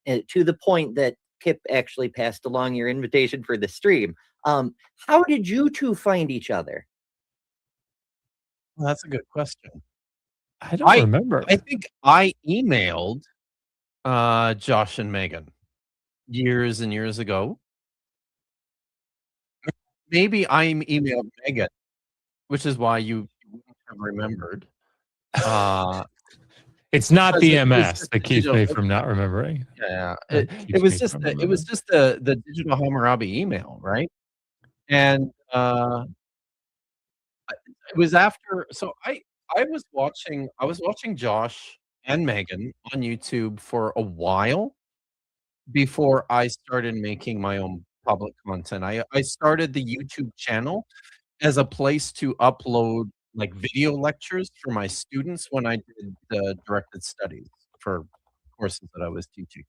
to the point that Kip actually passed along your invitation for the stream. How did you two find each other? Well, that's a good question. I don't remember. I think I emailed Josh and Megan years and years ago. Maybe I emailed Megan, which is why you wouldn't have remembered. It's not because the it was MS just that the keeps digital me from not remembering. Yeah, That it keeps was me just from the remembering. digital Hammurabi email, right? And, it was after so I was watching Josh and Megan on YouTube for a while before I started making my own public content. I started the YouTube channel as a place to upload, like, video lectures for my students when I did the directed studies for courses that I was teaching.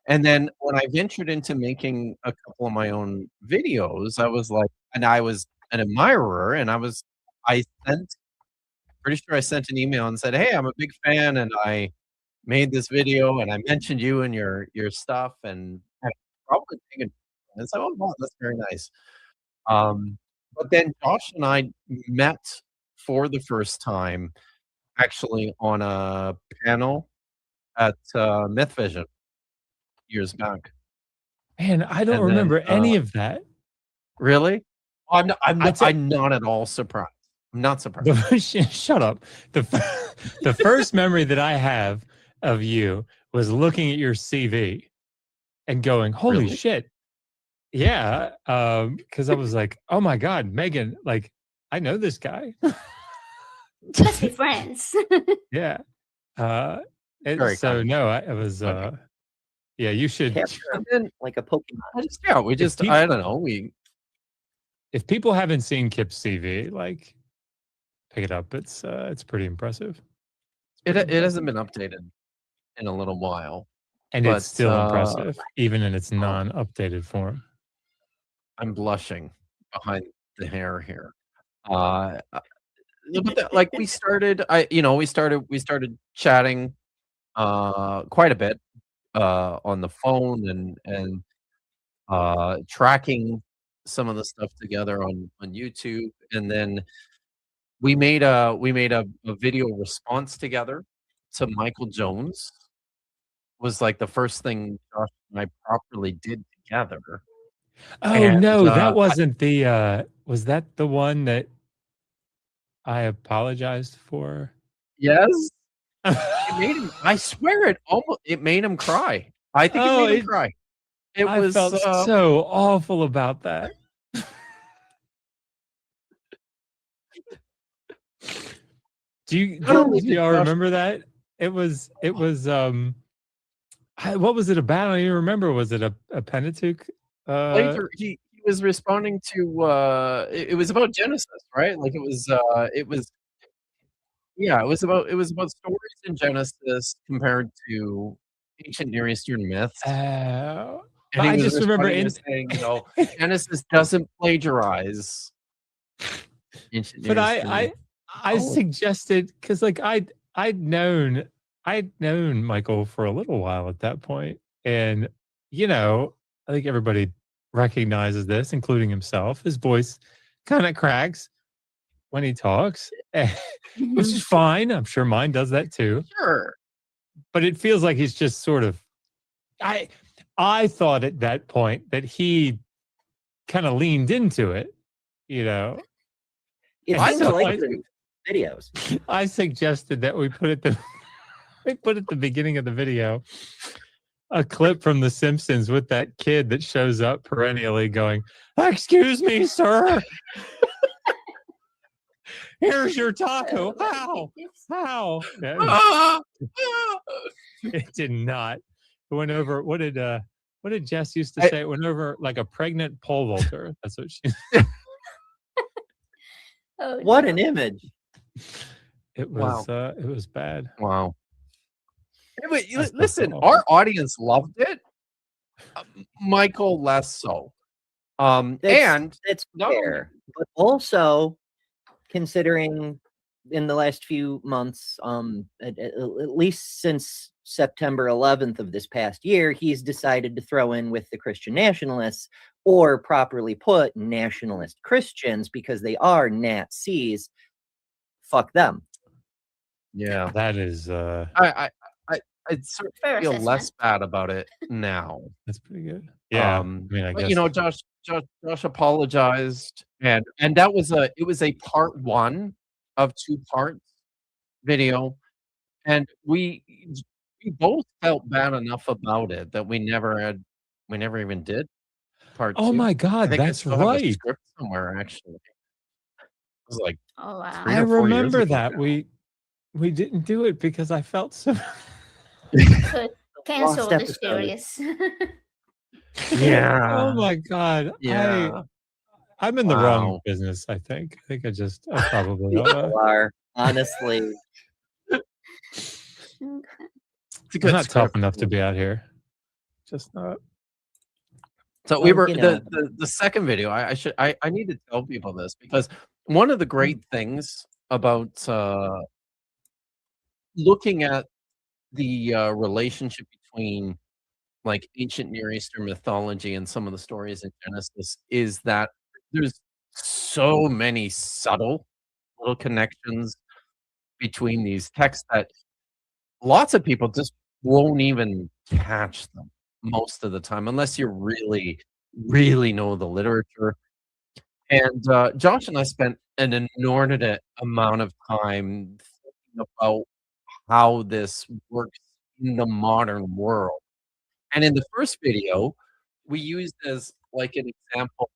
And then when I ventured into making a couple of my own videos, I was like and I was an admirer, and I sent pretty sure I sent an email and said, "Hey, I'm a big fan, and I made this video, and I mentioned you and your stuff, and I probably taken" and so, "Oh, wow, that's very nice." But then Josh and I met for the first time actually on a panel at, Myth Vision years back. Man, I don't And then, remember any of that. really? I'd say I'm not at all surprised. I'm not surprised. shut up. The first memory that I have of you was looking at your CV and going, "Holy Really? shit!" Yeah, because I was like, "Oh my god, Megan! Like, I know this guy." Let's be friends. Yeah. Very So kind. no, I was. Okay. Yeah, you should. Capture And him then like a Pokemon. we just people- I don't know, If people haven't seen Kip's CV, like, pick it up. It's pretty impressive. it hasn't been updated in a little while, And but, it's still impressive, even in its non-updated form. I'm blushing behind the hair here. But like we started we started chatting, quite a bit, on the phone and, tracking some of the stuff together on YouTube, and then we made a video response together to Michael Jones, was, like, the first thing Josh and I properly did together, Oh and, no, that wasn't the. Was that the one that I apologized for? yes? It made him I swear it made him cry. I think it Oh, made him cry. It I was, felt so awful about that. Do y'all remember that? It was what was it about? I don't even remember. Was it a Pentateuch? later he was responding to, it was about Genesis, right? Like, it was yeah, it was about stories in Genesis compared to ancient Near Eastern myths. Oh, And he I was just remember responding and saying, Genesis doesn't plagiarize ancient but Near Eastern myths. I suggested, because like I'd known Michael for a little while at that point, and I think everybody recognizes this, including himself. His voice kind of cracks when he talks, which is fine. I'm sure mine does that too. Sure. But it feels like he's just sort of. I thought at that point that he kind of leaned into it, It And seems so like the videos. I suggested that we put at the beginning of the video a clip from The Simpsons with that kid that shows up perennially going, "Excuse me, sir. Here's your taco." How? Yeah, it did not. It went over. What did Jess used to say? It went over like a pregnant pole vaulter. That's what she said. Oh, What no. an image. It was bad. Wow. Anyway, That's listen, awful. our audience loved it. Michael less so. And That's not fair. But also, considering in the last few months, at least since September 11th of this past year, he's decided to throw in with the Christian nationalists, or properly put, nationalist Christians, because they are Nazis. Fuck them. Yeah, That is I sort of Fair feel assessment. less bad about it now. that's pretty good. Yeah. I mean, I But, guess Josh apologized, and that was it was a part one of two parts. video, and we both felt bad enough about it that we never even did part Oh 2. my I God, think I that's still have a right. script somewhere, actually. It was like Oh wow. 3 I or 4 years remember ago that. now. We didn't do it because I felt so Could cancel Lost the episode. series. Yeah. Oh my God. Yeah. I'm in the wrong Wow. business, I think. I probably We ought to. all are, honestly. It's a I'm good not tough script. enough to be out here. Just not. So we Well, were you know. the second video. I need to tell people this because one of the great things about looking at the relationship between like ancient Near Eastern mythology and some of the stories in Genesis is that there's so many subtle little connections between these texts that lots of people just won't even catch them most of the time unless you really, really know the literature. And Josh and I spent an inordinate amount of time thinking about how this works in the modern world. And in the first video, we used as like an example,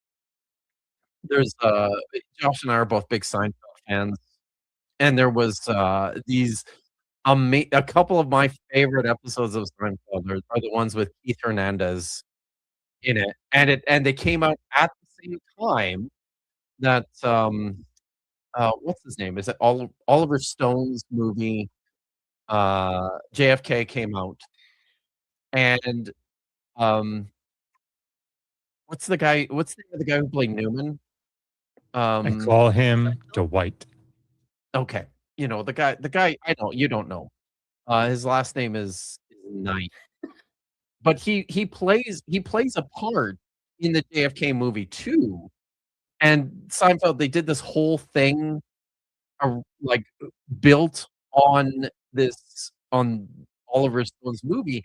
there's Josh and I are both big Seinfeld fans, and there was these a couple of my favorite episodes of Seinfeld are the ones with Keith Hernandez in it, and they came out at the same time that what's his name? Is it Oliver Stone's movie JFK came out, and what's the name of the guy who played Newman? I call him Dwight. Okay, you know the guy. I know you don't know. His last name is Knight, but he plays a part in the JFK movie too. And Seinfeld, they did this whole thing, like built on Oliver Stone's movie.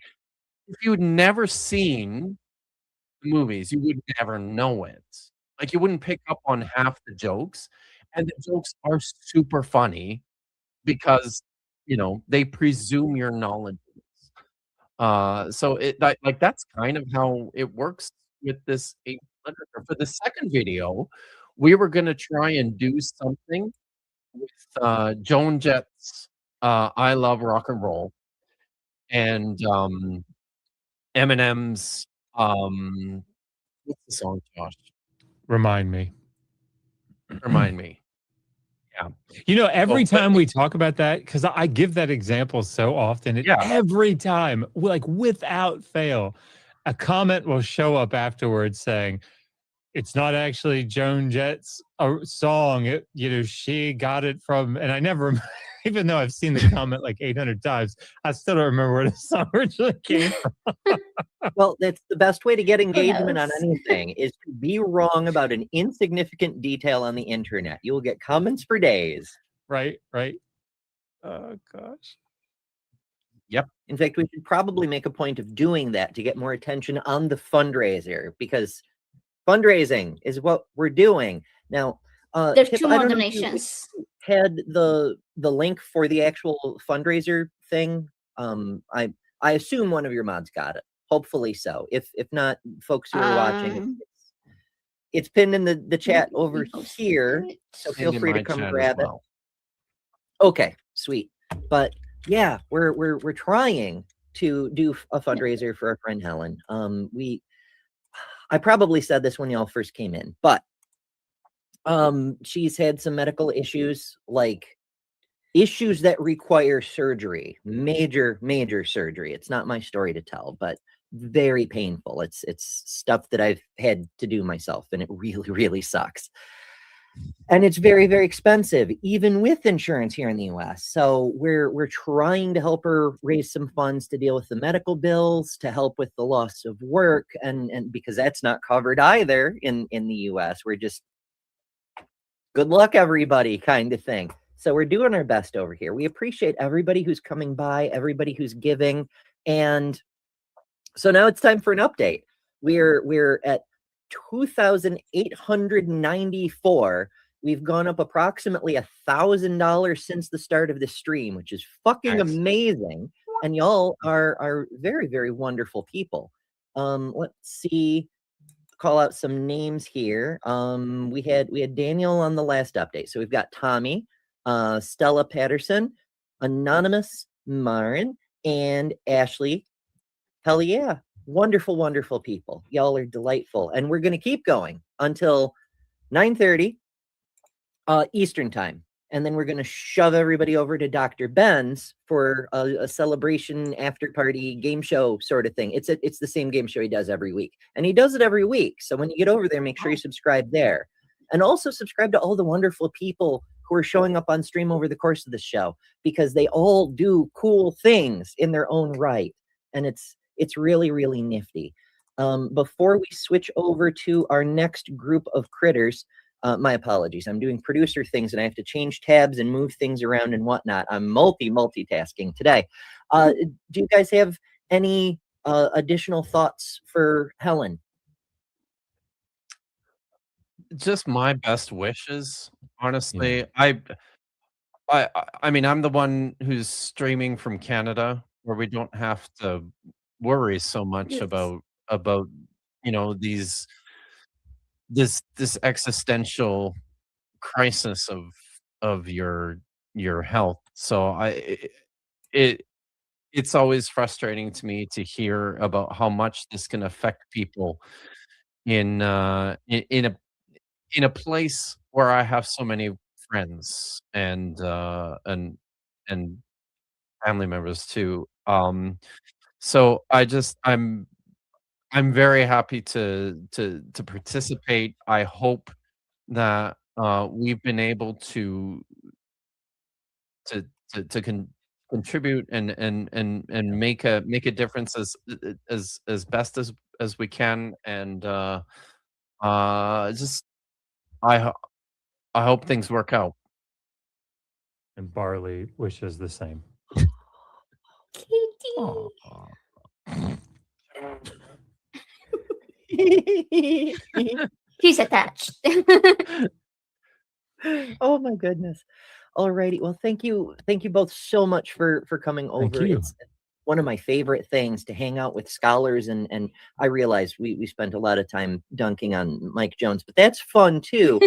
If you'd never seen the movies, you would never know it. Like you wouldn't pick up on half the jokes, and the jokes are super funny because they presume your knowledge. So like that's kind of how it works with this ancient literature. For the second video, we were gonna try and do something with Joan Jett's "I Love Rock and Roll" and Eminem's what's the song, Josh? Remind me. Remind me. Yeah. You know, every Well, time we talk about that, because I give that example so often, and Yeah. every time, like without fail, a comment will show up afterwards saying, it's not actually Joan Jett's song. She got it from, and I never, even though I've seen the comment like 800 times, I still don't remember where the song originally came from. Well, that's the best way to get engagement on knows? anything is to be wrong about an insignificant detail on the internet. You will get comments for days. Right. Oh, gosh. Yep. In fact, we should probably make a point of doing that to get more attention on the fundraiser, because fundraising is what we're doing. Now, There's Kip, 2 I more don't know if you donations. had the link for the actual fundraiser thing. I assume one of your mods got it. Hopefully so. If not, folks who are watching, it's pinned in the chat over here. So feel And in free to my come chat as grab it. well. Okay, sweet. But yeah, we're trying to do a fundraiser for our friend HELen. I probably said this when y'all first came in, but she's had some medical issues, like issues that require surgery, major surgery. It's not my story to tell, but very painful. It's stuff that I've had to do myself, and it really, really sucks. And it's very, very expensive, even with insurance here in the US. So we're trying to help her raise some funds to deal with the medical bills, to help with the loss of work, and because that's not covered either in the US. We're just good luck, everybody, kind of thing. So we're doing our best over here. We appreciate everybody who's coming by, everybody who's giving. And so now it's time for an update. We're at 2,894. We've gone up approximately $1,000 since the start of this stream, which is fucking Nice. amazing. And y'all are very, very wonderful people. Let's see. Call out some names here. We had Daniel on the last update. So we've got Tommy, Stella Patterson, Anonymous Marin, and Ashley. Hell yeah. Wonderful, wonderful people. Y'all are delightful. And we're going to keep going until 9:30 Eastern time. And then we're going to shove everybody over to Dr. Ben's for a celebration after party game show sort of thing. It's the same game show he does every week. And he does it every week. So when you get over there, make sure you subscribe there. And also subscribe to all the wonderful people who are showing up on stream over the course of the show, because they all do cool things in their own right. And it's really, really nifty. Before we switch over to our next group of critters, my apologies. I'm doing producer things and I have to change tabs and move things around and whatnot. I'm multitasking today. Do you guys have any additional thoughts for HELen? Just my best wishes, honestly. I mean, I'm the one who's streaming from Canada, where we don't have to worry so much about this existential crisis of your health. So it's always frustrating to me to hear about how much this can affect people in a place where I have so many friends and family members too. So I'm very happy to participate. I hope that we've been able to contribute and make a difference as best as we can. And just I hope things work out. And Barley wishes the same. He's attached. Oh my goodness. Alrighty. Well, thank you both so much for coming over. you. It's one of my favorite things to hang out with scholars, and I realize we spent a lot of time dunking on Mike Jones, but that's fun too.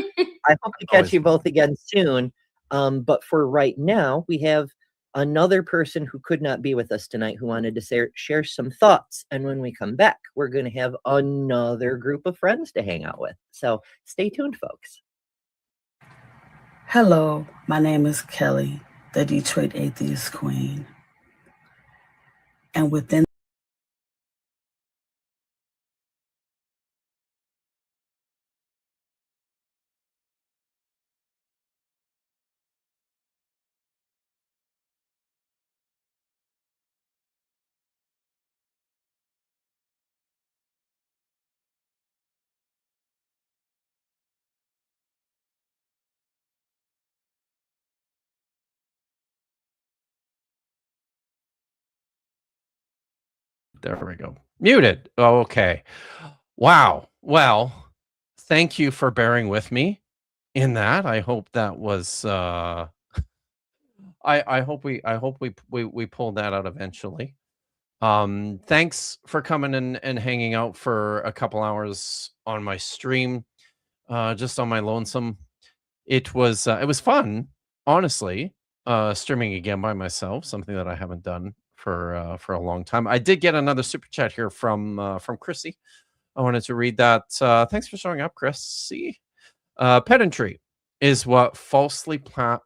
I hope to catch Always you fun. both again soon. But for right now, we have another person who could not be with us tonight who wanted to share some thoughts. And when we come back, we're going to have another group of friends to hang out with. So stay tuned, folks. Hello, my name is Kelly, the Detroit Atheist Queen. And within There we go. Muted. Oh, okay. Wow. Well, thank you for bearing with me in that. I hope that was I hope we pulled that out eventually. Thanks for coming and hanging out for a couple hours on my stream, just on my lonesome. It was fun, honestly, streaming again by myself, something that I haven't done for a long time. I did get another super chat here from Chrissy. I wanted to read that. Thanks for showing up, Chrissy. Pedantry is what falsely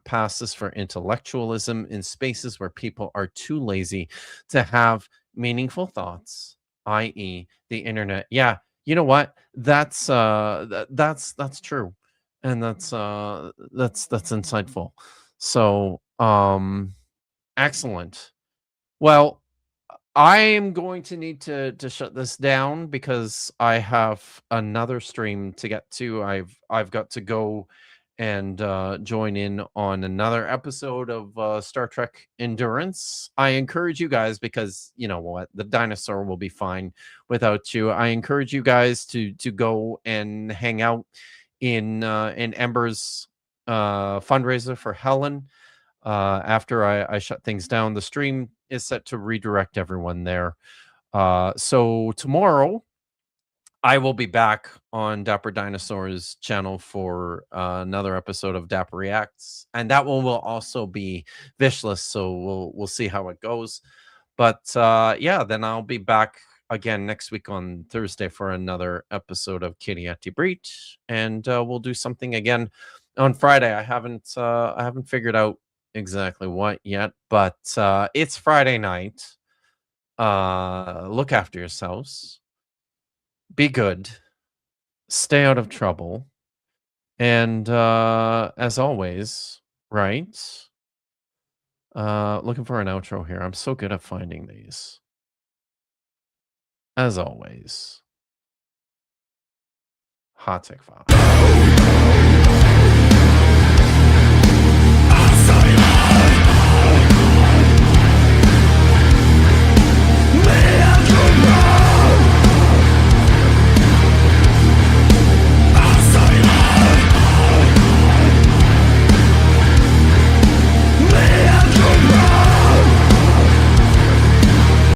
passes for intellectualism in spaces where people are too lazy to have meaningful thoughts, i.e., the internet. Yeah, you know what? That's true, and that's insightful. So, excellent. Well, I am going to need to shut this down because I have another stream to get to. I've got to go and join in on another episode of Star Trek Endurance. I encourage you guys, because you know what, the dinosaur will be fine without you. I encourage you guys to go and hang out in Ember's fundraiser for HELen. After I shut things down, the stream is set to redirect everyone there. So tomorrow, I will be back on Dapper Dinosaur's channel for another episode of Dapper Reacts, and that one will also be Vishless. So we'll see how it goes. But yeah, then I'll be back again next week on Thursday for another episode of Kiriati Breach, and we'll do something again on Friday. I haven't figured out exactly what yet, but it's Friday night. Look after yourselves. Be good. Stay out of trouble. And as always, right? Looking for an outro here. I'm so good at finding these. As always, hot take file.